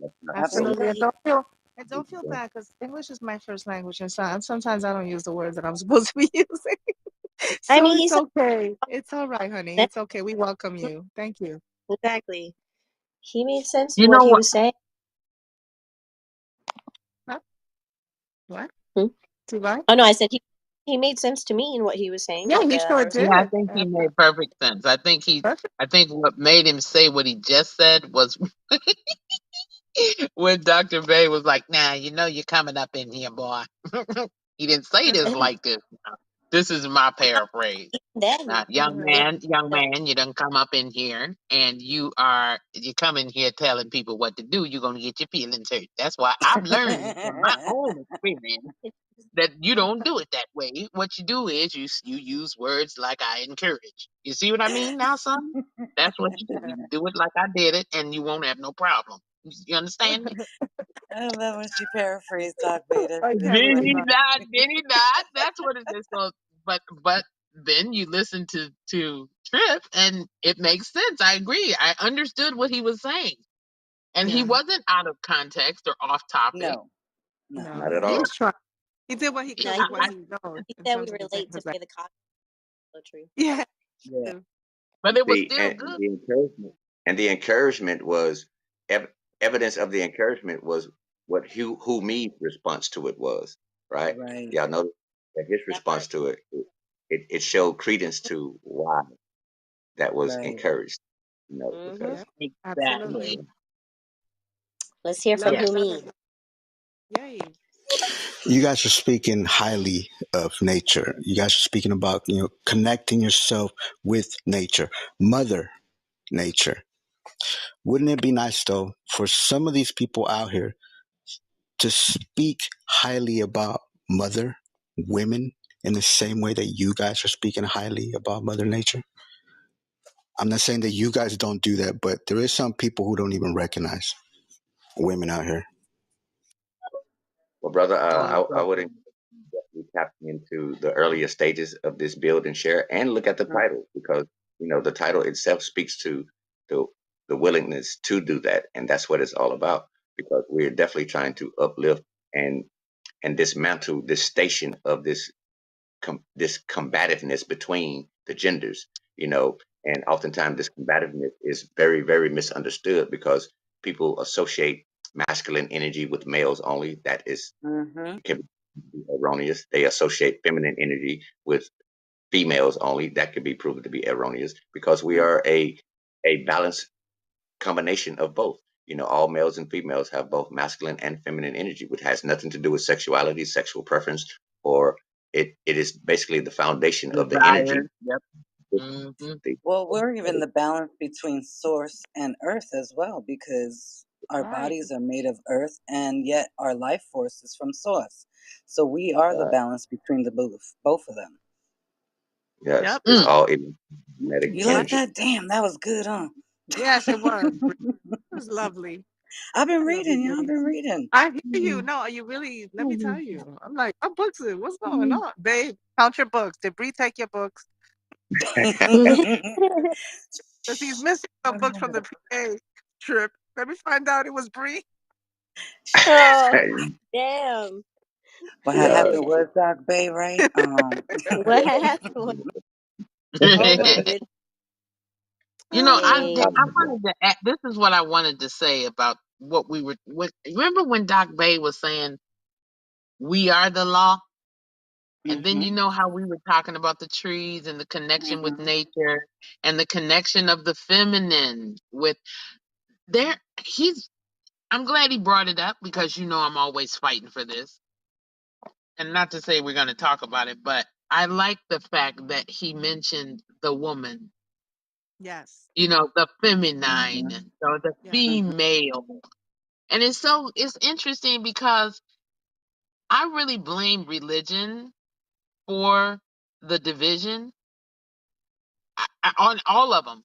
[SPEAKER 1] That's not so
[SPEAKER 3] Absolutely.
[SPEAKER 4] Absolutely.
[SPEAKER 3] And don't feel bad because English is my first language, and sometimes I don't use the words that I'm supposed to be using.
[SPEAKER 4] I
[SPEAKER 3] So
[SPEAKER 4] mean, he
[SPEAKER 3] it's
[SPEAKER 4] said
[SPEAKER 3] okay. It's all right, honey. It's okay. We welcome you. Thank you.
[SPEAKER 4] exactly. He made sense
[SPEAKER 7] You
[SPEAKER 4] what
[SPEAKER 7] know
[SPEAKER 4] he
[SPEAKER 7] what?
[SPEAKER 4] was saying.
[SPEAKER 3] Huh? What?
[SPEAKER 4] Hmm?
[SPEAKER 3] Too right?
[SPEAKER 4] Oh no, I said he made sense to me in what he was saying.
[SPEAKER 3] Yeah,
[SPEAKER 4] Like
[SPEAKER 3] he sure
[SPEAKER 4] there was
[SPEAKER 7] Yeah, I
[SPEAKER 3] did.
[SPEAKER 7] think he made perfect sense.
[SPEAKER 3] Perfect.
[SPEAKER 7] I think what made him say what he just said was when Dr. Bay was like, "Nah, you know you're coming up in here, boy." He didn't say this
[SPEAKER 4] even
[SPEAKER 7] like this. This is my paraphrase.
[SPEAKER 4] then. Even
[SPEAKER 7] Young
[SPEAKER 4] then.
[SPEAKER 7] man, you done come up in here and you come in here telling people what to do, you're gonna get your feelings hurt. That's why I've learned from my own experience that you don't do it that way. What you do is you use words like I encourage. You see what I mean now, son? That's what you do. You do it like I did it, and you won't have no problem. You understand me?
[SPEAKER 2] I love when she paraphrased Doc Beta.
[SPEAKER 3] I
[SPEAKER 7] Did
[SPEAKER 3] can't with you,
[SPEAKER 7] he
[SPEAKER 3] honey.
[SPEAKER 7] not? Did he not? That's what it is. So, but then you listen to Trip, and it makes sense. I agree. I understood what he was saying, and he
[SPEAKER 3] Yeah.
[SPEAKER 7] wasn't out of context or off topic.
[SPEAKER 2] No, no.
[SPEAKER 3] No,
[SPEAKER 1] not at
[SPEAKER 3] no. He
[SPEAKER 1] all.
[SPEAKER 3] was trying. He did what he
[SPEAKER 7] Yeah,
[SPEAKER 3] could
[SPEAKER 4] No,
[SPEAKER 3] with what he knows
[SPEAKER 4] he
[SPEAKER 3] in
[SPEAKER 4] said we
[SPEAKER 3] terms of
[SPEAKER 4] relate to
[SPEAKER 3] examples.
[SPEAKER 4] play the cop. So true.
[SPEAKER 3] Yeah.
[SPEAKER 2] Yeah.
[SPEAKER 7] but it was
[SPEAKER 1] See,
[SPEAKER 7] still
[SPEAKER 1] and
[SPEAKER 7] good.
[SPEAKER 1] the encouragement was ev- evidence of the encouragement was what who me's response to it was, right?
[SPEAKER 2] Right.
[SPEAKER 1] Y'all know that his
[SPEAKER 4] That
[SPEAKER 1] response
[SPEAKER 4] part.
[SPEAKER 1] to it showed credence to why that was
[SPEAKER 2] Right.
[SPEAKER 1] encouraged,
[SPEAKER 4] Mm-hmm.
[SPEAKER 1] because
[SPEAKER 3] Yeah.
[SPEAKER 1] you
[SPEAKER 3] Absolutely.
[SPEAKER 7] Exactly.
[SPEAKER 1] know,
[SPEAKER 4] Let's hear from
[SPEAKER 3] Love
[SPEAKER 7] Yes.
[SPEAKER 3] it.
[SPEAKER 4] who
[SPEAKER 3] Love
[SPEAKER 4] me.
[SPEAKER 3] it. Yay.
[SPEAKER 10] You guys are speaking highly of nature. You guys are speaking about, connecting yourself with nature, Mother Nature. Wouldn't it be nice though for some of these people out here to speak highly about mother women in the same way that you guys are speaking highly about Mother Nature? I'm not saying that you guys don't do that, but there is some people who don't even recognize women out here.
[SPEAKER 1] well, brother,
[SPEAKER 7] Most
[SPEAKER 1] I would
[SPEAKER 7] definitely.
[SPEAKER 1] definitely tap into the earlier stages of this build and share, and look at the
[SPEAKER 2] Mm.
[SPEAKER 1] title, because the title itself speaks to the willingness to do that, and that's what it's all about. Because we're definitely trying to uplift and dismantle this station of this combativeness between the genders, and oftentimes this combativeness is very, very misunderstood because people associate masculine energy with males only. That is
[SPEAKER 2] Mm-hmm.
[SPEAKER 1] can be erroneous. They associate feminine energy with females only. That can be proven to be erroneous because we are a balanced combination of both. All males and females have both masculine and feminine energy, which has nothing to do with sexuality, sexual preference, or it is basically the foundation of the energy.
[SPEAKER 7] Desire. Yep. Hmm.
[SPEAKER 1] The-
[SPEAKER 2] Well, we're even the balance between source and earth as well, because our
[SPEAKER 3] Right.
[SPEAKER 2] bodies are made of earth and yet our life force is from source. So we are the
[SPEAKER 1] uh,
[SPEAKER 2] balance between the both of them.
[SPEAKER 1] yes,
[SPEAKER 3] Yep.
[SPEAKER 1] it's
[SPEAKER 7] Mm.
[SPEAKER 1] all magnetic
[SPEAKER 2] You like
[SPEAKER 1] energy.
[SPEAKER 2] that? Damn, that was good, huh?
[SPEAKER 3] Yes, it was. It was lovely.
[SPEAKER 2] I've been
[SPEAKER 3] I love you,
[SPEAKER 2] reading, y'all
[SPEAKER 3] Bree.
[SPEAKER 2] been reading.
[SPEAKER 3] I hear you. No, you really, let me tell you. I'm like, what books is, what's going on? Babe, count your books. Did Bree take your books? Because he's missing some books from the PA trip. Let me find out it was Bree.
[SPEAKER 4] Oh, damn.
[SPEAKER 2] What had
[SPEAKER 1] Yeah.
[SPEAKER 2] happened was Doc Bay, right?
[SPEAKER 4] What happened? Oh my goodness.
[SPEAKER 3] Ah,
[SPEAKER 4] Yay.
[SPEAKER 7] I wanted to add, this is what I wanted to say about what we were, remember when Doc Bay was saying, we are the law? And then you
[SPEAKER 2] Mhm.
[SPEAKER 7] know how we were talking about the trees and the connection with
[SPEAKER 2] Mhm.
[SPEAKER 7] nature and the connection of the feminine with there he's I'm glad he brought it up because you know I'm always fighting for this. And not to say we're going to talk about it, but I like the fact that he mentioned the woman,
[SPEAKER 3] Yes.
[SPEAKER 7] you know, the feminine,
[SPEAKER 2] Mhm.
[SPEAKER 7] or the
[SPEAKER 3] Yes.
[SPEAKER 2] Mhm.
[SPEAKER 7] female. And it's interesting because I really blame religion for the division on all of them.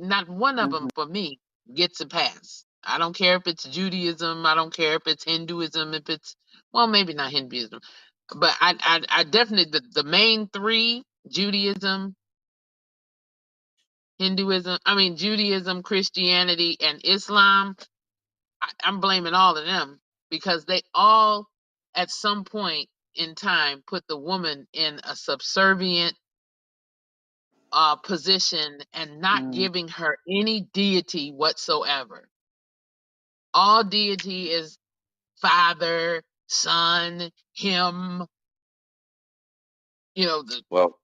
[SPEAKER 7] Not one of them
[SPEAKER 2] Mhm.
[SPEAKER 7] for me gets a pass. I don't care if it's Judaism. I don't care if it's Hinduism. If it's, well, maybe not Hinduism, but I definitely the main three: Judaism, Hinduism. I mean Judaism, Christianity, and Islam. I'm blaming all of them because they all, at some point in time, put the woman in a subservient position and not
[SPEAKER 2] Mhm.
[SPEAKER 7] giving her any deity whatsoever. All deity is Father, Son, Him, you know, the
[SPEAKER 1] Well,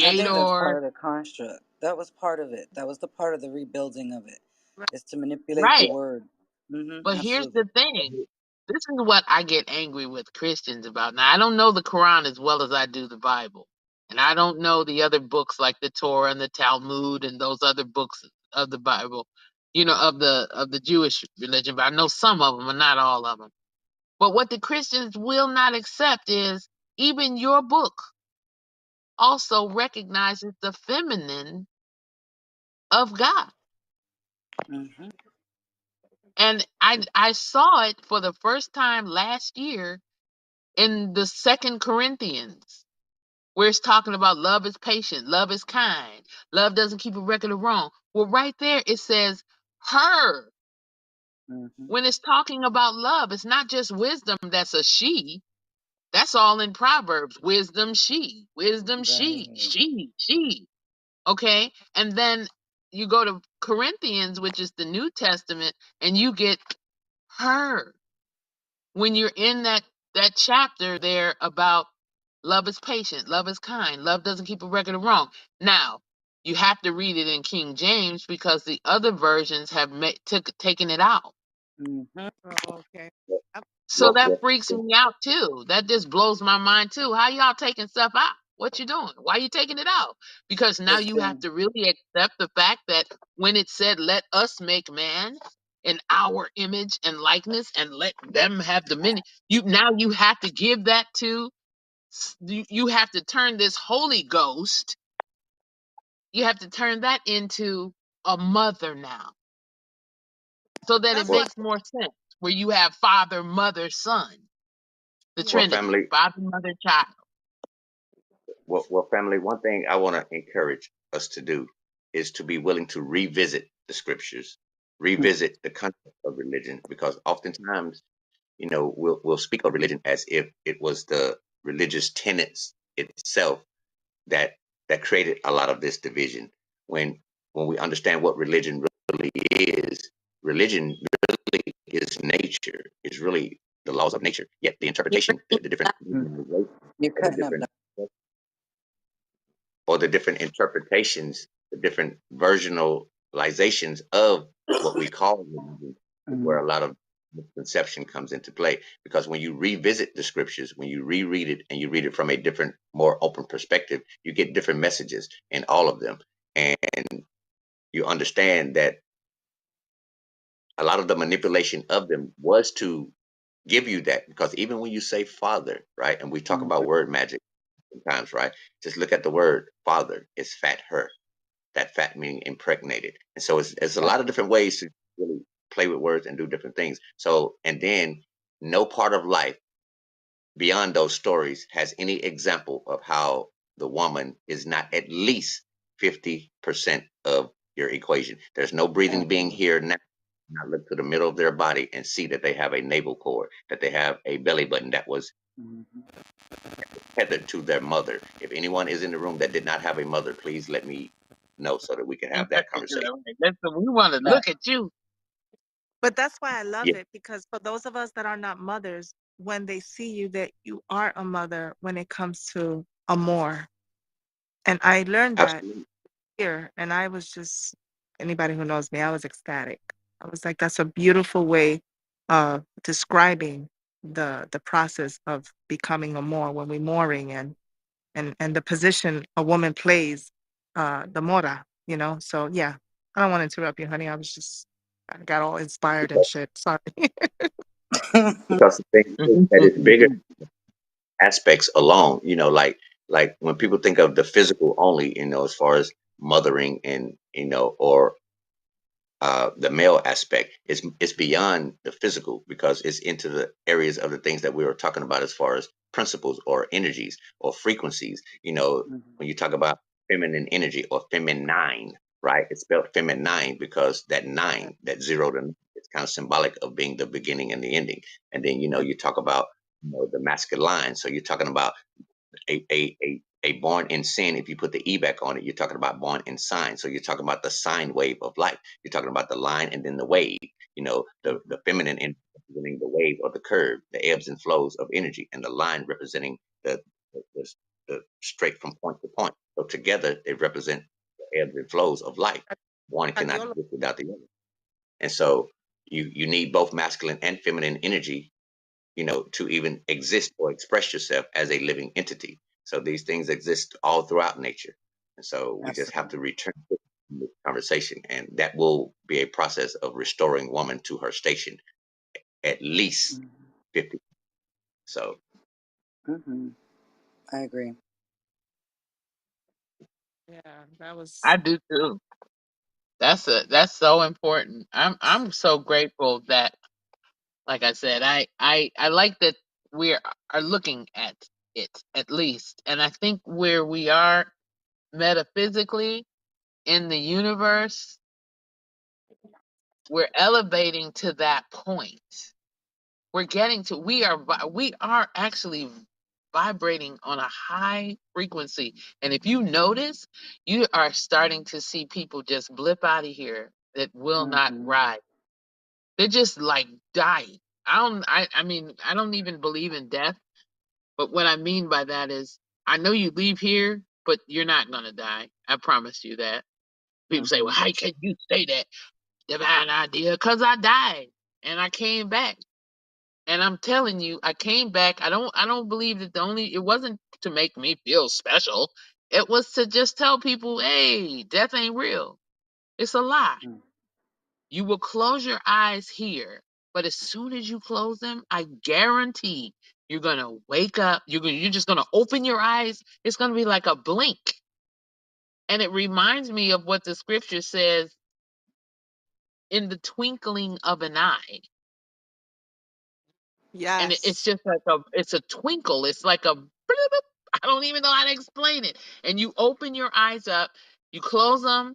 [SPEAKER 2] I think that's
[SPEAKER 7] Creator.
[SPEAKER 2] part of the construct. That was part of it. That was the part of the rebuilding of it.
[SPEAKER 3] Right.
[SPEAKER 2] Is to manipulate the
[SPEAKER 7] Right.
[SPEAKER 2] word. Mhm.
[SPEAKER 7] But here's
[SPEAKER 2] Absolutely.
[SPEAKER 7] the thing. This is what I get angry with Christians about. Now, I don't know the Quran as well as I do the Bible. And I don't know the other books like the Torah and the Talmud and those other books of the Bible, you know, of the Jewish religion, but I know some of them, but not all of them. But what the Christians will not accept is even your book also recognizes the feminine of God.
[SPEAKER 2] Mhm.
[SPEAKER 7] And I saw it for the first time last year in the Second Corinthians, where it's talking about love is patient, love is kind, love doesn't keep a record of wrong. Well, right there it says her.
[SPEAKER 2] Mhm.
[SPEAKER 7] When it's talking about love, it's not just wisdom that's a she. That's all in Proverbs. Wisdom,
[SPEAKER 2] Right.
[SPEAKER 7] she. Okay. And then you go to Corinthians, which is the New Testament, and you get her. When you're in that chapter there about love is patient, love is kind, love doesn't keep a record of wrong. Now, you have to read it in King James because the other versions have taken it out.
[SPEAKER 2] Mhm.
[SPEAKER 3] Oh, okay.
[SPEAKER 1] well,
[SPEAKER 3] Um,
[SPEAKER 7] So
[SPEAKER 1] well,
[SPEAKER 7] that
[SPEAKER 1] well,
[SPEAKER 7] freaks me out too. That just blows my mind too. How y'all taking stuff out? What you doing? Why you taking it out? Because now you have
[SPEAKER 2] Listen.
[SPEAKER 7] to really accept the fact that when it said, "Let us make man in our image and likeness, and let them have dominion," you have to give that to you have to turn this Holy Ghost. You have to turn that into a mother now, so that it
[SPEAKER 3] that's why.
[SPEAKER 1] well,
[SPEAKER 7] makes more sense. Where you have Father, Mother, Son, the
[SPEAKER 3] Yeah.
[SPEAKER 7] Trinity,
[SPEAKER 1] family.
[SPEAKER 7] Father, Mother, Child.
[SPEAKER 1] Family. One thing I want to encourage us to do is to be willing to revisit the scriptures, revisit the concept of religion, because oftentimes, we'll speak of religion as if it was the religious tenets itself that created a lot of this division. When we understand what really is, religion really is nature. It's really the laws of nature. Yet the
[SPEAKER 2] You're
[SPEAKER 1] interpretation,
[SPEAKER 2] breaking
[SPEAKER 1] the
[SPEAKER 2] up.
[SPEAKER 1] different
[SPEAKER 2] You're
[SPEAKER 1] or the
[SPEAKER 2] cutting up.
[SPEAKER 1] different interpretations, the different versionalizations of what we call religion is where
[SPEAKER 2] Mhm.
[SPEAKER 1] a lot of misconception comes into play. Because when you revisit the scriptures, when you reread it and you read it from a different, more open perspective, you get different messages in all of them. And you understand that a lot of the manipulation of them was to give you that. Because even when you say father, right, and we talk about
[SPEAKER 2] Mhm.
[SPEAKER 1] word magic sometimes, right, just look at the word father. It's fat her, that fat meaning impregnated. And so it's a
[SPEAKER 2] Yep.
[SPEAKER 1] lot of different ways to really play with words and do different things. So, and then no part of life beyond those stories has any example of how the woman is not at least 50% of your equation. There's no breathing being
[SPEAKER 2] Absolutely.
[SPEAKER 1] here now. Not look to the middle of their body and see that they have a navel cord, that they have a belly button that was
[SPEAKER 2] Mhm.
[SPEAKER 1] tethered to their mother. If anyone is in the room that did not have a mother, please let me know so that we can have that conversation.
[SPEAKER 7] Listen, we want to
[SPEAKER 2] Right.
[SPEAKER 7] look at you.
[SPEAKER 3] But that's why I love
[SPEAKER 1] Yeah,
[SPEAKER 3] it, because for those of us that are not mothers, when they see you that you are a mother when it comes to amor. And I learned that
[SPEAKER 1] Absolutely.
[SPEAKER 3] here, and I was just, anybody who knows me, I was ecstatic. I was like, that's a beautiful way of describing the process of becoming a more when we're mooring, and the position a woman plays, the mora, you know. So yeah, I don't want to interrupt you, honey. I got all inspired and shit. Sorry.
[SPEAKER 1] Because the thing is that it's bigger aspects alone. Like when people think of the physical only, as far as mothering and or the male aspect, it's beyond the physical because it's into the areas of the things that we were talking about as far as principles or energies or frequencies. When you talk about feminine energy or feminine, right? It's spelled feminine because that nine, that 0 to 9, it's kind of symbolic of being the beginning and the ending. And then you talk about the masculine. So you're talking about a born in sin. If you put the e back on it, you're talking about born in sign. So you're talking about the sine wave of life. You're talking about the line and then the wave. The feminine energy representing the wave or the curve, the ebbs and flows of energy, and the line representing the, the, the straight from point to point. So together they represent the ebbs and flows of life. One cannot
[SPEAKER 3] Adiolo.
[SPEAKER 1] exist without the other. And so you need both masculine and feminine energy, to even exist or express yourself as a living entity. So these things exist all throughout nature. And so we just have to
[SPEAKER 2] Absolutely.
[SPEAKER 1] return to this conversation. And that will be a process of restoring woman to her station, at least 50. So
[SPEAKER 2] Mm-hmm. I agree.
[SPEAKER 3] Yeah, that was.
[SPEAKER 7] I do too. That's so important. I'm so grateful that, like I said, I like that we are looking at it at least, and I think where we are metaphysically in the universe, we're elevating to that point. We're getting to we are actually vibrating on a high frequency, and if you notice, you are starting to see people just blip out of here that will not
[SPEAKER 2] Mm-hmm.
[SPEAKER 7] rise. They're just like dying. I mean, I don't even believe in death, but what I mean by that is I know you leave here, but you're not gonna die. I promise you that. People say, well,
[SPEAKER 2] Mm-hmm.
[SPEAKER 7] how can you say that? Divine idea, because I died and I came back. And I'm telling you, I came back. I don't believe that it wasn't to make me feel special. It was to just tell people, hey, death ain't real. It's a lie. You will close your eyes here, but as soon as you close them, I guarantee you're gonna wake up. You're just gonna open your eyes. It's gonna be like a blink, and it reminds me of what the scripture says: in the twinkling of an eye. And it's
[SPEAKER 3] Yes.
[SPEAKER 7] just like it's a twinkle. It's like a bloop. I don't even know how to explain it. And you open your eyes up, you close them,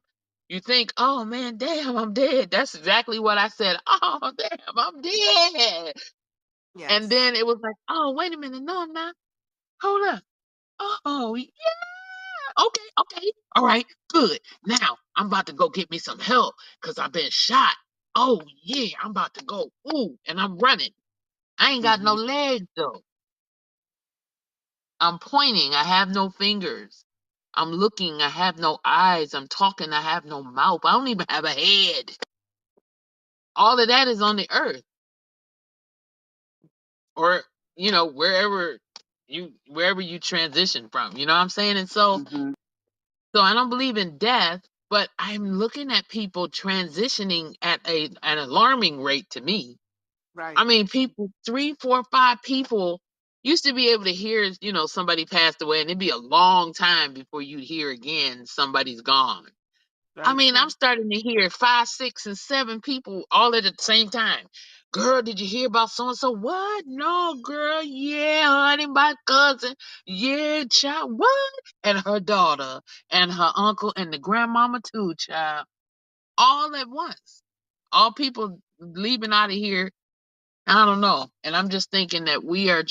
[SPEAKER 7] you think, oh man, damn, I'm dead. That's exactly what I said. Oh damn, I'm dead. And
[SPEAKER 3] Yes.
[SPEAKER 7] then it was like, oh wait a minute, no, I'm not. Hold up. Oh yeah, okay, okay, all right, good. Now I'm about to go get me some help because I've been shot. Oh yeah, I'm about to go. Ooh, and I'm running. I ain't got no
[SPEAKER 2] Mm-hmm.
[SPEAKER 7] legs though. I'm pointing, I have no fingers. I'm looking, I have no eyes. I'm talking, I have no mouth. I don't even have a head. All of that is on the earth or, wherever you transition from. You know what I'm saying? And
[SPEAKER 2] Mm-hmm.
[SPEAKER 7] so I don't believe in death, but I'm looking at people transitioning at an alarming rate to me. I
[SPEAKER 3] Right.
[SPEAKER 7] mean, people, 3, 4, 5 people used to be able to hear, somebody passed away, and it'd be a long time before you'd hear again somebody's gone. I
[SPEAKER 3] Very
[SPEAKER 7] mean, I'm
[SPEAKER 3] true.
[SPEAKER 7] starting to hear 5, 6, and 7 people all at the same time. Girl, did you hear about so and so? What? No, girl. Yeah, honey, my cousin. Yeah, child. What? And her daughter, and her uncle, and the grandmama too, child. All at once. All people leaving out of here. I don't know. And I'm just thinking that we're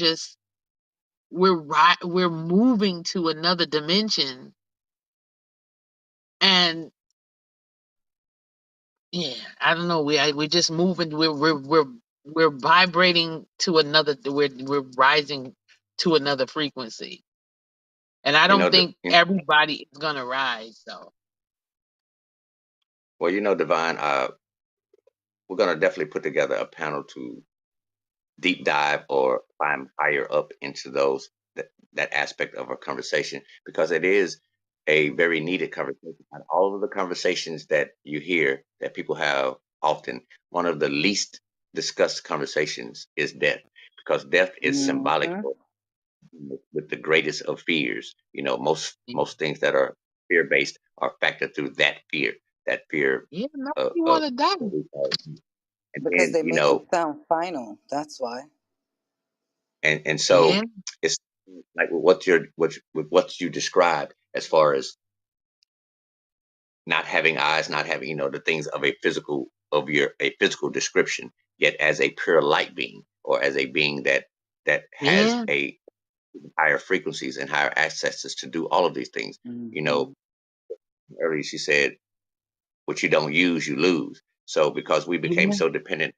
[SPEAKER 7] moving to another dimension. And yeah, I don't know. We're just moving. We're we're vibrating to another. We're rising to another frequency, and I
[SPEAKER 1] You
[SPEAKER 7] don't
[SPEAKER 1] know,
[SPEAKER 7] think everybody is gonna rise. So
[SPEAKER 1] well, Divine, we're going to definitely put together a panel to deep dive or climb higher up into that aspect of our conversation, because it is a very needed conversation. And all of the conversations that you hear that people have often, one of the least discussed conversations is death, because death is symbolic
[SPEAKER 2] Mm-hmm.
[SPEAKER 1] for with the greatest of fears.
[SPEAKER 7] yeah,
[SPEAKER 1] Most things that are fear based are factored through that fear
[SPEAKER 7] nobody
[SPEAKER 1] of
[SPEAKER 7] want to die.
[SPEAKER 1] what we call. And
[SPEAKER 2] Because
[SPEAKER 1] then
[SPEAKER 2] they make it sound final. That's why.
[SPEAKER 1] and so
[SPEAKER 7] Yeah,
[SPEAKER 1] it's like with what you described as far as not having eyes, not having the things of a physical description, yet as a pure light being, or as a being that has
[SPEAKER 7] yeah,
[SPEAKER 1] a higher frequencies and higher accesses to do all of these things. You
[SPEAKER 2] Mm-hmm.
[SPEAKER 1] know, earlier she said, "What you don't use, you lose." So because we became
[SPEAKER 7] yeah,
[SPEAKER 1] so dependent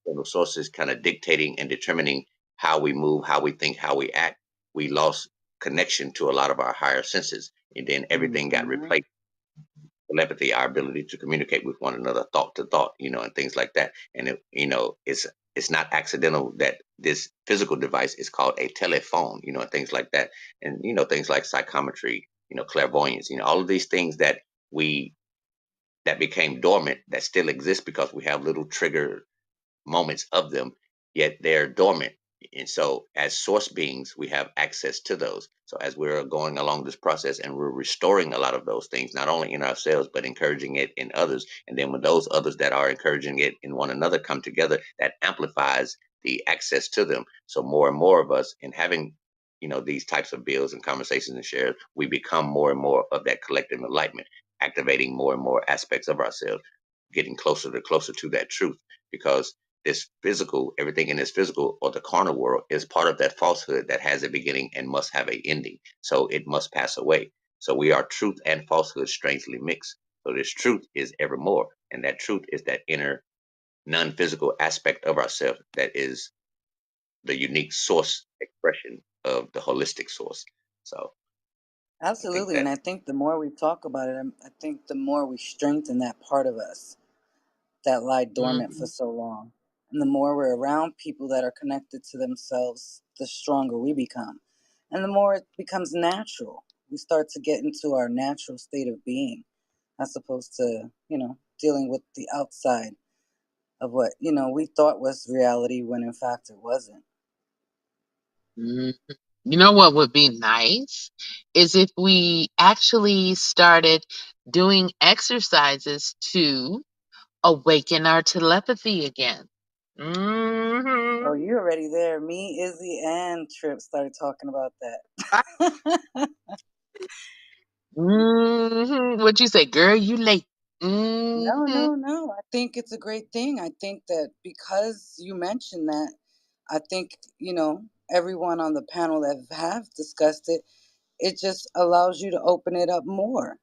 [SPEAKER 1] on the sources, kind of dictating and determining how we move, how we think, how we act, we lost connection to a lot of our higher senses, and then everything got
[SPEAKER 2] Mm-hmm.
[SPEAKER 1] replaced. Telepathy, our ability to communicate with one another, thought to thought, and things like that. And it's not accidental that this physical device is called a telephone, and things like that, and things like psychometry, clairvoyance, all of these things we that became dormant that still exist because we have little trigger moments of them, yet they're dormant. And so, as source beings, we have access to those. So, as we're going along this process and we're restoring a lot of those things, not only in ourselves, but encouraging it in others. And then, when those others that are encouraging it in one another come together, that amplifies the access to them. So, more and more of us, in having these types of bills and conversations and shares, we become more and more of that collective enlightenment, activating more and more aspects of ourselves, getting closer to that truth, because this physical, everything in this physical or the carnal world is part of that falsehood that has a beginning and must have a ending. So it must pass away. So we are truth and falsehood strangely mixed. So this truth is evermore. And that truth is that inner non-physical aspect of ourselves that is the unique source expression of the holistic source. So I think
[SPEAKER 2] Absolutely. And
[SPEAKER 1] that
[SPEAKER 2] I think the more we talk about it, I think the more we strengthen that part of us that lie dormant for
[SPEAKER 7] mhm.
[SPEAKER 2] so long. And the more we're around people that are connected to themselves, the stronger we become. And the more it becomes natural. We start to get into our natural state of being, as opposed to, dealing with the outside of what, we thought was reality when in fact it wasn't.
[SPEAKER 7] Mhm. You know what would be nice is if we actually started doing exercises to awaken our telepathy again.
[SPEAKER 2] Oh,
[SPEAKER 7] Hmm.
[SPEAKER 2] you're already there. Me, Izzy, and Trip started talking about
[SPEAKER 3] I,
[SPEAKER 2] that.
[SPEAKER 7] What'd you say, girl? You late?
[SPEAKER 2] No,
[SPEAKER 7] Hmm.
[SPEAKER 2] no, no. I think it's a great thing. I think that because you mentioned that, I think, everyone on the panel that have discussed it, it just allows you to open it up more.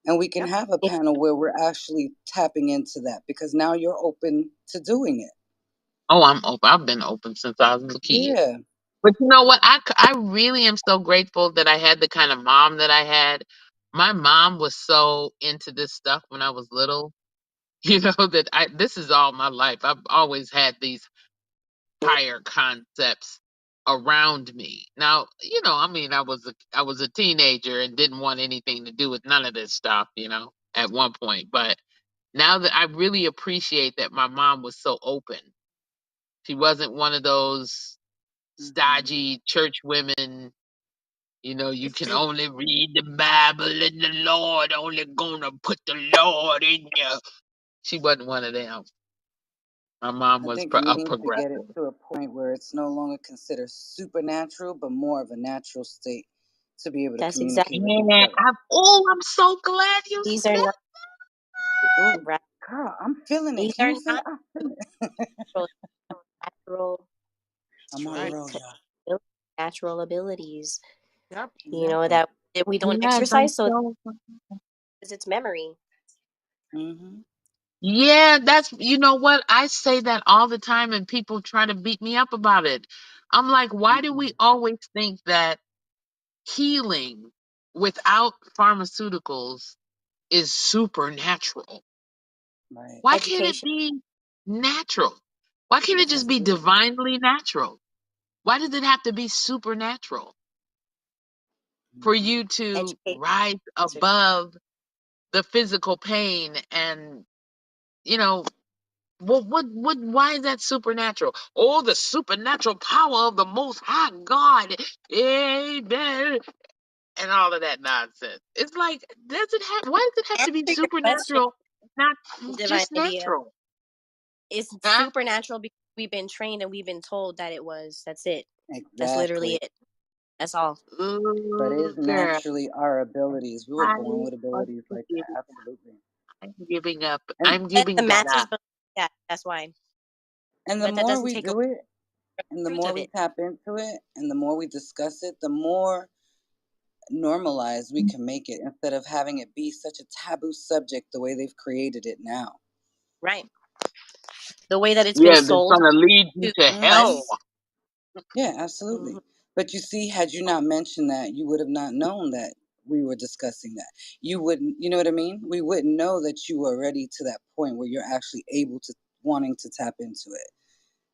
[SPEAKER 2] And we can
[SPEAKER 3] yep.
[SPEAKER 2] have a panel where we're actually tapping into that because now you're open to doing it.
[SPEAKER 7] Oh, I'm open. I've been open since I was a kid.
[SPEAKER 2] Yeah.
[SPEAKER 7] But you know what? I really am so grateful that I had the kind of mom that I had. My mom was so into this stuff when I was little. That this is all my life. I've always had these higher concepts around me. Now, I mean, I was a teenager and didn't want anything to do with none of this stuff, at one point. But now that I really appreciate that my mom was so open. She wasn't one of those
[SPEAKER 2] Hmm.
[SPEAKER 7] stodgy church women. You
[SPEAKER 3] It's
[SPEAKER 7] can
[SPEAKER 3] true.
[SPEAKER 7] only read the Bible and the Lord only gonna put the Lord in you. She wasn't one of them. My mom
[SPEAKER 2] I
[SPEAKER 7] was
[SPEAKER 2] think we
[SPEAKER 7] a
[SPEAKER 2] need to get it
[SPEAKER 7] progressive.
[SPEAKER 2] to a point where it's no longer considered supernatural, but more of a natural state to be able to
[SPEAKER 4] That's exactly.
[SPEAKER 2] communicate with each
[SPEAKER 7] Yeah,
[SPEAKER 2] other.
[SPEAKER 7] I'm so glad you
[SPEAKER 4] These are
[SPEAKER 7] said.
[SPEAKER 4] not
[SPEAKER 2] Ooh,
[SPEAKER 4] right.
[SPEAKER 2] girl, I'm feeling it.
[SPEAKER 4] These
[SPEAKER 2] Can
[SPEAKER 4] are
[SPEAKER 2] you feel
[SPEAKER 4] not
[SPEAKER 2] it? I feel it.
[SPEAKER 3] That's
[SPEAKER 2] I'm on a
[SPEAKER 3] right.
[SPEAKER 2] roll, y'all.
[SPEAKER 4] natural abilities.
[SPEAKER 3] Yep.
[SPEAKER 2] Exactly.
[SPEAKER 4] That we don't
[SPEAKER 7] Yes, I'm
[SPEAKER 4] exercise, so
[SPEAKER 7] so.
[SPEAKER 4] it's memory.
[SPEAKER 2] Hmm.
[SPEAKER 7] Yeah, that's, you know what? I say that all the time and people try to beat me up about it. I'm like, why do we always think that healing without pharmaceuticals is supernatural?
[SPEAKER 2] Right.
[SPEAKER 7] Why can't it
[SPEAKER 4] Education.
[SPEAKER 7] be natural? Why can't it just
[SPEAKER 2] Because
[SPEAKER 7] be
[SPEAKER 2] it is.
[SPEAKER 7] divinely natural? Why does it have to be supernatural for
[SPEAKER 2] Mhm.
[SPEAKER 7] you to
[SPEAKER 4] Education.
[SPEAKER 7] rise above the physical pain and, you know, why is that supernatural? Oh, the supernatural power of the Most High God, amen, and all of that nonsense. It's like, does it have? Why does it have to be
[SPEAKER 4] Answer your question,
[SPEAKER 7] supernatural, not
[SPEAKER 4] divine
[SPEAKER 7] just
[SPEAKER 4] idea.
[SPEAKER 7] natural?
[SPEAKER 4] It's
[SPEAKER 7] Huh?
[SPEAKER 4] supernatural because we've been trained and we've been told that it was. That's it. That's literally
[SPEAKER 2] Exactly.
[SPEAKER 4] it. That's all.
[SPEAKER 2] But it
[SPEAKER 7] Ooh,
[SPEAKER 2] is
[SPEAKER 7] girl,
[SPEAKER 2] naturally our abilities. We were
[SPEAKER 7] I
[SPEAKER 2] born with
[SPEAKER 7] am
[SPEAKER 2] abilities like
[SPEAKER 7] giving,
[SPEAKER 2] that. Absolutely.
[SPEAKER 7] I'm giving up.
[SPEAKER 2] And
[SPEAKER 7] I'm
[SPEAKER 4] And the
[SPEAKER 7] giving that
[SPEAKER 4] masses
[SPEAKER 7] up.
[SPEAKER 4] believe that. That's why.
[SPEAKER 2] and the
[SPEAKER 4] But that
[SPEAKER 2] more
[SPEAKER 4] doesn't
[SPEAKER 2] we
[SPEAKER 4] take away
[SPEAKER 2] do it, and the
[SPEAKER 4] the truth
[SPEAKER 2] more
[SPEAKER 4] of
[SPEAKER 2] we
[SPEAKER 4] it.
[SPEAKER 2] tap into it, and the more we discuss it, the more normalized we can make it instead of having it be such a taboo subject the way they've created it now.
[SPEAKER 4] Right. The way that it's been
[SPEAKER 7] Yeah, they're
[SPEAKER 4] sold
[SPEAKER 7] trying to lead you
[SPEAKER 4] to
[SPEAKER 7] to
[SPEAKER 2] Hmm.
[SPEAKER 7] hell.
[SPEAKER 4] us.
[SPEAKER 2] Yeah,
[SPEAKER 4] Hmm.
[SPEAKER 2] absolutely. But you see, had you not mentioned that, you would have not known that we were discussing that. You wouldn't, you know what I mean? We wouldn't know that you were ready to that point where you're actually able to wanting to tap into it.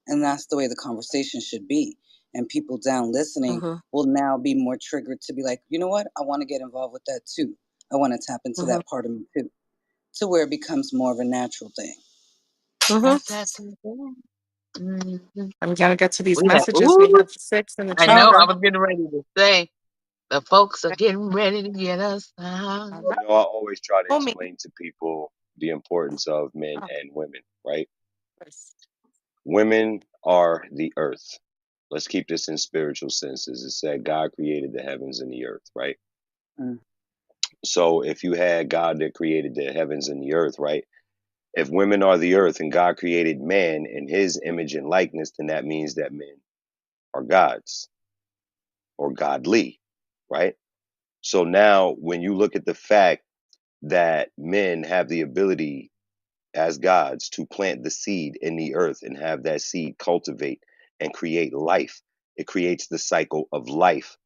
[SPEAKER 2] And that's the way the conversation should be. And people down listening
[SPEAKER 4] Hmm.
[SPEAKER 2] will now be more triggered to be like, you know what? I want to get involved with that too. I want to tap into
[SPEAKER 4] Hmm.
[SPEAKER 2] that part of me too. To where it becomes more of a natural thing.
[SPEAKER 4] Hmm.
[SPEAKER 7] That's that thing. Mhm.
[SPEAKER 3] I'm gonna get to these
[SPEAKER 7] We have,
[SPEAKER 3] messages. We
[SPEAKER 7] ooh,
[SPEAKER 3] have 6 in the
[SPEAKER 7] I
[SPEAKER 2] Oh,
[SPEAKER 7] know, I
[SPEAKER 3] chamber.
[SPEAKER 7] was getting ready to say, the folks are getting ready to get us.
[SPEAKER 3] All
[SPEAKER 11] You
[SPEAKER 3] right.
[SPEAKER 11] know, I always try to
[SPEAKER 3] Oh, me.
[SPEAKER 11] explain to people the importance of men
[SPEAKER 3] Oh,
[SPEAKER 11] and women, right?
[SPEAKER 3] yes.
[SPEAKER 11] Women are the earth. Let's keep this in spiritual senses. It said God created the heavens and the earth, right?
[SPEAKER 2] mm,
[SPEAKER 11] So if you had God that created the heavens and the earth, right? If women are the earth and God created man in his image and likeness, then that means that men are gods or godly, right? So now when you look at the fact that men have the ability as gods to plant the seed in the earth and have that seed cultivate and create life, it creates the cycle of life.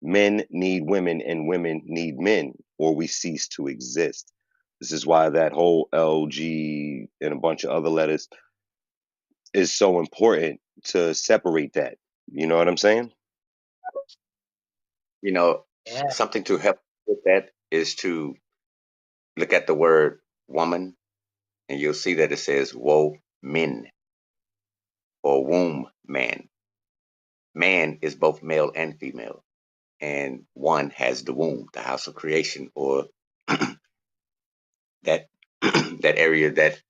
[SPEAKER 11] Men need women and women need men, or we cease to exist. This is why that whole LG and a bunch of other letters is so important to separate that. You know what I'm saying?
[SPEAKER 1] You know,
[SPEAKER 7] Yeah.
[SPEAKER 1] something to help with that is to look at the word woman, and you'll see that it says woe men or womb man. Man is both male and female, and one has the womb, the house of creation, or that that area that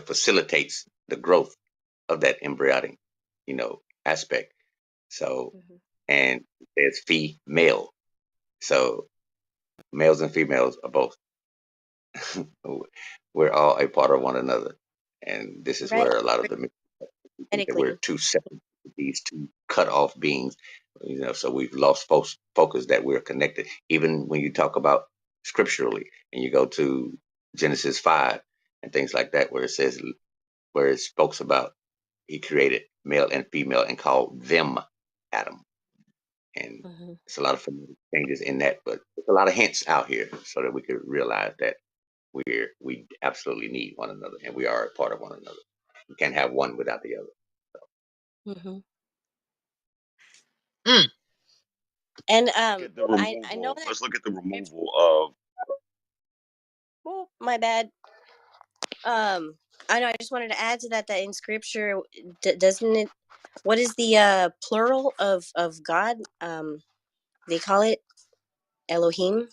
[SPEAKER 1] facilitates the growth of that embryonic aspect. So,
[SPEAKER 4] Hmm.
[SPEAKER 1] and there's female. So males and females are both. We're all a part of one another, and this is
[SPEAKER 4] Right.
[SPEAKER 1] where a lot of the myths think that we're
[SPEAKER 4] Medically.
[SPEAKER 1] two separate, these two cut off beings. So we've lost focus that we're connected. Even when you talk about scripturally, and you go to Genesis 5 and things like that, where it says, where it speaks about he created male and female and called them Adam. And
[SPEAKER 4] Hmm.
[SPEAKER 1] it's a lot of phonetic changes in that, but there's a lot of hints out here so that we could realize that we absolutely need one another and we are a part of one another. We can't have one without the other.
[SPEAKER 4] Hmm.
[SPEAKER 7] Mm.
[SPEAKER 4] And
[SPEAKER 11] Look at the
[SPEAKER 4] I know
[SPEAKER 11] removal.
[SPEAKER 4] that
[SPEAKER 11] Let's look at the
[SPEAKER 4] scripture.
[SPEAKER 11] removal of.
[SPEAKER 4] Oh, my bad. I know. I just wanted to add to that that in scripture, doesn't it? What is the plural of God? They call it Elohim.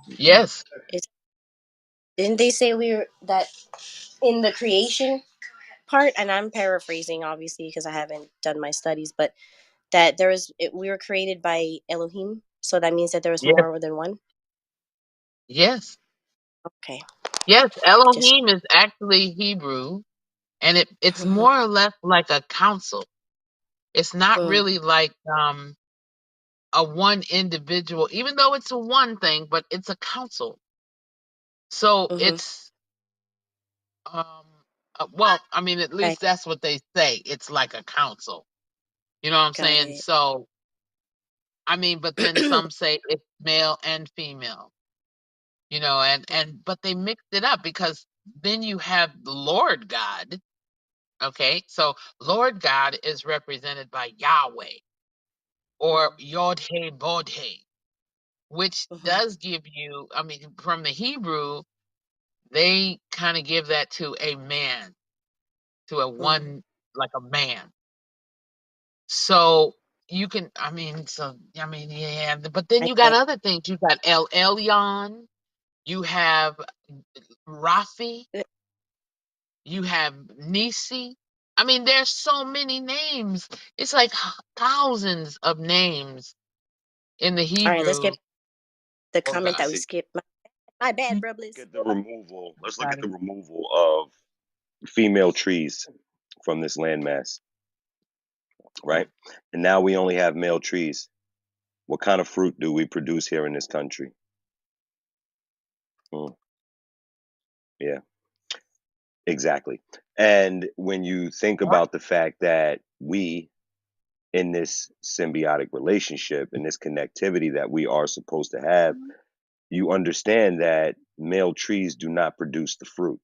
[SPEAKER 7] Yes.
[SPEAKER 4] Is Didn't they say we were that in the creation part? And I'm paraphrasing, obviously, because I haven't done my studies, but that we were created by Elohim, so that means that there was
[SPEAKER 7] Yes.
[SPEAKER 4] more than one.
[SPEAKER 7] Yes.
[SPEAKER 4] Okay,
[SPEAKER 7] Yes.
[SPEAKER 4] just.
[SPEAKER 7] Elohim is actually Hebrew, and it's
[SPEAKER 4] Hmm.
[SPEAKER 7] more or less like a council. It's not
[SPEAKER 4] Mm,
[SPEAKER 7] really like a one individual, even though it's a one thing, but it's a council. So
[SPEAKER 4] hmm.
[SPEAKER 7] Well, I mean, at
[SPEAKER 4] Right.
[SPEAKER 7] least that's what they say. It's like a council. You know what I'm
[SPEAKER 4] Got
[SPEAKER 7] saying?
[SPEAKER 4] it.
[SPEAKER 7] So, I mean, but then some say it's male and female. You know, but they mixed it up because then you have the Lord God. Okay, so Lord God is represented by Yahweh or Yod He Bod He, which
[SPEAKER 4] Mm-hmm.
[SPEAKER 7] does give you. I mean, from the Hebrew, they kind of give that to a man, to a
[SPEAKER 4] Mm-hmm.
[SPEAKER 7] one, like a man. So you can, I mean, yeah, but then
[SPEAKER 4] I
[SPEAKER 7] you got
[SPEAKER 4] get.
[SPEAKER 7] other things. You got El Elyon, you have Rafi,
[SPEAKER 4] It.
[SPEAKER 7] you have Nisi. I mean, there's so many names. It's like thousands of names in the
[SPEAKER 4] All right, let's
[SPEAKER 7] Hebrew
[SPEAKER 4] get the
[SPEAKER 7] for
[SPEAKER 4] comment
[SPEAKER 7] God.
[SPEAKER 4] that we
[SPEAKER 11] See,
[SPEAKER 4] skipped. My bad,
[SPEAKER 7] Mhm.
[SPEAKER 4] brothers.
[SPEAKER 11] get the removal. Let's look
[SPEAKER 7] Got
[SPEAKER 11] at the
[SPEAKER 7] it.
[SPEAKER 11] removal of female trees from this landmass, right? And now we only have male trees. What kind of fruit do we produce here in this country? Hmm, yeah, exactly. And when you think
[SPEAKER 7] What?
[SPEAKER 11] about the fact that we, in this symbiotic relationship and this connectivity that we are supposed to have, you understand that male trees do not produce the fruit.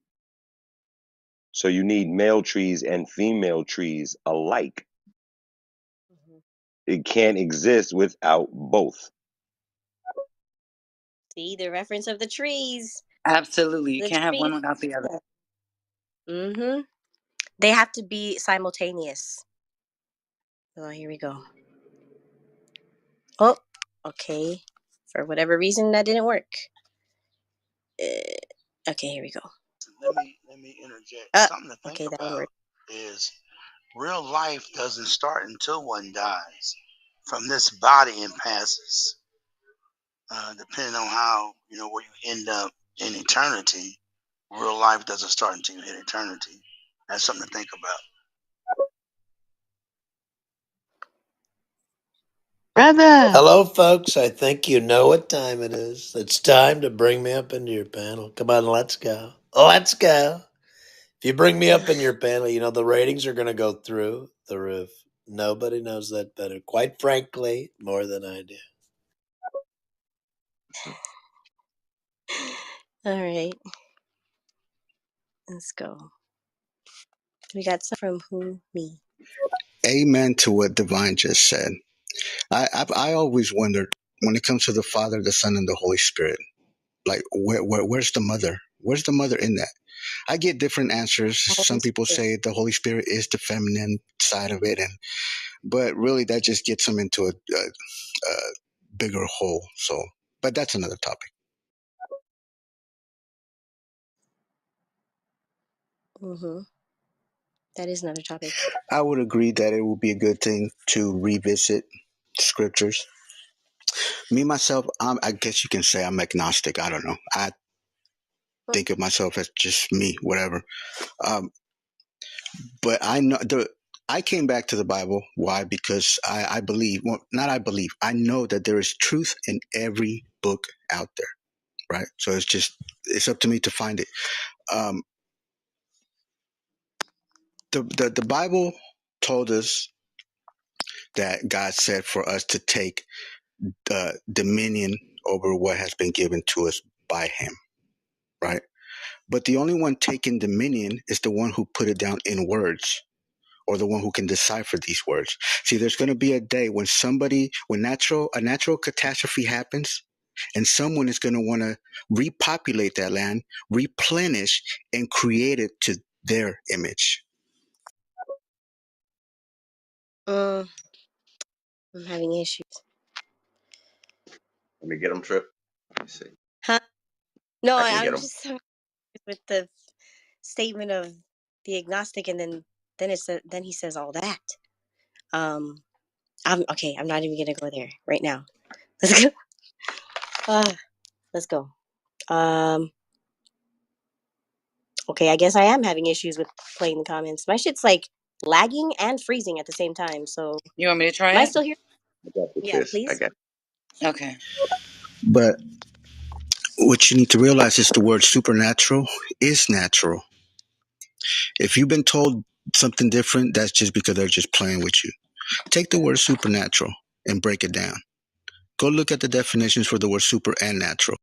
[SPEAKER 11] So you need male trees and female trees alike.
[SPEAKER 4] Mm-hmm.
[SPEAKER 11] It can't exist without both.
[SPEAKER 4] See the reference of the trees.
[SPEAKER 2] Absolutely. You
[SPEAKER 4] The
[SPEAKER 2] can't have
[SPEAKER 4] trees.
[SPEAKER 2] one without the other.
[SPEAKER 4] Mm-hmm. They have to be simultaneous. Oh, here we go. Oh, okay. For whatever reason, that didn't work. Okay, here we go.
[SPEAKER 12] Let me interject. Something to think
[SPEAKER 4] Okay, that one
[SPEAKER 12] about
[SPEAKER 4] worked.
[SPEAKER 12] is real life doesn't start until one dies from this body and passes. Depending on how where you end up in eternity, real life doesn't start until you hit eternity. That's something to think about.
[SPEAKER 7] Brother.
[SPEAKER 13] Hello, folks. I think you know what time it is. It's time to bring me up into your panel. Come on, let's go. Let's go. If you bring me up in your panel, you know the ratings are going to go through the roof. Nobody knows that better. Quite frankly, more than I do.
[SPEAKER 4] All right, let's go. We got some from who? Me.
[SPEAKER 10] Amen to what Divine just said. I always wondered when it comes to the Father, the Son, and the Holy Spirit, like where's the mother? Where's the mother in that? I get different answers.
[SPEAKER 4] Holy
[SPEAKER 10] Some people
[SPEAKER 4] Spirit.
[SPEAKER 10] say the Holy Spirit is the feminine side of it, but really that just gets them into a bigger hole. So, but that's another topic.
[SPEAKER 4] Mm-hmm. That is another topic.
[SPEAKER 10] I would agree that it would be a good thing to revisit scriptures. Me myself, I guess you can say I'm agnostic. I don't know. I think of myself as just me, whatever. Um, but I know I came back to the Bible. Why? Because I believe. Well, not I believe. I know that there is truth in every book out there. Right. So it's up to me to find it. Um, the Bible told us that God said for us to take dominion over what has been given to us by Him. Right. But the only one taking dominion is the one who put it down in words, or the one who can decipher these words. See, there's going to be a day when a natural catastrophe happens, and someone is going to want to repopulate that land, replenish, and create it to their image.
[SPEAKER 4] I'm having issues.
[SPEAKER 1] Let me get them, Trip. Let me see.
[SPEAKER 4] Huh? No,
[SPEAKER 1] I can get
[SPEAKER 4] I'm
[SPEAKER 1] them.
[SPEAKER 4] just with the statement of the agnostic, and then he says all that. Um, I'm okay. I'm not even gonna go there right now. Let's go. Let's go. Um, okay. I guess I am having issues with playing the comments. My shit's like lagging and freezing at the same time. So,
[SPEAKER 2] You want me to try
[SPEAKER 4] am I
[SPEAKER 2] it?
[SPEAKER 4] still here?
[SPEAKER 1] I got you,
[SPEAKER 4] Yeah,
[SPEAKER 1] sis. I
[SPEAKER 4] please.
[SPEAKER 1] got
[SPEAKER 2] Okay.
[SPEAKER 10] But what you need to realize is the word supernatural is natural. If you've been told something different, that's just because they're just playing with you. Take the word supernatural and break it down. Go look at the definitions for the word super and natural.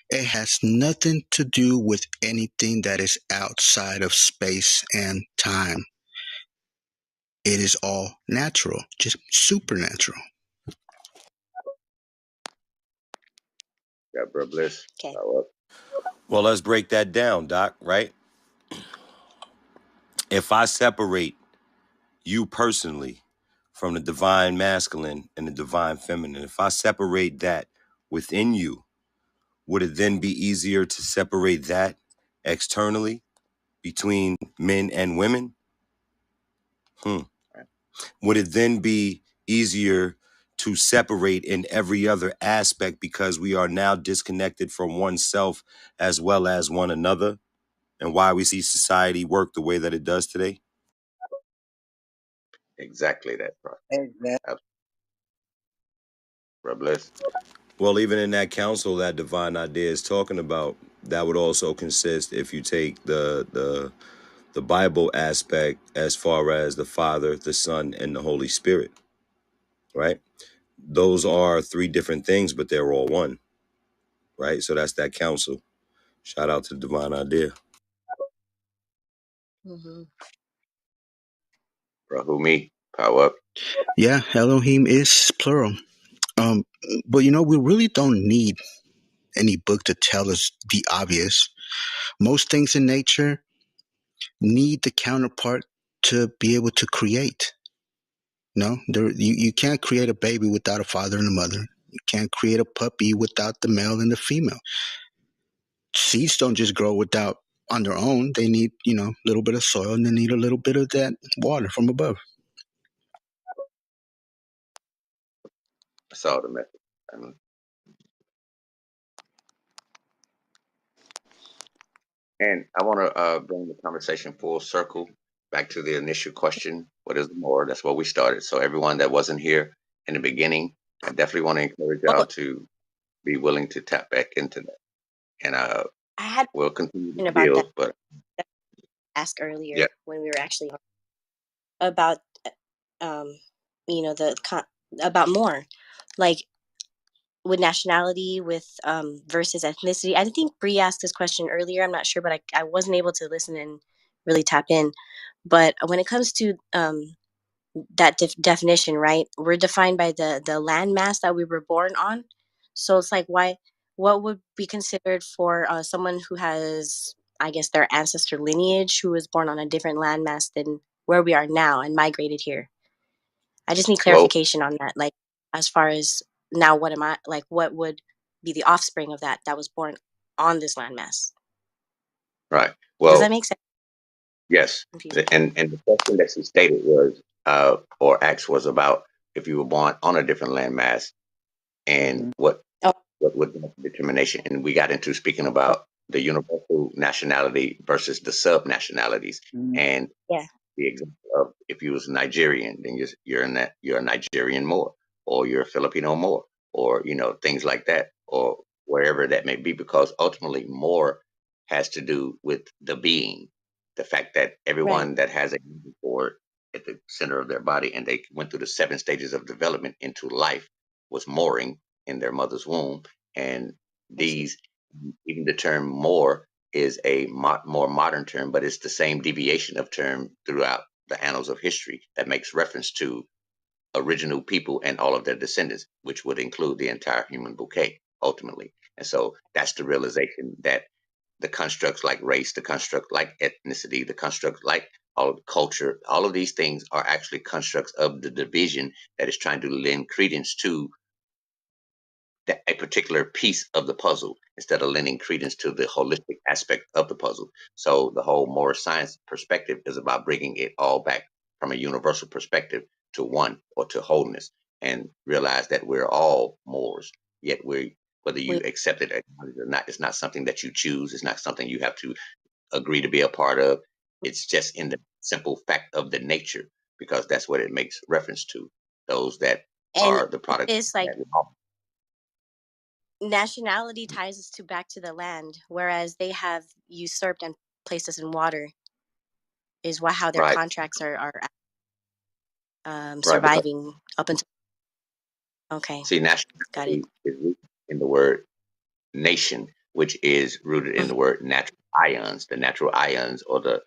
[SPEAKER 10] It has nothing to do with anything that is outside of space and time. It is all natural, just supernatural.
[SPEAKER 1] Got bro bliss.
[SPEAKER 4] Okay.
[SPEAKER 11] Well, let's break that down, Doc, right? If I separate you personally from the divine masculine and the divine feminine, if I separate that within you, would it then be easier to separate that externally between men and women? Would it then be easier to separate in every other aspect because we are now disconnected from oneself as well as one another, and why we see society work the way that it does today?
[SPEAKER 1] Exactly that, bro.
[SPEAKER 2] Exactly.
[SPEAKER 1] Bro bliss.
[SPEAKER 11] Well, even in that council that divine idea is talking about, that would also consist, if you take the Bible aspect, as far as the Father, the Son, and the Holy Spirit, right? Those are three different things, but they're all one, right? So that's that council. Shout out to the divine idea.
[SPEAKER 4] Mm-hmm.
[SPEAKER 1] Bro, who me? Power up.
[SPEAKER 10] Yeah, Elohim is plural. Um, but we really don't need any book to tell us the obvious. Most things in nature need the counterpart to be able to create. No, you can't create a baby without a father and a mother. You can't create a puppy without the male and the female. Seeds don't just grow without on their own. They need, a little bit of soil and they need a little bit of that water from above.
[SPEAKER 1] I saw the message. And I want to bring the conversation full circle back to the initial question: what is more? That's where we started. So everyone that wasn't here in the beginning, I definitely want to encourage y'all
[SPEAKER 4] Oh,
[SPEAKER 1] to be willing to tap back into that, and
[SPEAKER 4] I had
[SPEAKER 1] we'll continue
[SPEAKER 4] a
[SPEAKER 1] to
[SPEAKER 4] question about that
[SPEAKER 1] build. But
[SPEAKER 4] ask
[SPEAKER 1] yeah,
[SPEAKER 4] earlier when we were actually about um the about more like with nationality with versus ethnicity. I think Bree asked this question earlier. I'm not sure, but I wasn't able to listen and really tap in. But when it comes to that definition, right? We're defined by the land mass that we were born on. So it's like, what would be considered for someone who has, I guess, their ancestor lineage who was born on a different landmass than where we are now and migrated here? I just need
[SPEAKER 1] well,
[SPEAKER 4] clarification on that. Like, as far as now, what am I like? What would be the offspring of that was born on this landmass?
[SPEAKER 1] right.
[SPEAKER 4] Does that
[SPEAKER 1] Well,
[SPEAKER 4] make sense?
[SPEAKER 1] yes.
[SPEAKER 4] Confusing.
[SPEAKER 1] And the question that she stated was, or asked, was about if you were born on a different landmass and
[SPEAKER 4] Oh,
[SPEAKER 1] what would the determination. And we got into speaking about the universal nationality versus the sub nationalities. And
[SPEAKER 4] yeah.
[SPEAKER 1] the example of if you was Nigerian, then you're a Nigerian more, or you're a Filipino more, or things like that, or wherever that may be, because ultimately more has to do with the being, the fact that
[SPEAKER 4] Right.
[SPEAKER 1] everyone that has a board at the center of their body, and they went through the 7 stages of development into life, was mooring in their mother's womb, and
[SPEAKER 4] I see.
[SPEAKER 1] these, even the term more is a more modern term, but it's the same deviation of term throughout the annals of history that makes reference to original people and all of their descendants, which would include the entire human bouquet ultimately. And so that's the realization that the constructs like race, the construct like ethnicity, the construct like all of culture, all of these things are actually constructs of the division that is trying to lend credence to a particular piece of the puzzle instead of lending credence to the holistic aspect of the puzzle. So the whole moral science perspective is about bringing it all back from a universal perspective to one, or to wholeness, and realize that we're all Moors. Yet whether you
[SPEAKER 4] We
[SPEAKER 1] accept it or not, it's not something that you choose. It's not something you have to agree to be a part of. It's just in the simple fact of the nature, because that's what it makes reference to. Those that
[SPEAKER 4] and
[SPEAKER 1] are the product
[SPEAKER 4] it's like
[SPEAKER 1] that law.
[SPEAKER 4] nationality ties us to back to the land, whereas they have usurped and placed us in water. is how their
[SPEAKER 1] Right,
[SPEAKER 4] contracts are
[SPEAKER 1] right. Because
[SPEAKER 4] surviving up until. Okay,
[SPEAKER 1] see,
[SPEAKER 4] got it.
[SPEAKER 1] nationality is rooted in the word nation, which is rooted in
[SPEAKER 4] Mm,
[SPEAKER 1] the word natural ions. The natural ions, or the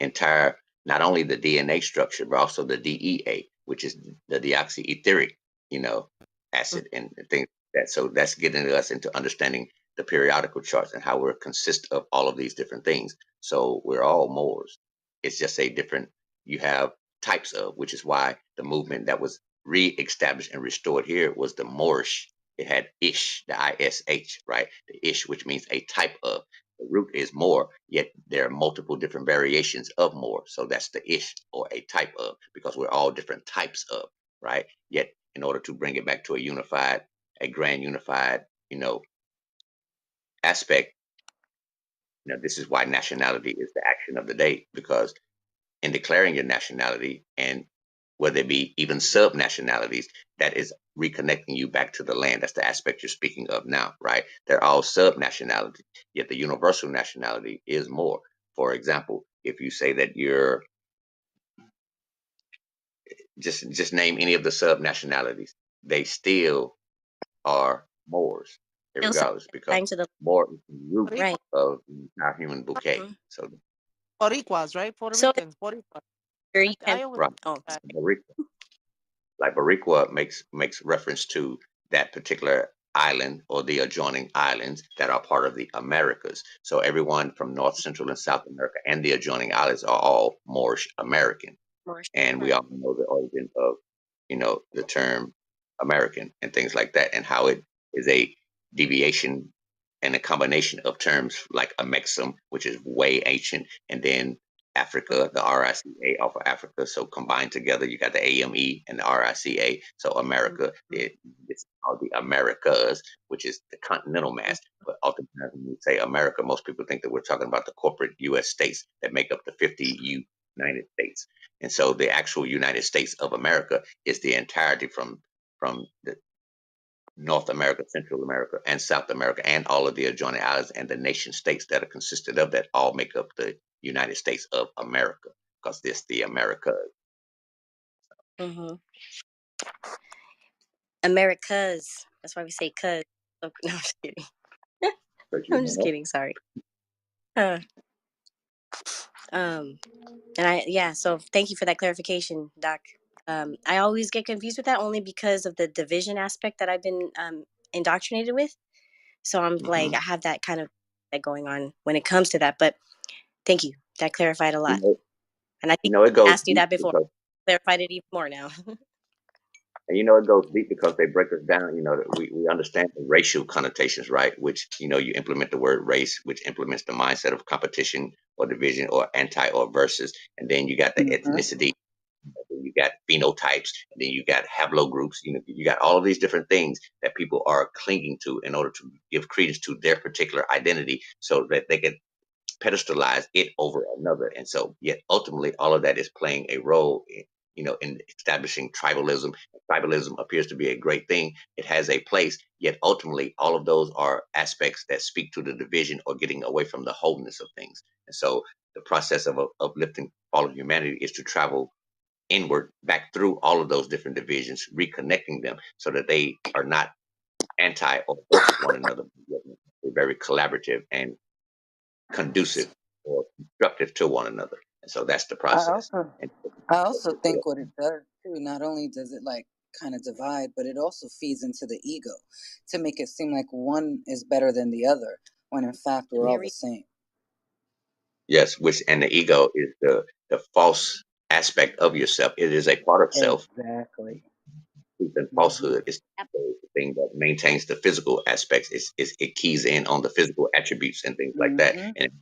[SPEAKER 1] entire, not only the DNA structure, but also the DEA, which is the deoxyetheric, you know,
[SPEAKER 4] mm,
[SPEAKER 1] acid and things like that. So that's getting us into understanding the periodical charts and how we're consist of all of these different things. So we're all Moors. It's just a different, you have types of, which is why the movement that was re-established and restored here was the Moorish. It had ish, the ISH, right? The ish, which means a type of. The root is more, yet there are multiple different variations of more. So that's the ish, or a type of, because we're all different types of, right? Yet in order to bring it back to a unified, a grand unified, you know, aspect, this is why nationality is the action of the day, because in declaring your nationality, and whether it be even sub nationalities, that is reconnecting you back to the land. That's the aspect you're speaking of now, right? They're all sub nationalities, yet the universal nationality is more. For example, if you say that you're, just name any of the sub nationalities, they still are Moors,
[SPEAKER 4] still
[SPEAKER 1] regardless, because
[SPEAKER 4] surviving to the.
[SPEAKER 1] Moor is the root
[SPEAKER 3] Boricua,
[SPEAKER 4] Right.
[SPEAKER 1] of our human bouquet.
[SPEAKER 4] Mhm.
[SPEAKER 1] So,
[SPEAKER 3] Boricuas, right? Puerto
[SPEAKER 4] So
[SPEAKER 3] Ricans, Boricuas.
[SPEAKER 4] you can.
[SPEAKER 3] I always
[SPEAKER 1] right,
[SPEAKER 4] Oh,
[SPEAKER 3] that.
[SPEAKER 1] like Bariqua makes reference to that particular island or the adjoining islands that are part of the Americas. So everyone from North, Central, and South America and the adjoining islands are all Moorish American.
[SPEAKER 4] more.
[SPEAKER 1] And we
[SPEAKER 4] Right.
[SPEAKER 1] all know the origin of, the term American and things like that, and how it is a deviation and a combination of terms like Amexem, which is way ancient, and then Africa, the RICA off of Africa. So combined together, you got the AME and the RICA. So America, it's called the Americas, which is the continental mass. But oftentimes when we say America, most people think that we're talking about the corporate U.S. states that make up the 50 United States. And so the actual United States of America is the entirety from the North America, Central America, and South America, and all of the adjoining islands and the nation states that are consisted of that all make up the United States of America, because this the America.
[SPEAKER 4] Mm-hmm. Americas. That's why we say cuz. So, no, I'm just kidding.
[SPEAKER 1] But
[SPEAKER 4] I'm just kidding. Sorry. Uh, um, and yeah. So thank you for that clarification, Doc. I always get confused with that only because of the division aspect that I've been indoctrinated with. So I'm like,
[SPEAKER 1] Mhm.
[SPEAKER 4] I have that kind of that going on when it comes to that. But thank you. That clarified a
[SPEAKER 1] you
[SPEAKER 4] lot.
[SPEAKER 1] know,
[SPEAKER 4] And I think
[SPEAKER 1] it
[SPEAKER 4] I
[SPEAKER 1] goes
[SPEAKER 4] asked you
[SPEAKER 1] deep
[SPEAKER 4] that before.
[SPEAKER 1] because
[SPEAKER 4] Clarified it even more now.
[SPEAKER 1] And it goes deep because they break us down. That we understand the racial connotations, right? Which, you implement the word race, which implements the mindset of competition or division or anti or versus. And then you got the
[SPEAKER 2] Mhm.
[SPEAKER 1] ethnicity, then you got phenotypes, and then you got haplogroups. You got all of these different things that people are clinging to in order to give credence to their particular identity so that they can pedestalize it over another. And so, yet ultimately, all of that is playing a role in establishing tribalism. Tribalism appears to be a great thing. It has a place, yet ultimately, all of those are aspects that speak to the division or getting away from the wholeness of things. And so, the process of uplifting all of humanity is to travel inward back through all of those different divisions, reconnecting them so that they are not anti or versus one another. They're very collaborative and conducive or constructive to one another. And so that's the
[SPEAKER 2] I
[SPEAKER 1] process.
[SPEAKER 2] also
[SPEAKER 1] And
[SPEAKER 2] I also think what it does too, not only does it like kind of divide, but it also feeds into the ego to make it seem like one is better than the other, when in fact we're all the same.
[SPEAKER 1] yes, which and the ego is the false aspect of yourself. It is a part of self.
[SPEAKER 2] Exactly.
[SPEAKER 1] Truth and
[SPEAKER 2] Hmm.
[SPEAKER 1] falsehood is the thing that maintains the physical aspects. It keys in on the physical attributes and things like that.
[SPEAKER 2] Hmm.
[SPEAKER 1] And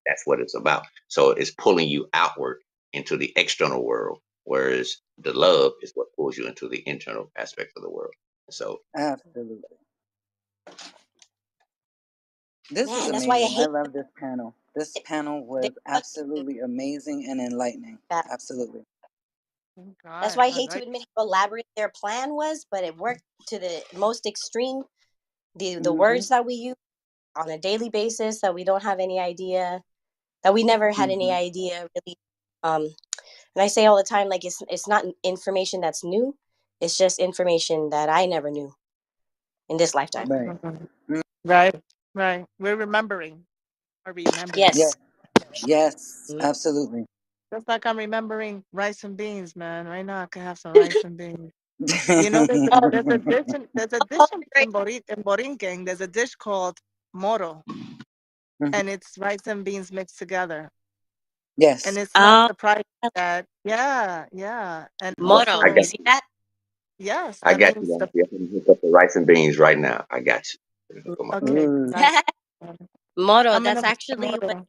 [SPEAKER 1] that's what it's about. So it's pulling you outward into the external world, whereas the love is what pulls you into the internal aspect of the world. So
[SPEAKER 2] Absolutely. This
[SPEAKER 4] Yeah,
[SPEAKER 2] was
[SPEAKER 4] and that's why I
[SPEAKER 2] amazing. I
[SPEAKER 4] hate
[SPEAKER 2] love this panel. This
[SPEAKER 4] it.
[SPEAKER 2] panel
[SPEAKER 4] They
[SPEAKER 2] was
[SPEAKER 4] put
[SPEAKER 2] absolutely amazing and enlightening.
[SPEAKER 4] that.
[SPEAKER 2] Absolutely.
[SPEAKER 3] Thank
[SPEAKER 4] That's
[SPEAKER 3] God.
[SPEAKER 4] why I
[SPEAKER 3] I
[SPEAKER 4] hate to
[SPEAKER 3] like.
[SPEAKER 4] admit how elaborate their plan was, but it worked to the most extreme. The
[SPEAKER 2] Hmm.
[SPEAKER 4] words that we use on a daily basis that we don't have any idea, that we never had any
[SPEAKER 2] Hmm.
[SPEAKER 4] idea really. And I say all the time, like it's not information that's new. It's just information that I never knew in this lifetime.
[SPEAKER 2] Right.
[SPEAKER 3] Mhm.
[SPEAKER 2] Mm,
[SPEAKER 3] Right. Right. We're remembering or remembering.
[SPEAKER 2] yes.
[SPEAKER 4] Yes.
[SPEAKER 2] Yes.
[SPEAKER 4] Mhm.
[SPEAKER 2] Absolutely.
[SPEAKER 3] Just like I'm remembering rice and beans, man. Right now I could have some rice and beans. You know,
[SPEAKER 4] Oh,
[SPEAKER 3] there's a
[SPEAKER 4] oh,
[SPEAKER 3] dish
[SPEAKER 4] great.
[SPEAKER 3] in Borinquen. There's a dish called moro,
[SPEAKER 2] Mhm.
[SPEAKER 3] and it's rice and beans mixed together. And
[SPEAKER 2] Yes.
[SPEAKER 3] it's not surprising that, yeah, yeah. And
[SPEAKER 1] I
[SPEAKER 4] Moro.
[SPEAKER 3] also,
[SPEAKER 4] You
[SPEAKER 1] got
[SPEAKER 4] see
[SPEAKER 1] you.
[SPEAKER 4] that?
[SPEAKER 3] yes,
[SPEAKER 1] I
[SPEAKER 3] that
[SPEAKER 1] got you.
[SPEAKER 3] means the,
[SPEAKER 1] I'm gonna hook up the rice and beans right now. I got you. Come on.
[SPEAKER 3] okay,
[SPEAKER 2] Ooh.
[SPEAKER 3] nice.
[SPEAKER 4] Moro.
[SPEAKER 3] I'm
[SPEAKER 4] That's
[SPEAKER 3] gonna make
[SPEAKER 4] actually what
[SPEAKER 3] moro.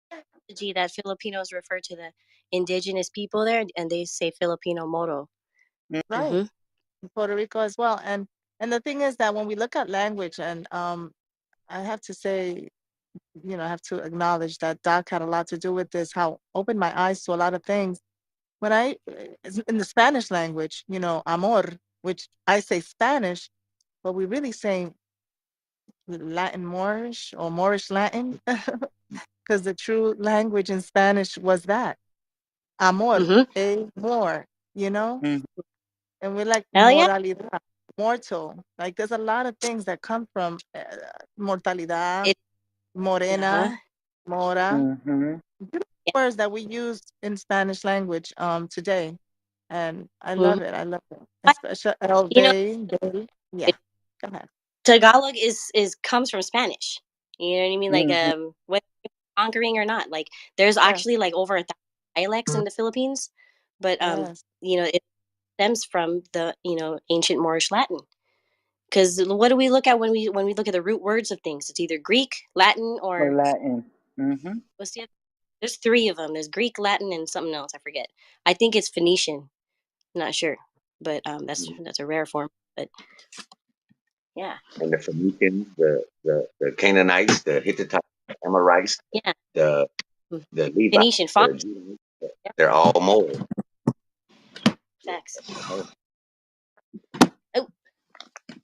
[SPEAKER 4] terminology that Filipinos refer to the indigenous people there, and they say Filipino moro.
[SPEAKER 3] Right.
[SPEAKER 4] Mm-hmm.
[SPEAKER 3] In Puerto Rico as well. And the thing is that when we look at language, and I have to say, I have to acknowledge that Doc had a lot to do with this, how opened my eyes to a lot of things. When in the Spanish language, amor, which I say Spanish, but we really say Latin Moorish or Moorish Latin, because the true language in Spanish was that amor,
[SPEAKER 4] Mm-hmm.
[SPEAKER 3] more, you know?
[SPEAKER 2] Mhm.
[SPEAKER 3] And we're like
[SPEAKER 4] Hell yeah.
[SPEAKER 3] moralidad, mortal. Like there's a lot of things that come from mortalidad,
[SPEAKER 4] It. Uh huh.
[SPEAKER 3] morena, mora,
[SPEAKER 2] Mhm.
[SPEAKER 3] beautiful
[SPEAKER 4] Yeah.
[SPEAKER 3] words that we use in Spanish language today. And I
[SPEAKER 4] Mm-hmm.
[SPEAKER 3] love it. I love it. Especially el
[SPEAKER 4] You know,
[SPEAKER 3] day. Yeah. Go ahead.
[SPEAKER 4] Tagalog is comes from Spanish. You know what I mean? Like
[SPEAKER 2] Mhm.
[SPEAKER 4] whether conquering or not, like there's
[SPEAKER 3] Yes.
[SPEAKER 4] actually like over 1,000 dialects in the Philippines, but
[SPEAKER 3] Yes.
[SPEAKER 4] it stems from the ancient Moorish Latin. Because what do we look at when we look at the root words of things? It's either Greek, Latin,
[SPEAKER 2] Or
[SPEAKER 4] or
[SPEAKER 2] Latin. Mhm.
[SPEAKER 4] what's the other? There's three of them. There's Greek, Latin, and something else. I forget. I think it's Phoenician. Not sure, but that's a rare form. But yeah,
[SPEAKER 1] And the Phoenicians, the Canaanites, the Hittites, the Amorites,
[SPEAKER 4] yeah,
[SPEAKER 1] the
[SPEAKER 4] mm,
[SPEAKER 1] the Levites,
[SPEAKER 4] Phoenician font.
[SPEAKER 1] the Judahites,
[SPEAKER 4] Yeah,
[SPEAKER 1] they're all mold.
[SPEAKER 4] facts.
[SPEAKER 1] They're mold.
[SPEAKER 4] Oh,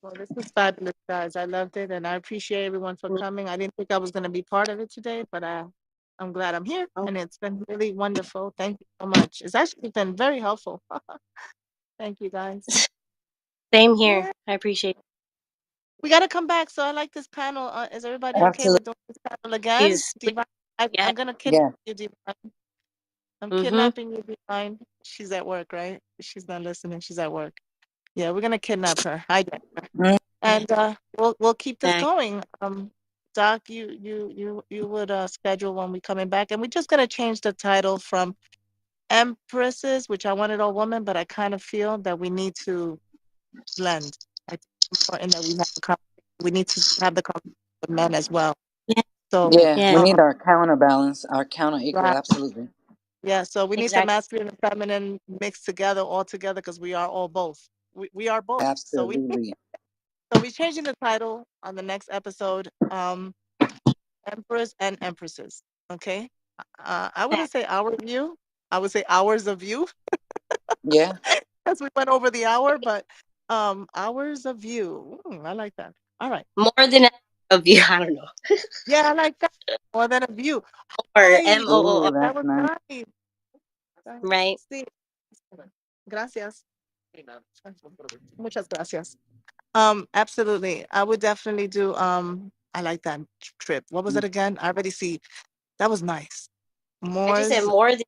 [SPEAKER 3] Well, this was fabulous, guys. I loved it, and I appreciate everyone for
[SPEAKER 4] mm,
[SPEAKER 3] coming. I didn't think I was going to be part of it today, but I'm glad I'm here,
[SPEAKER 4] oh,
[SPEAKER 3] and it's been really wonderful. Thank you so much. It's actually been very helpful. Thank you, guys.
[SPEAKER 4] same here.
[SPEAKER 3] Yeah,
[SPEAKER 4] I appreciate.
[SPEAKER 3] we got to come back. So I like this panel. Is everybody okay
[SPEAKER 2] Absolutely.
[SPEAKER 3] with doing this panel again?
[SPEAKER 4] She's
[SPEAKER 3] Divine,
[SPEAKER 4] yeah.
[SPEAKER 3] I'm going to kidnap
[SPEAKER 2] Yeah.
[SPEAKER 3] you, Divine. I'm
[SPEAKER 4] Mm-hmm.
[SPEAKER 3] kidnapping you, Divine. She's at work, right? She's not listening. She's at work. Yeah, we're going to kidnap her. Hijack her.
[SPEAKER 2] Mhm.
[SPEAKER 3] And we'll keep this
[SPEAKER 4] Fact.
[SPEAKER 3] going. Doc, you would schedule when we coming back, and we're just gonna change the title from Empresses, which I wanted all women, but I kind of feel that we need to blend. I think it's important that we need to have the conversation with men as well.
[SPEAKER 4] Yeah.
[SPEAKER 3] So
[SPEAKER 2] Yeah. We
[SPEAKER 4] Yeah.
[SPEAKER 2] need our counterbalance, our counter equal.
[SPEAKER 3] right,
[SPEAKER 2] Absolutely.
[SPEAKER 3] yeah, so we need the
[SPEAKER 4] Exactly.
[SPEAKER 3] masculine and feminine mixed together all together because we are all both. We are both. So we
[SPEAKER 2] Absolutely.
[SPEAKER 3] so we're changing the title on the next episode. Emperors and empresses. Okay. I wouldn't
[SPEAKER 4] Fact.
[SPEAKER 3] say our view. I would say hours of view
[SPEAKER 2] Yeah.
[SPEAKER 3] as we went over the hour, but hours of view. I like that. All right.
[SPEAKER 4] More than a view. I don't know.
[SPEAKER 3] Yeah, I like that. More than a view.
[SPEAKER 4] Or
[SPEAKER 3] Nice.
[SPEAKER 4] MOO.
[SPEAKER 2] Ooh,
[SPEAKER 3] That
[SPEAKER 2] that's
[SPEAKER 3] was
[SPEAKER 2] nice.
[SPEAKER 3] nice.
[SPEAKER 4] Right.
[SPEAKER 3] Sí. Gracias. Muchas gracias. Absolutely. I would definitely do I like that trip. What was it again? I already see. That was nice.
[SPEAKER 4] I just said
[SPEAKER 3] Moore's.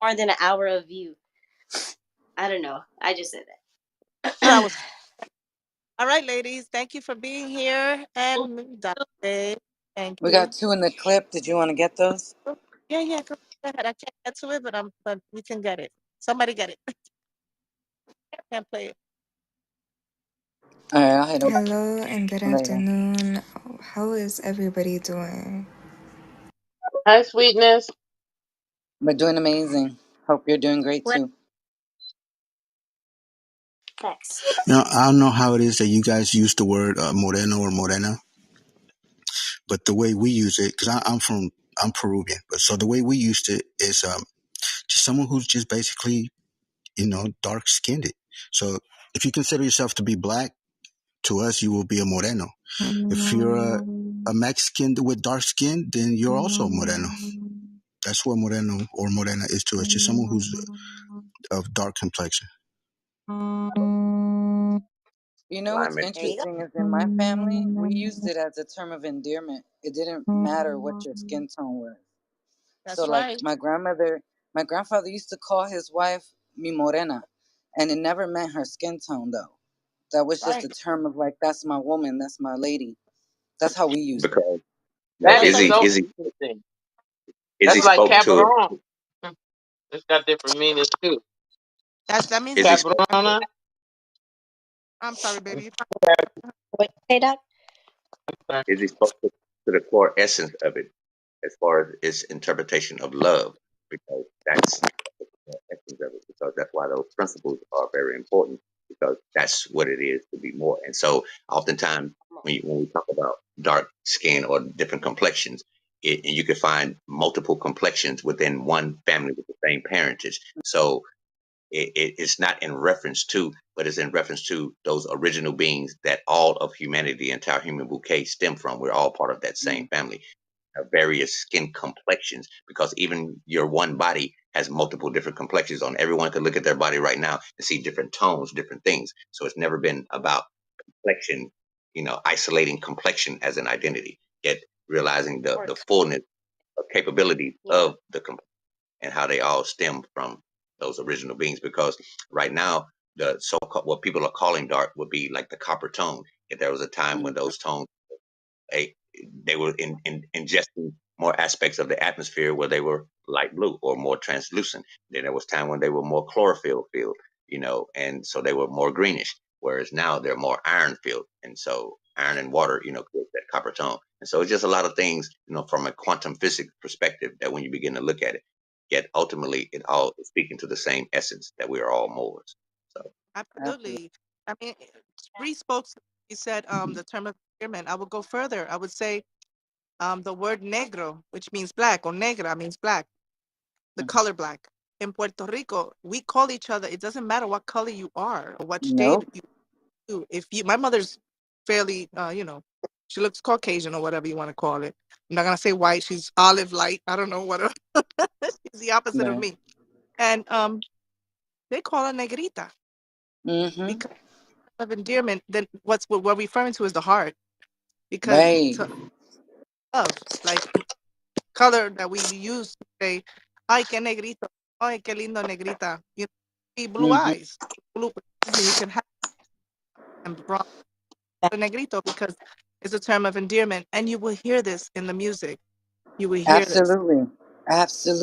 [SPEAKER 4] more than an hour of view. I don't know. I just said
[SPEAKER 3] Well, that
[SPEAKER 4] that.
[SPEAKER 3] was all right, ladies. Thank you for being here. And Dante, thank
[SPEAKER 2] We
[SPEAKER 3] you.
[SPEAKER 2] got two in the clip. Did you want to get those?
[SPEAKER 3] Yeah, yeah, go ahead. I can't get to it, but we can get it. Somebody get it. I can't play it.
[SPEAKER 2] All right. I'll hit them
[SPEAKER 14] Hello and good
[SPEAKER 2] later.
[SPEAKER 14] afternoon. How is everybody doing?
[SPEAKER 7] Hi, sweetness.
[SPEAKER 2] We're doing amazing. Hope you're doing great
[SPEAKER 4] What
[SPEAKER 2] too.
[SPEAKER 4] facts?
[SPEAKER 10] I don't know how it is that you guys use the word moreno or morena, but the way we use it, because I'm Peruvian, but so the way we used it is just someone who's just basically dark skinned. So if you consider yourself to be black, to us you will be a moreno. If you're a Mexican with dark skin, then you're also moreno. That's what moreno or morena is too. It's just someone who's of dark complexion.
[SPEAKER 2] You know what's
[SPEAKER 1] Alignment.
[SPEAKER 4] There you go.
[SPEAKER 2] interesting is in my family, we used it as a term of endearment. It didn't matter what your skin tone was. So,
[SPEAKER 3] That's
[SPEAKER 2] like
[SPEAKER 3] right.
[SPEAKER 2] my grandfather used to call his wife mi morena, and it never meant her skin tone though. That was just a
[SPEAKER 3] Right.
[SPEAKER 2] term of like, that's my woman, that's my lady. That's how we used it.
[SPEAKER 1] Because
[SPEAKER 7] That
[SPEAKER 3] That's
[SPEAKER 7] is
[SPEAKER 3] like
[SPEAKER 7] so interesting.
[SPEAKER 1] Izzy
[SPEAKER 7] That's like
[SPEAKER 1] spoke to it.
[SPEAKER 7] cabron. It's got different meanings too.
[SPEAKER 3] that means
[SPEAKER 1] Izzy
[SPEAKER 3] that.
[SPEAKER 1] spoke to it.
[SPEAKER 7] Cabrona.
[SPEAKER 3] I'm sorry, baby.
[SPEAKER 4] What you say, Doc?
[SPEAKER 1] Izzy spoke to the core essence of it, as far as its interpretation of love, because that's the essence of it. Because that's why those principles are very important, because that's what it is to be more. And so, oftentimes, when we talk about dark skin or different complexions, and you can find multiple complexions within one family with the same parentage. So it's not in reference to, but it's in reference to those original beings that all of humanity, the entire human bouquet, stem from. We're all part of that same family. Various skin complexions, because even your one body has multiple different complexions on. Everyone could look at their body right now and see different tones, different things. So it's never been about complexion, isolating complexion as an identity, yet realizing
[SPEAKER 4] Of
[SPEAKER 1] the
[SPEAKER 4] course.
[SPEAKER 1] fullness of capability
[SPEAKER 4] Yeah.
[SPEAKER 1] of the and how they all stem from those original beings. Because right now, the so-called what people are calling dark would be like the copper tone. If there was a time when those tones they they were ingesting more aspects of the atmosphere where they were light blue or more translucent. Then there was time when they were more chlorophyll filled, and so they were more greenish. Whereas now they're more iron filled, and so iron and water, create that copper tone. And so it's just a lot of things, from a quantum physics perspective that when you begin to look at it, yet ultimately it all is speaking to the same essence that we are all Moors. So
[SPEAKER 2] Absolutely.
[SPEAKER 3] Absolutely. I mean, Bree spoke. He said the term of endearment. I would go further. I would say the word negro, which means black, or negra means black, the color black. In Puerto Rico, we call each other. It doesn't matter what color you are or what shade
[SPEAKER 2] Nope.
[SPEAKER 3] you do. My mother's fairly, she looks Caucasian or whatever you want to call it. I'm not gonna say white. She's olive light. I don't know what. She's the opposite of
[SPEAKER 2] Right.
[SPEAKER 3] me. And they call her negrita
[SPEAKER 2] Mm-hmm.
[SPEAKER 3] because of endearment. Then what we're referring to is the heart, because
[SPEAKER 2] Right.
[SPEAKER 3] to love, like color that we use to say, "Ay, qué negrito! Ay, qué lindo negrita!" Blue
[SPEAKER 2] Mm-hmm.
[SPEAKER 3] eyes. Blue. Excuse me. You can have them brown negrito because it's a term of endearment, and you will hear this in the music. You will hear this.
[SPEAKER 2] Absolutely.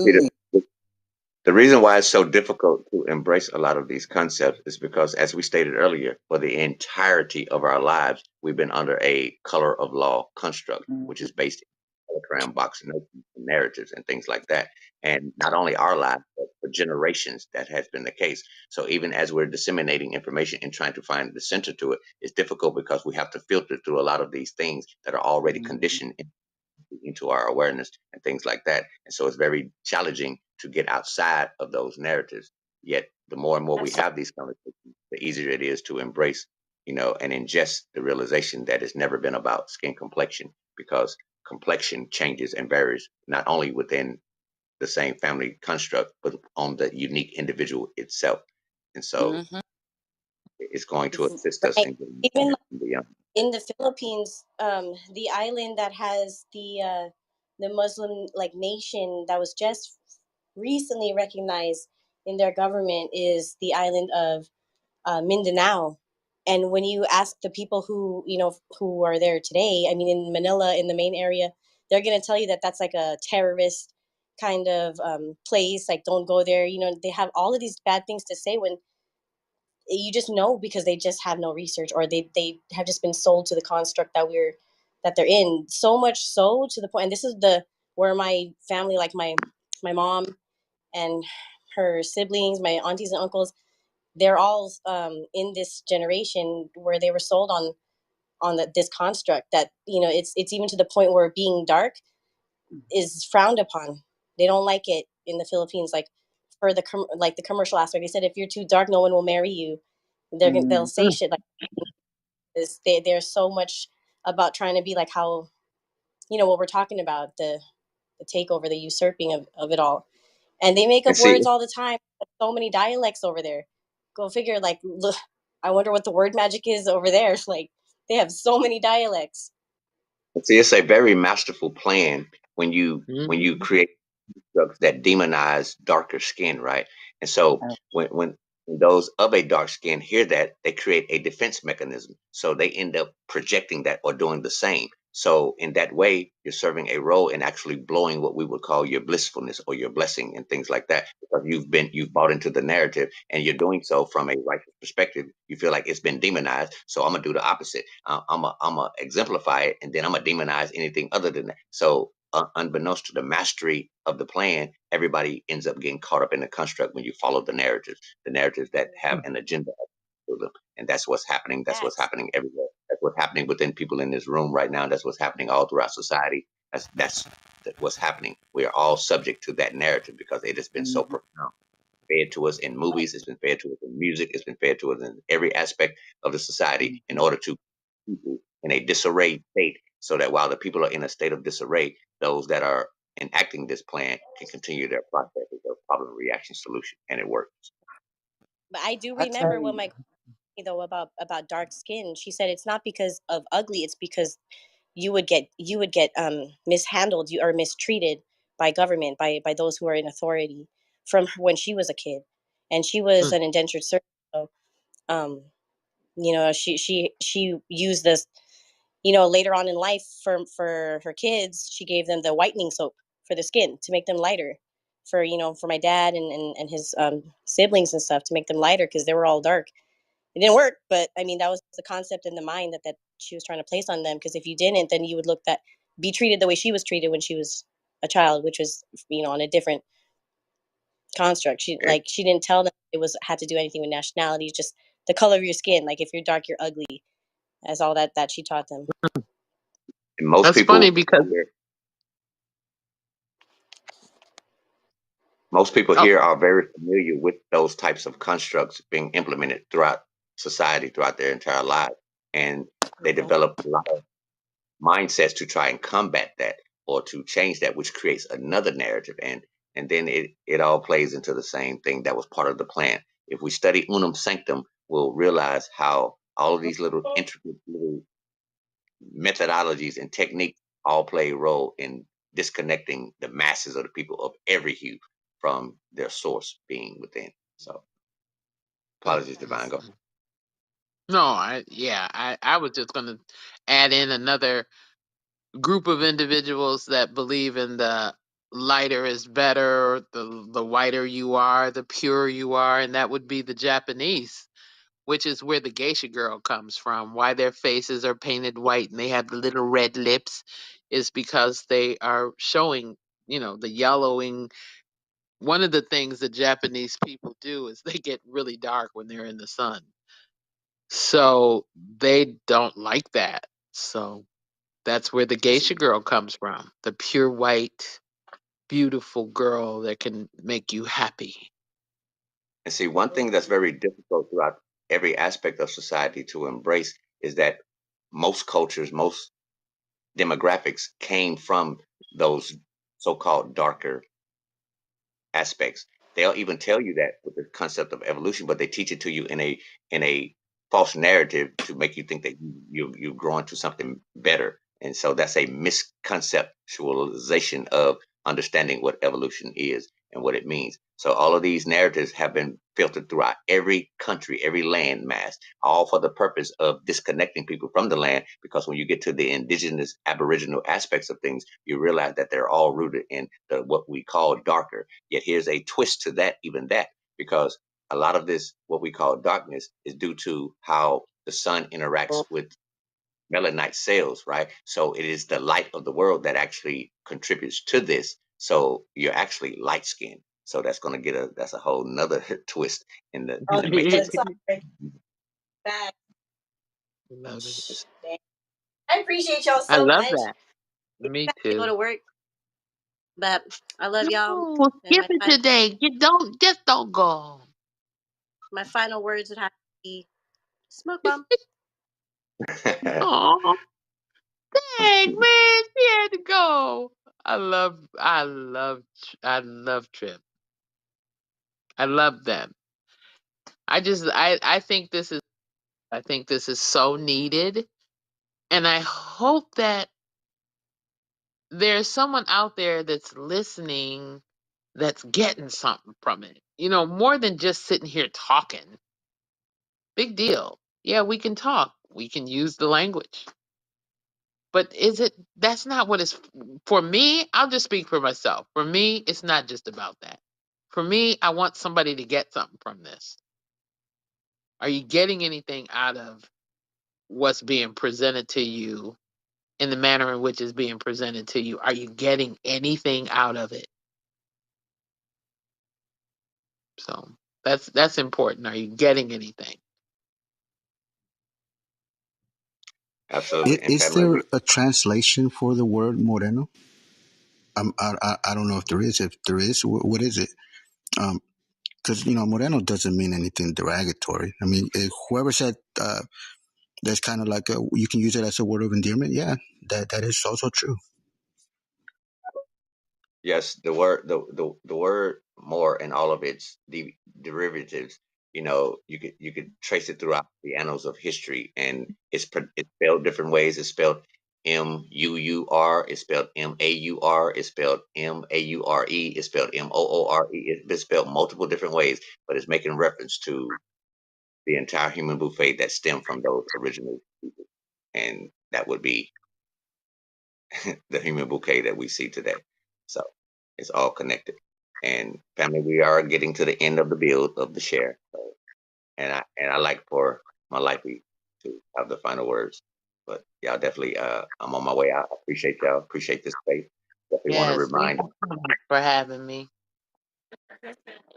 [SPEAKER 1] Peter,
[SPEAKER 2] Absolutely.
[SPEAKER 1] the reason why it's so difficult to embrace a lot of these concepts is because, as we stated earlier, for the entirety of our lives, we've been under a color of law construct, which
[SPEAKER 2] Mm-hmm.
[SPEAKER 1] is based in telegram box notions and narratives and things like that. And not only our lives, but for generations, that has been the case. So even as we're disseminating information and trying to find the center to it, it's difficult because we have to filter through a lot of these things that are already conditioned into our awareness and things like that. And so it's very challenging to get outside of those narratives. Yet the more and more we
[SPEAKER 4] Absolutely.
[SPEAKER 1] have these conversations, the easier it is to embrace, and ingest the realization that it's never been about skin complexion, because complexion changes and varies not only within the same family construct, but on the unique individual itself. And so
[SPEAKER 2] Mm-hmm.
[SPEAKER 1] it's going to assist us
[SPEAKER 4] Right.
[SPEAKER 1] in getting
[SPEAKER 4] Even
[SPEAKER 1] past and beyond.
[SPEAKER 4] in the Philippines, the island that has the Muslim like nation that was just recently recognized in their government is the island of Mindanao. And when you ask the people who are there today, I mean, in Manila, in the main area, they're gonna tell you that that's like a terrorist kind of place. Like, don't go there. They have all of these bad things to say when you just know because they just have no research, or they have just been sold to the construct that they're in, so much so to the point. And this is the where my family, like my mom and her siblings, my aunties and uncles, they're all in this generation where they were sold on this construct that it's even to the point where being dark is frowned upon. They don't like it in the Philippines, like for like the commercial aspect. They said if you're too dark, no one will marry you. They'll say
[SPEAKER 2] Mm-hmm.
[SPEAKER 4] shit like this. They're so much about trying to be like how what we're talking about, takeover, the usurping of it all. And they make
[SPEAKER 1] And
[SPEAKER 4] up
[SPEAKER 1] see,
[SPEAKER 4] words all the time. So many dialects over there. Go figure. Like, look, I wonder what the word magic is over there. Like, they have so many dialects.
[SPEAKER 1] it's a very masterful plan when you
[SPEAKER 7] Mhm.
[SPEAKER 1] create drugs that demonize darker skin, right? And so when those of a dark skin hear that, they create a defense mechanism. So they end up projecting that or doing the same. So in that way, you're serving a role in actually blowing what we would call your blissfulness or your blessing and things like that. Because you've bought into the narrative and you're doing so from a righteous perspective. You feel like it's been demonized, so I'm gonna do the opposite. I'm gonna exemplify it, and then I'm gonna demonize anything other than that. So unbeknownst to the mastery of the plan, everybody ends up getting caught up in the construct when you follow the narratives that have an agenda to them. And that's what's happening. That's what's
[SPEAKER 4] Facts.
[SPEAKER 1] happening everywhere. That's what's happening within people in this room right now. That's what's happening all throughout society. That's what's happening. We are all subject to that narrative because it has been so
[SPEAKER 2] Mhm.
[SPEAKER 1] profound. Fed to us in movies, it's been fed to us in music, it's been fed to us in every aspect of the society in order to keep people in a disarray state so that while the people are in a state of disarray, those that are enacting this plan can continue their process of problem reaction solution, and it works.
[SPEAKER 4] But I do
[SPEAKER 2] I tell
[SPEAKER 4] remember what
[SPEAKER 2] you.
[SPEAKER 4] my though about dark skin. She said it's not because of ugly; it's because you would get mishandled or mistreated by government, by those who are in authority from when she was a kid, and she was
[SPEAKER 7] Mm.
[SPEAKER 4] an indentured servant. So, um, she used this, later on in life for her kids. She gave them the whitening soap for the skin to make them lighter. For my dad and his siblings and stuff, to make them lighter because they were all dark. It didn't work, but I mean that was the concept in the mind that she was trying to place on them. Because if you didn't, then you would be treated the way she was treated when she was a child, which was on a different construct. She didn't tell them it was had to do anything with nationality, just the color of your skin. Like if you're dark, you're ugly. That's all that she taught them.
[SPEAKER 1] And
[SPEAKER 7] That's funny because
[SPEAKER 1] most people
[SPEAKER 7] oh,
[SPEAKER 1] here are very familiar with those types of constructs being implemented throughout society, throughout their entire lives. And they
[SPEAKER 4] Mhm.
[SPEAKER 1] develop a lot of mindsets to try and combat that or to change that, which creates another narrative. And then it all plays into the same thing that was part of the plan. If we study Unum Sanctum, we'll realize how all of these little intricate little methodologies and techniques all play a role in disconnecting the masses of the people of every hue from their source being within. So
[SPEAKER 7] mm,
[SPEAKER 1] apologies,
[SPEAKER 7] mm,
[SPEAKER 1] Divine. Go.
[SPEAKER 7] mm. No, I was just gonna add in another group of individuals that believe in the lighter is better, the whiter you are, the purer you are, and that would be the Japanese, which is where the geisha girl comes from. Why their faces are painted white and they have the little red lips is because they are showing, the yellowing. One of the things that Japanese people do is they get really dark when they're in the sun. So they don't like that. So that's where the
[SPEAKER 1] And see,
[SPEAKER 7] geisha girl comes from. The pure white, beautiful girl that can make you happy.
[SPEAKER 1] one thing that's very difficult throughout every aspect of society to embrace is that most cultures, most demographics came from those so-called darker aspects. They'll even tell you that with the concept of evolution, but they teach it to you in a false narrative to make you think that you've grown to something better. And so that's a misconceptualization of understanding what evolution is and what it means. So all of these narratives have been filtered throughout every country, every land mass, all for the purpose of disconnecting people from the land. Because when you get to the indigenous, aboriginal aspects of things, you realize that they're all rooted in what we call darker. Yet here's a twist to that, even that, because a lot of this, what we call darkness, is due to how the sun interacts with melanite cells, right? So it is the light of the world that actually contributes to this. So you're actually light skinned. So that's a whole nother twist in
[SPEAKER 4] Oh,
[SPEAKER 1] the
[SPEAKER 4] but
[SPEAKER 1] matrix of
[SPEAKER 4] sorry. Back.
[SPEAKER 7] Love it.
[SPEAKER 4] I appreciate y'all
[SPEAKER 7] I
[SPEAKER 4] so
[SPEAKER 7] love
[SPEAKER 4] much.
[SPEAKER 7] that. Me
[SPEAKER 4] I have to go
[SPEAKER 7] too.
[SPEAKER 4] to work, but I love y'all.
[SPEAKER 7] No,
[SPEAKER 4] And
[SPEAKER 7] skip it today. You just don't go.
[SPEAKER 4] my final words would have to be smoke bomb.
[SPEAKER 1] it.
[SPEAKER 7] Oh, dang, man, she had to go. I love Trip. I love them. I think this is so needed, and I hope that there's someone out there that's listening that's getting something from it. More than just sitting here talking. Big deal. Yeah, we can talk. We can use the language. But that's not what it's for me. I'll just speak for myself. For me, it's not just about that. For me, I want somebody to get something from this. Are you getting anything out of what's being presented to you in the manner in which it's being presented to you? Are you getting anything out of it? So that's important. Are you getting anything?
[SPEAKER 1] Absolutely. And
[SPEAKER 10] Is
[SPEAKER 1] family,
[SPEAKER 10] there a translation for the word moreno? I don't know if there is. If there is, what is it? Because moreno doesn't mean anything derogatory. I mean, whoever said that's kind of like you can use it as a word of endearment. Yeah, that is also true.
[SPEAKER 1] yes, the word more and all of its derivatives, you could trace it throughout the annals of history, and it's spelled different ways. It's spelled Muur, it's spelled Maur, it's spelled Maure, it's spelled Moore. It's been spelled multiple different ways, but it's making reference to the entire human buffet that stemmed from those original people, and that would be the human bouquet that we see today. So it's all connected. And family, we are getting to the end of the build of the share. So, and I like for my lifey to have the final words. But y'all definitely, I'm on my way out. I appreciate y'all. Appreciate this space. Definitely want to
[SPEAKER 7] Yes, thank
[SPEAKER 1] remind.
[SPEAKER 7] you so much for having me.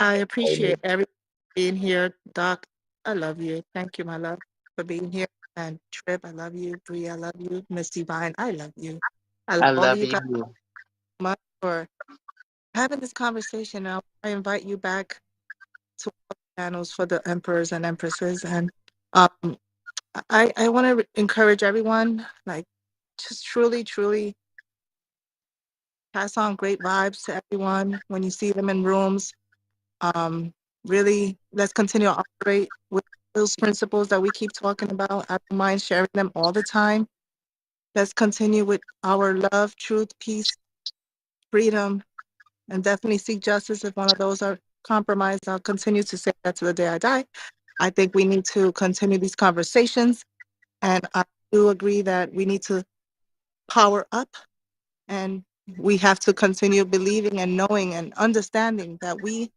[SPEAKER 3] I
[SPEAKER 1] Amen.
[SPEAKER 3] appreciate everyone being here. Doc, I love you. Thank you, my love, for being here. And Trip, I love you. Bree, I love you. Miss Divine, I love you. I love
[SPEAKER 7] I
[SPEAKER 3] all of
[SPEAKER 7] love
[SPEAKER 3] you guys
[SPEAKER 7] you.
[SPEAKER 3] so much for having this conversation. Now, I invite you back to all the channels for the emperors and empresses. And um, I want to encourage everyone, like, just truly, truly pass on great vibes to everyone when you see them in rooms. Really, let's continue to operate with those principles that we keep talking about. I don't mind sharing them all the time. Let's continue with our love, truth, peace, freedom, and definitely seek justice if one of those are compromised. I'll continue to say that to the day I die. I think we need to continue these conversations, and I do agree that we need to power up, and we have to continue believing and knowing and understanding that we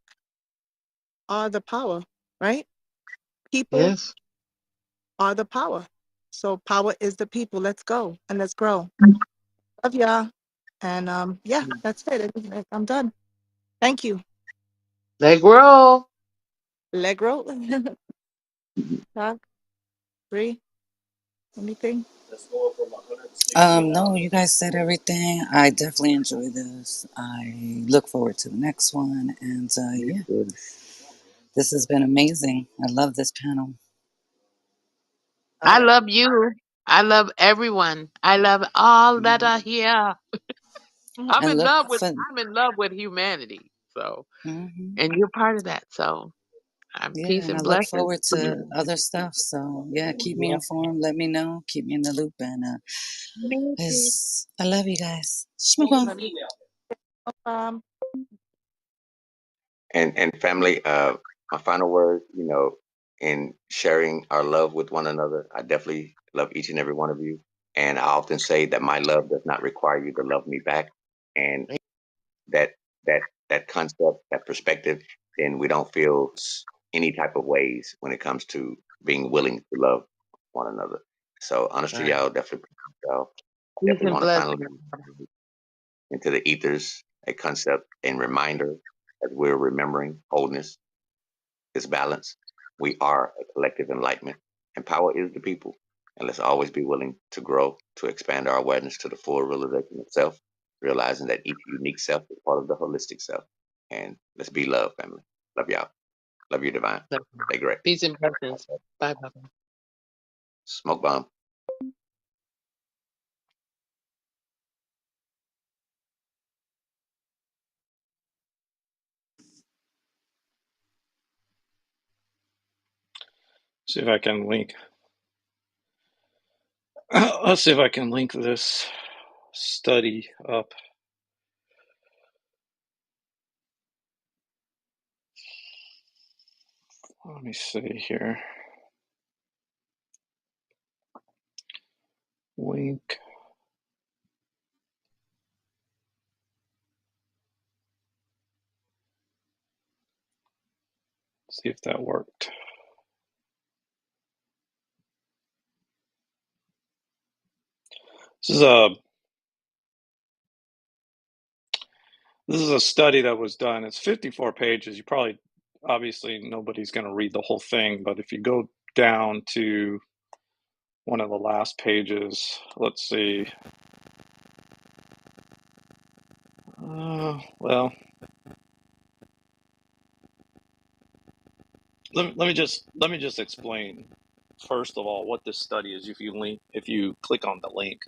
[SPEAKER 3] are the power, right? People
[SPEAKER 7] Yes.
[SPEAKER 3] are the power. So power is the people. Let's go and let's grow. Love y'all. And yeah, that's it. I'm done. Thank you.
[SPEAKER 7] Let grow.
[SPEAKER 3] Legro. Doc, Bree, anything?
[SPEAKER 2] No, you guys said everything. I definitely enjoy this. I look forward to the next one. And yeah, this has been amazing. I love this panel.
[SPEAKER 3] All
[SPEAKER 7] I
[SPEAKER 3] right.
[SPEAKER 7] love you. I love everyone. I love all that are
[SPEAKER 2] Mhm.
[SPEAKER 7] here.
[SPEAKER 2] And look for,
[SPEAKER 7] I'm in love with humanity. So,
[SPEAKER 2] hmm
[SPEAKER 7] and you're part of that. So, I'm
[SPEAKER 2] yeah,
[SPEAKER 7] peace
[SPEAKER 2] and I
[SPEAKER 7] and
[SPEAKER 2] look
[SPEAKER 7] blessings.
[SPEAKER 2] forward to other stuff. So yeah, keep me informed. Let me know. Keep me in the loop. And I love you guys. Shmooah.
[SPEAKER 3] Love you. Um,
[SPEAKER 1] And family, my final word, in sharing our love with one another, I definitely love each and every one of you. And I often say that my love does not require you to love me back. And that that concept, that perspective, then we don't feel any type of ways when it comes to being willing to love one another. So honestly,
[SPEAKER 7] Right.
[SPEAKER 1] y'all definitely, y'all, I
[SPEAKER 7] Peace
[SPEAKER 1] definitely
[SPEAKER 7] and
[SPEAKER 1] want to finally
[SPEAKER 7] blessings.
[SPEAKER 1] into the ethers a concept and reminder that we're remembering wholeness is balance. We are a collective enlightenment, and power is the people. And let's always be willing to grow, to expand our awareness to the full realization of self, realizing that each unique self is part of the holistic self. And let's be love, family. Love y'all. Love you, divine. Stay great.
[SPEAKER 7] Peace and blessings. Bye bye.
[SPEAKER 1] Smoke bomb.
[SPEAKER 15] See if I can link. Let's see if I can link this study up. Let me see here. Link. See if that worked. This is a study that was done. It's 54 pages. You probably, obviously, nobody's going to read the whole thing, but if you go down to one of the last pages, let's see. Well, let me just explain first of all what this study is. If you click on the link.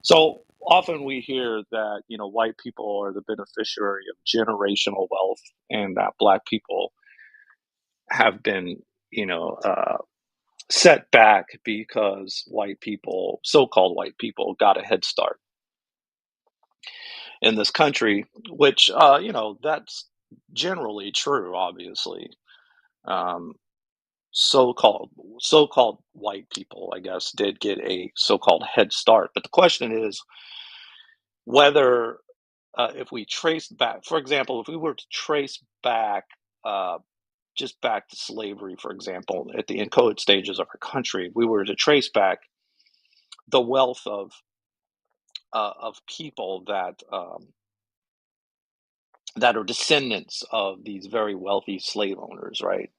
[SPEAKER 15] So often we hear that, white people are the beneficiary of generational wealth, and that black people have been, set back because so-called white people, got a head start in this country, which, that's generally true, obviously. Um, so-called white people, I guess, did get a so-called head start. But the question is whether, if we trace back, for example, if we were to trace back, uh, just back to slavery, for example, at the inchoate stages of our country, we were to trace back the wealth of people that are descendants of these very wealthy slave owners, right?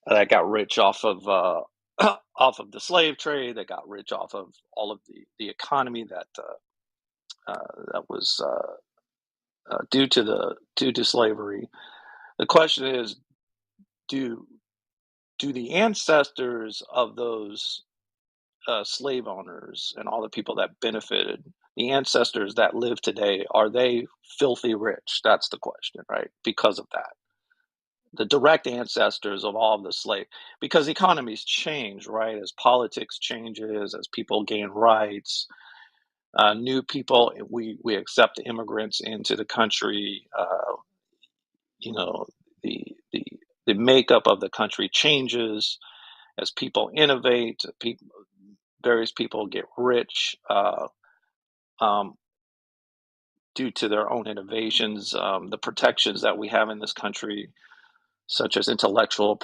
[SPEAKER 15] That got rich off of off of the slave trade. That got rich off of all of the economy that was due to slavery. The question is, do the ancestors of those slave owners and all the people that benefited, the ancestors that live today, are they filthy rich? That's the question, right? Because of that, the direct ancestors of all of the slave, because economies change, right? As politics changes, as people gain rights, new people, we accept immigrants into the country. You know, the the the makeup of the country changes as people innovate. Various people get rich um, due to their own innovations. The protections that we have in this country, such as intellectual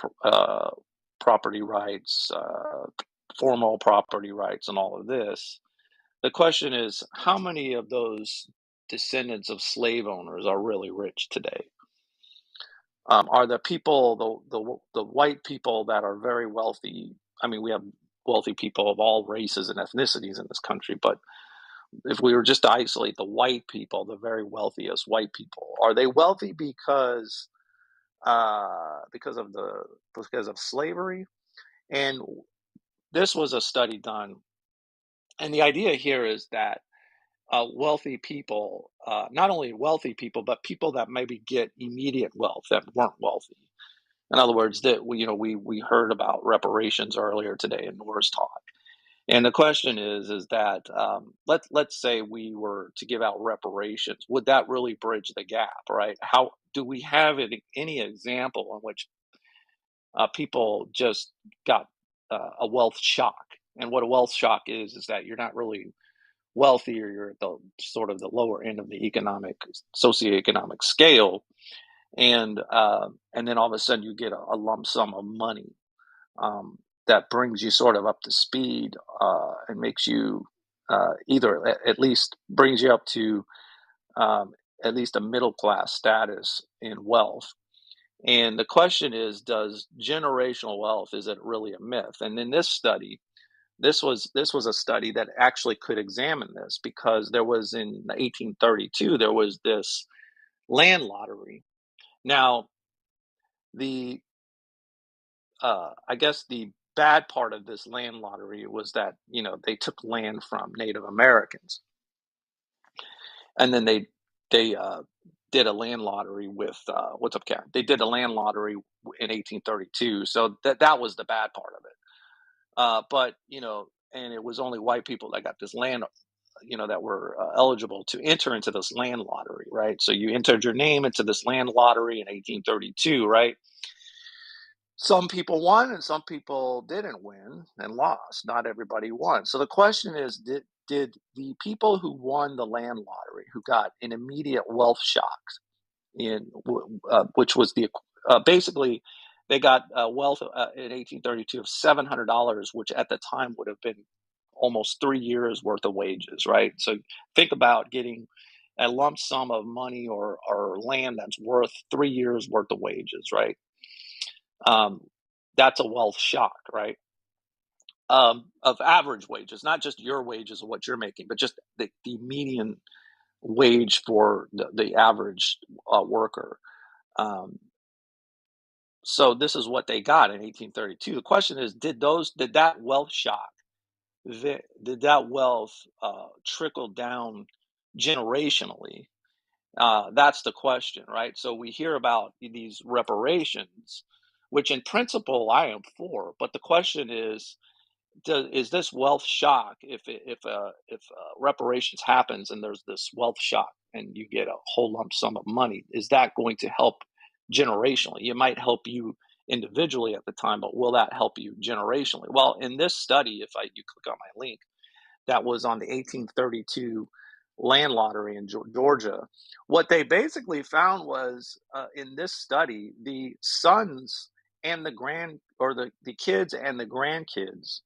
[SPEAKER 15] property rights, formal property rights, and all of this. The question is, how many of those descendants of slave owners are really rich today? Are the people, the white people that are very wealthy? I mean, we have wealthy people of all races and ethnicities in this country, but if we were just to isolate the white people, the very wealthiest white people, are they wealthy because of slavery? And this was a study done, and the idea here is that wealthy people, not only wealthy people, but people that maybe get immediate wealth that weren't wealthy. In other words, that we heard about reparations earlier today in Nora's talk. And the question is that let's say we were to give out reparations, would that really bridge the gap, right? How do we have any example in which people just got a wealth shock? And what a wealth shock is that you're not really wealthy, or you're at the sort of the lower end of the socioeconomic scale, and then all of a sudden you get a lump sum of money um, that brings you sort of up to speed and makes you either at least brings you up to um, at least a middle class status in wealth. And the question is, does generational wealth, is it really a myth? And in this study, this was a study that actually could examine this, because there was, in 1832, there was this land lottery. Now, the I guess the bad part of this land lottery was that, they took land from Native Americans, and then they did a land lottery with what's up, Karen? They did a land lottery in 1832, so that was the bad part of it. But and it was only white people that got this land, that were eligible to enter into this land lottery, right? So you entered your name into this land lottery in 1832, right? Some people won and some people didn't win and lost. Not everybody won. So the question is, did the people who won the land lottery, who got an immediate wealth shock, which was basically they got wealth in 1832 of $700, which at the time would have been almost 3 years worth of wages, right? So think about getting a lump sum of money or land that's worth 3 years worth of wages, right? That's a wealth shock, right? Of average wages, not just your wages of what you're making, but just the median wage for the average worker. So this is what they got in 1832. The question is, did that wealth shock, did that wealth trickle down generationally? That's the question, right? So we hear about these reparations, which in principle I am for, but the question is this wealth shock, if reparations happens and there's this wealth shock and you get a whole lump sum of money, is that going to help generationally? It might help you individually at the time, but will that help you generationally? Well, in this study, if you click on my link, that was on the 1832 land lottery in Georgia, what they basically found was in this study, the sons and the kids and the grandkids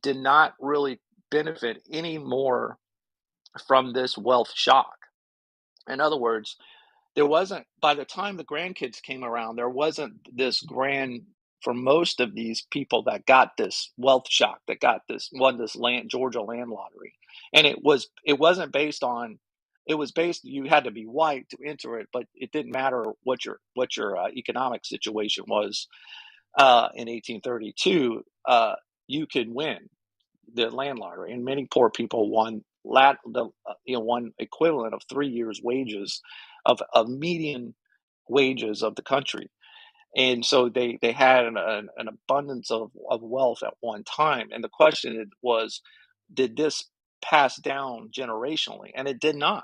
[SPEAKER 15] did not really benefit any more from this wealth shock. In other words, by the time the grandkids came around, there wasn't this for most of these people that got this wealth shock, that won this Georgia land lottery. And it wasn't based on, it was based, you had to be white to enter it, but it didn't matter what your economic situation was in 1832, you could win the land lottery, and many poor people won one equivalent of 3 years' wages of median wages of the country, and so they had an abundance of wealth at one time. And the question was, did this pass down generationally? And it did not.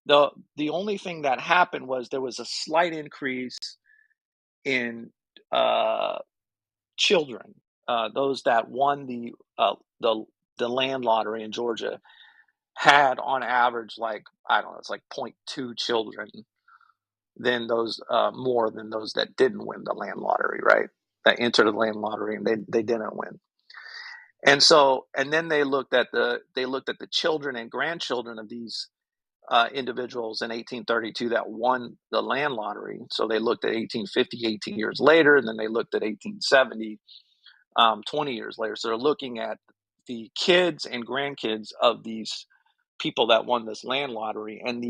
[SPEAKER 15] The only thing that happened was there was a slight increase in children, those that won the land lottery in Georgia had on average, like, I don't know, it's like 0.2 children than those more than those that didn't win the land lottery, right? That entered the land lottery and they didn't win. And so, and then they looked at the children and grandchildren of these individuals in 1832 that won the land lottery. So they looked at 1850, 18 years later, and then they looked at 1870, 20 years later. So they're looking at the kids and grandkids of these people that won this land lottery, and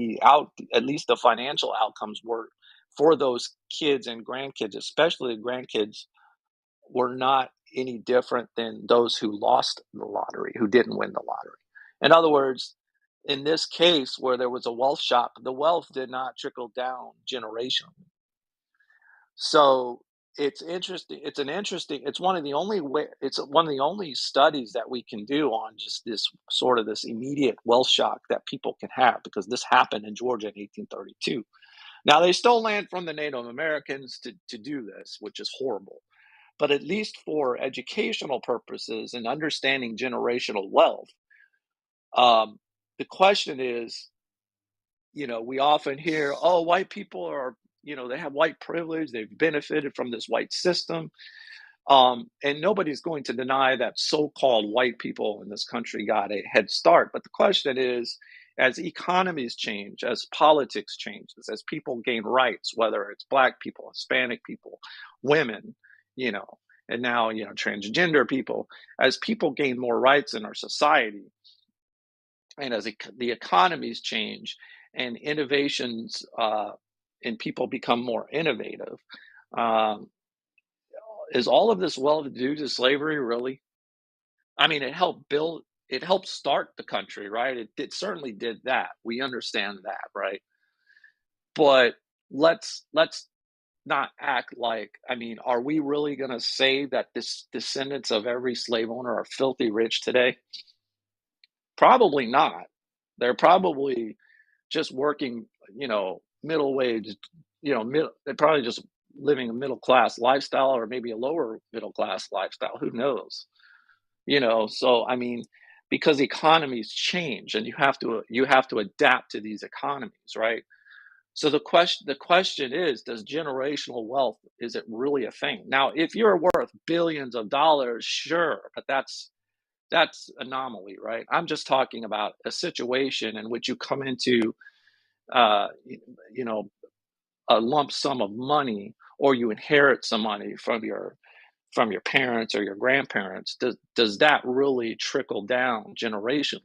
[SPEAKER 15] at least the financial outcomes were for those kids and grandkids, especially the grandkids, were not any different than those who lost the lottery, who didn't win the lottery. In other words, in this case where there was a wealth shock, the wealth did not trickle down generationally. So it's interesting. It's one of the only studies that we can do on just this sort of this immediate wealth shock that people can have, because this happened in Georgia in 1832. Now, they stole land from the Native Americans to do this, which is horrible. But at least for educational purposes and understanding generational wealth, the question is, we often hear, oh, white people are, they have white privilege, they've benefited from this white system. And nobody's going to deny that so-called white people in this country got a head start. But the question is, as economies change, as politics changes, as people gain rights, whether it's Black people, Hispanic people, women, and now, transgender people, as people gain more rights in our society, and as the economies change and innovations and people become more innovative, is all of this well due to slavery, really? I mean, it helped start the country, right? It certainly did that. We understand that, right? But let's not act like, I mean, are we really going to say that this descendants of every slave owner are filthy rich today? Probably not. They're probably just working, middle wage, they're probably just living a middle class lifestyle, or maybe a lower middle class lifestyle. Who knows? So I mean, because economies change, and you have to adapt to these economies, right? So the question is, does generational wealth, is it really a thing? Now, if you're worth billions of dollars, sure, but that's anomaly, right? I'm just talking about a situation in which you come into, uh, you know, a lump sum of money, or you inherit some money from your parents or your grandparents. Does that really trickle down generationally?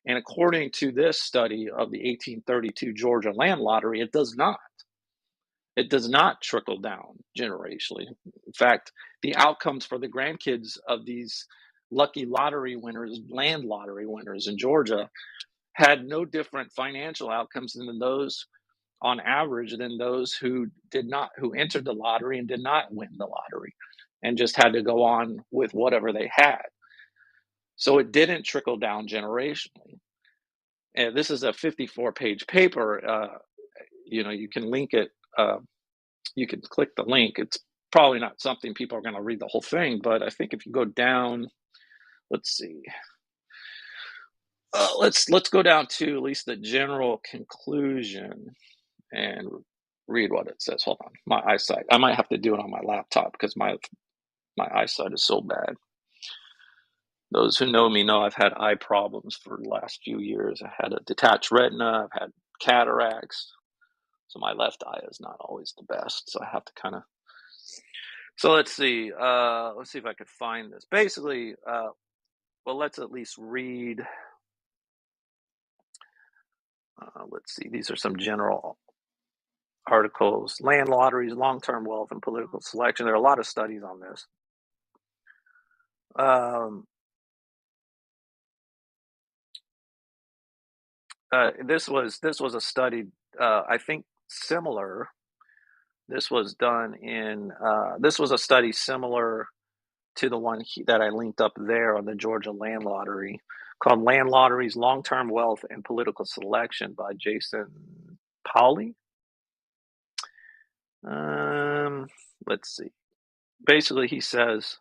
[SPEAKER 15] And according to this study of the 1832 Georgia land lottery, it does not. It does not trickle down generationally. In fact, the outcomes for the grandkids of these lucky lottery winners, land lottery winners in Georgia, had no different financial outcomes than those, on average, than those who entered the lottery and did not win the lottery, and just had to go on with whatever they had. So it didn't trickle down generationally. And this is a 54-page paper. You can link it. You can click the link. It's probably not something people are going to read the whole thing, but I think if you go down, let's see. Let's go down to at least the general conclusion and read what it says. Hold on, my eyesight. I might have to do it on my laptop because my eyesight is so bad. Those who know me know I've had eye problems for the last few years. I had a detached retina. I've had cataracts. So my left eye is not always the best. So I have to kind of. So let's see. Let's see if I could find this. Basically, well, let's at least read. Let's see. These are some general articles. Land lotteries, long-term wealth, and political selection. There are a lot of studies on this. This was a study, I think, similar. This was done in. This was a study similar to the one that I linked up there on the Georgia land lottery, called "Land Lotteries: Long-Term Wealth and Political Selection" by Jason Powley. Let's see. Basically, he says,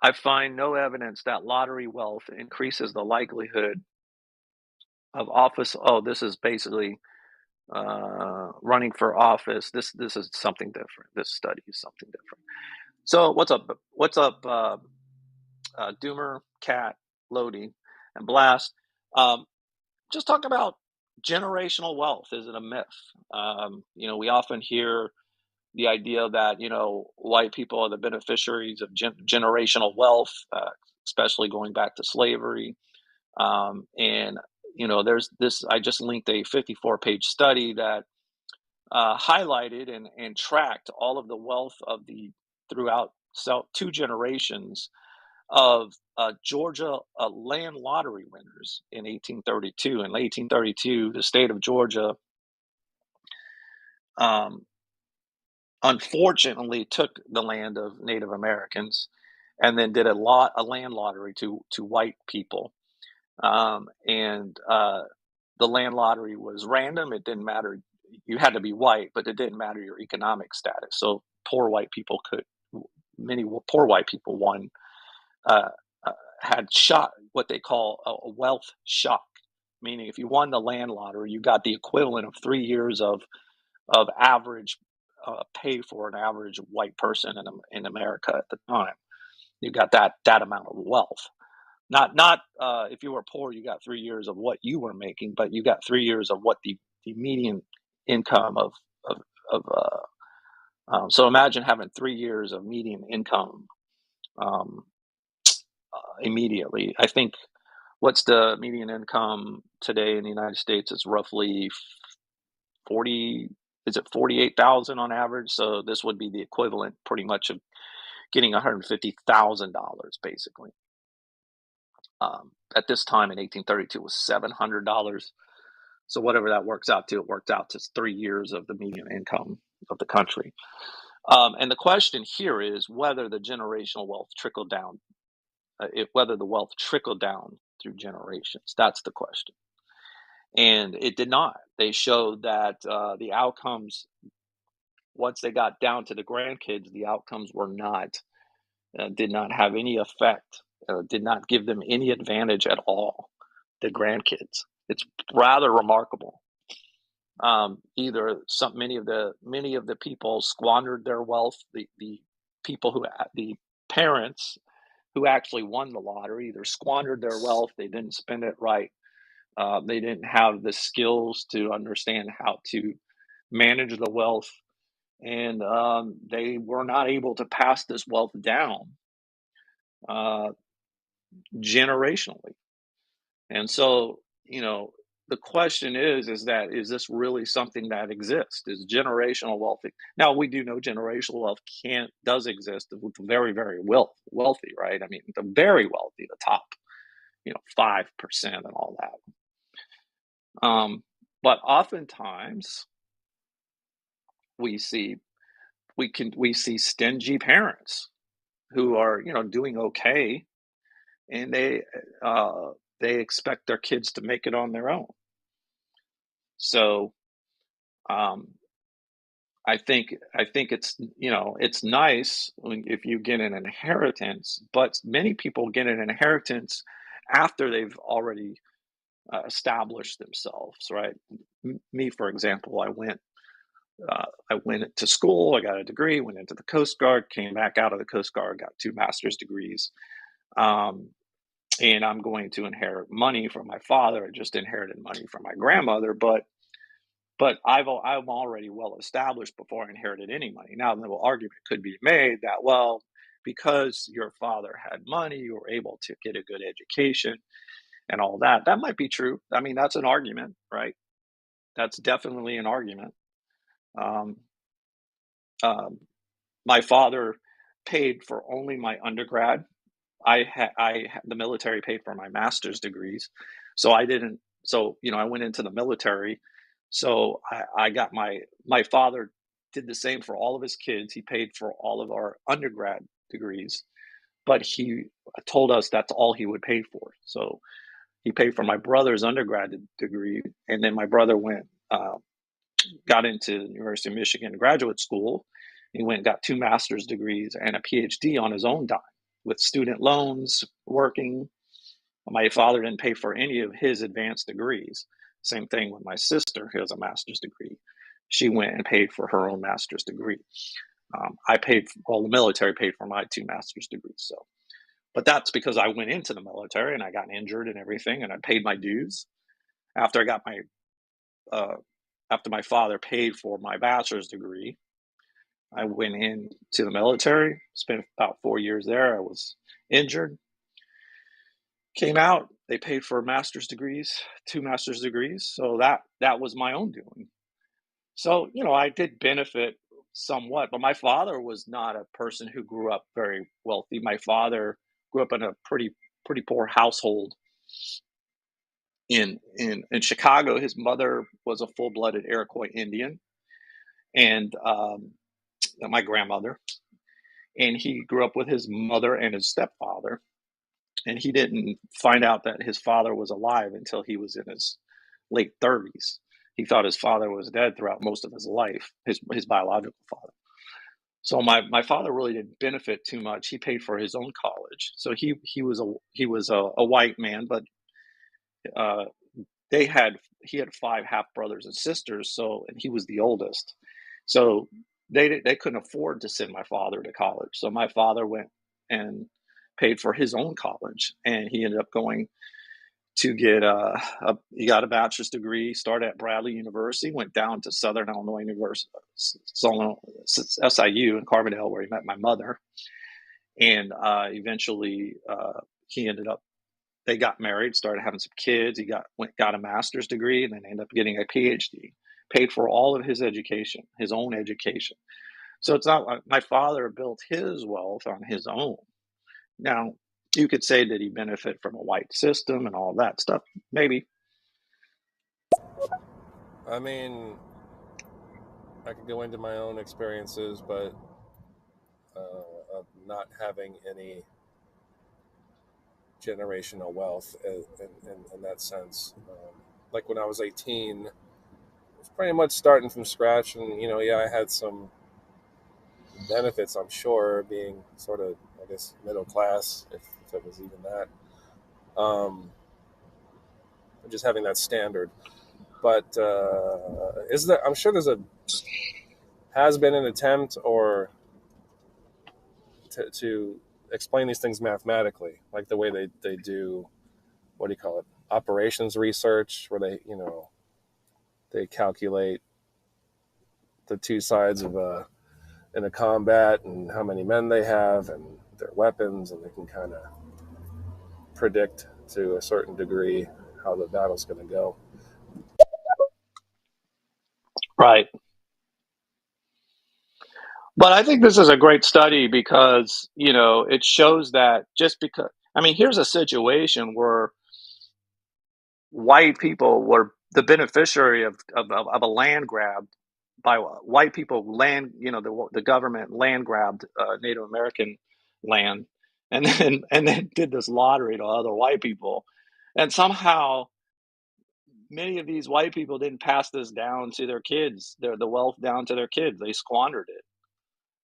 [SPEAKER 15] I find no evidence that lottery wealth increases the likelihood of office. Oh, this is basically running for office. This is something different. This study is something different. So what's up? What's up, Doomer, Cat, Lodi, and Blast? Just talk about generational wealth. Is it a myth? We often hear the idea that white people are the beneficiaries of generational wealth, especially going back to slavery. And there's this. I just linked a 54-page study that highlighted and tracked all of the wealth of throughout two generations of Georgia land lottery winners in 1832. In 1832, the state of Georgia, unfortunately, took the land of Native Americans and then did a land lottery to white people. And the land lottery was random. It didn't matter. You had to be white, but it didn't matter your economic status. So many poor white people won, had shot what they call a wealth shock, meaning if you won the land lottery, you got the equivalent of 3 years of average pay for an average white person in America at the time. You got that amount of wealth. Not if you were poor, you got 3 years of what you were making, but you got 3 years of what the median income of so imagine having 3 years of median income immediately. I think what's the median income today in the United States? It's roughly 40. Is it 48,000 on average? So this would be the equivalent, pretty much, of getting $150,000 basically. At this time in 1832 was $700. So whatever that works out to, it worked out to 3 years of the median income of the country. And the question here is whether the generational wealth trickled down, whether the wealth trickled down through generations. That's the question. And it did not. They showed that the outcomes, once they got down to the grandkids, the outcomes were not, did not have any effect, did not give them any advantage at all, the grandkids. It's rather remarkable. Either many of the people squandered their wealth. The people the parents who actually won the lottery either squandered their wealth, they didn't spend it right, they didn't have the skills to understand how to manage the wealth, and they were not able to pass this wealth down generationally. And so, the question is this really something that exists? Is generational wealth? Now, we do know generational wealth does exist with the very, very wealthy, right? I mean, the very wealthy, the top, 5% and all that. But oftentimes we see stingy parents who are, doing okay, and they expect their kids to make it on their own. So I think it's it's nice if you get an inheritance, but many people get an inheritance after they've already established themselves, right? Me, for example, I went to school, I got a degree, went into the Coast Guard, came back out of the Coast Guard, got 2 master's degrees. And I'm going to inherit money from my father. I just inherited money from my grandmother, but I'm already well established before I inherited any money. Now, the argument could be made that, well, because your father had money, you were able to get a good education and all that. That might be true. I mean, that's an argument, right? That's definitely an argument. My father paid for only my undergrad. The military paid for my master's degrees, so I didn't. So I went into the military, so I got my father did the same for all of his kids. He paid for all of our undergrad degrees, but he told us that's all he would pay for. So he paid for my brother's undergrad degree, and then my brother got into the University of Michigan graduate school. He went and got 2 master's degrees and a PhD on his own dime with student loans, working. My father didn't pay for any of his advanced degrees. Same thing with my sister, who has a master's degree. She went and paid for her own master's degree. The military paid for my 2 master's degrees. So, but that's because I went into the military and I got injured and everything, and I paid my dues. After my father paid for my bachelor's degree, I went into the military, spent about 4 years there. I was injured, came out. They paid for master's degrees, 2 master's degrees. So that was my own doing. So, I did benefit somewhat, but my father was not a person who grew up very wealthy. My father grew up in a pretty poor household in Chicago. His mother was a full-blooded Iroquois Indian, and my grandmother, and he grew up with his mother and his stepfather, and he didn't find out that his father was alive until he was in his late 30s. He thought his father was dead throughout most of his life, his biological father. So my father really didn't benefit too much. He paid for his own college. So he was a white man, but he had 5 half brothers and sisters. So, and he was the oldest. So they couldn't afford to send my father to college. So my father went and paid for his own college, and he ended up going to get he got a bachelor's degree, started at Bradley University, went down to Southern Illinois University, SIU in Carbondale, where he met my mother. And eventually they got married, started having some kids. He got a master's degree, and then ended up getting a PhD, paid for all of his education, his own education. So it's not like my father built his wealth on his own. Now, you could say that he benefited from a white system and all that stuff, maybe.
[SPEAKER 16] I mean, I could go into my own experiences, but of not having any generational wealth in that sense. Like when I was 18, it's pretty much starting from scratch, and yeah, I had some benefits, I'm sure, being sort of, I guess, middle class, if it was even that. Um, just having that standard. But is there? I'm sure has been an attempt or to explain these things mathematically, like the way they do. What do you call it? Operations research, where they calculate the two sides of in a combat and how many men they have and their weapons, and they can kind of predict to a certain degree how the battle's going to go.
[SPEAKER 15] Right. But I think this is a great study because, it shows that just because, I mean, here's a situation where white people were the beneficiary of a land grab by white people. The government land grabbed Native American land, and then did this lottery to other white people, and somehow many of these white people didn't pass this down to their kids, the wealth down to their kids. They squandered it.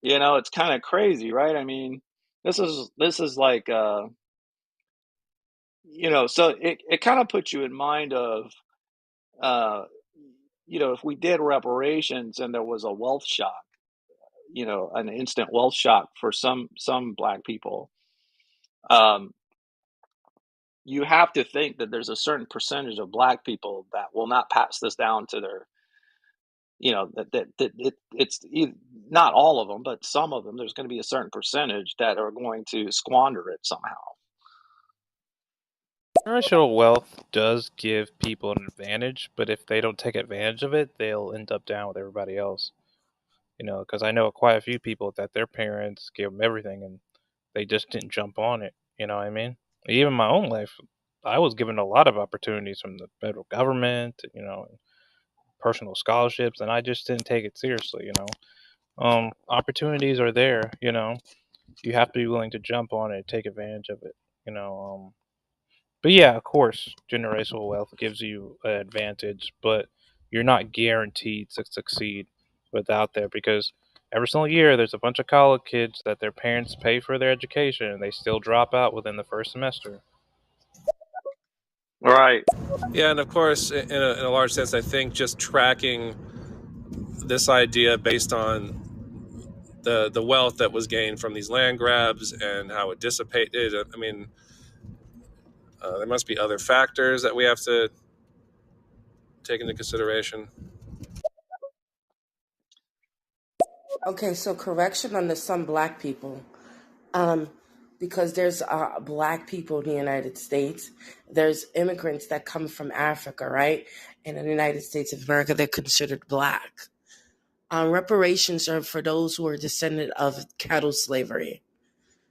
[SPEAKER 15] It's kind of crazy, right? I mean, this is like so it kind of puts you in mind of uh if we did reparations and there was a wealth shock, an instant wealth shock for some black people, um you have to think that there's a certain percentage of black people that will not pass this down to their, it's not all of them, but some of them. There's going to be a certain percentage that are going to squander it somehow.
[SPEAKER 17] Generational wealth does give people an advantage, but if they don't take advantage of it, they'll end up down with everybody else. Because I know quite a few people that their parents gave them everything and they just didn't jump on it. You know what I mean? Even my own life, I was given a lot of opportunities from the federal government, personal scholarships, and I just didn't take it seriously. Opportunities are there. You have to be willing to jump on it and take advantage of it. You know, but yeah, of course, generational wealth gives you an advantage, but you're not guaranteed to succeed without that because every single year there's a bunch of college kids that their parents pay for their education and they still drop out within the first semester.
[SPEAKER 15] Right.
[SPEAKER 16] Yeah, and of course, in a large sense, I think just tracking this idea based on the wealth that was gained from these land grabs and how it dissipated. I mean, there must be other factors that we have to take into consideration.
[SPEAKER 18] Okay, so correction on the some black people. Um, because there's black people in the United States. There's immigrants that come from Africa, right? And in the United States of America, they're considered black. Reparations are for those who are descendant of cattle slavery.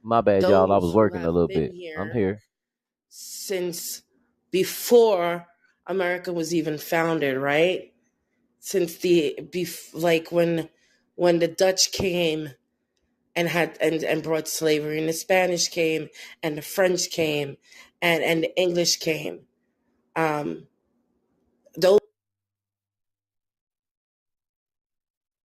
[SPEAKER 19] My bad, y'all. I was
[SPEAKER 18] Those who
[SPEAKER 19] working a
[SPEAKER 18] have
[SPEAKER 19] little
[SPEAKER 18] been
[SPEAKER 19] bit. I'm
[SPEAKER 18] here
[SPEAKER 19] here.
[SPEAKER 18] since before America was even founded, right? Since like when the Dutch came and brought slavery, and the Spanish came and the French came and the English came.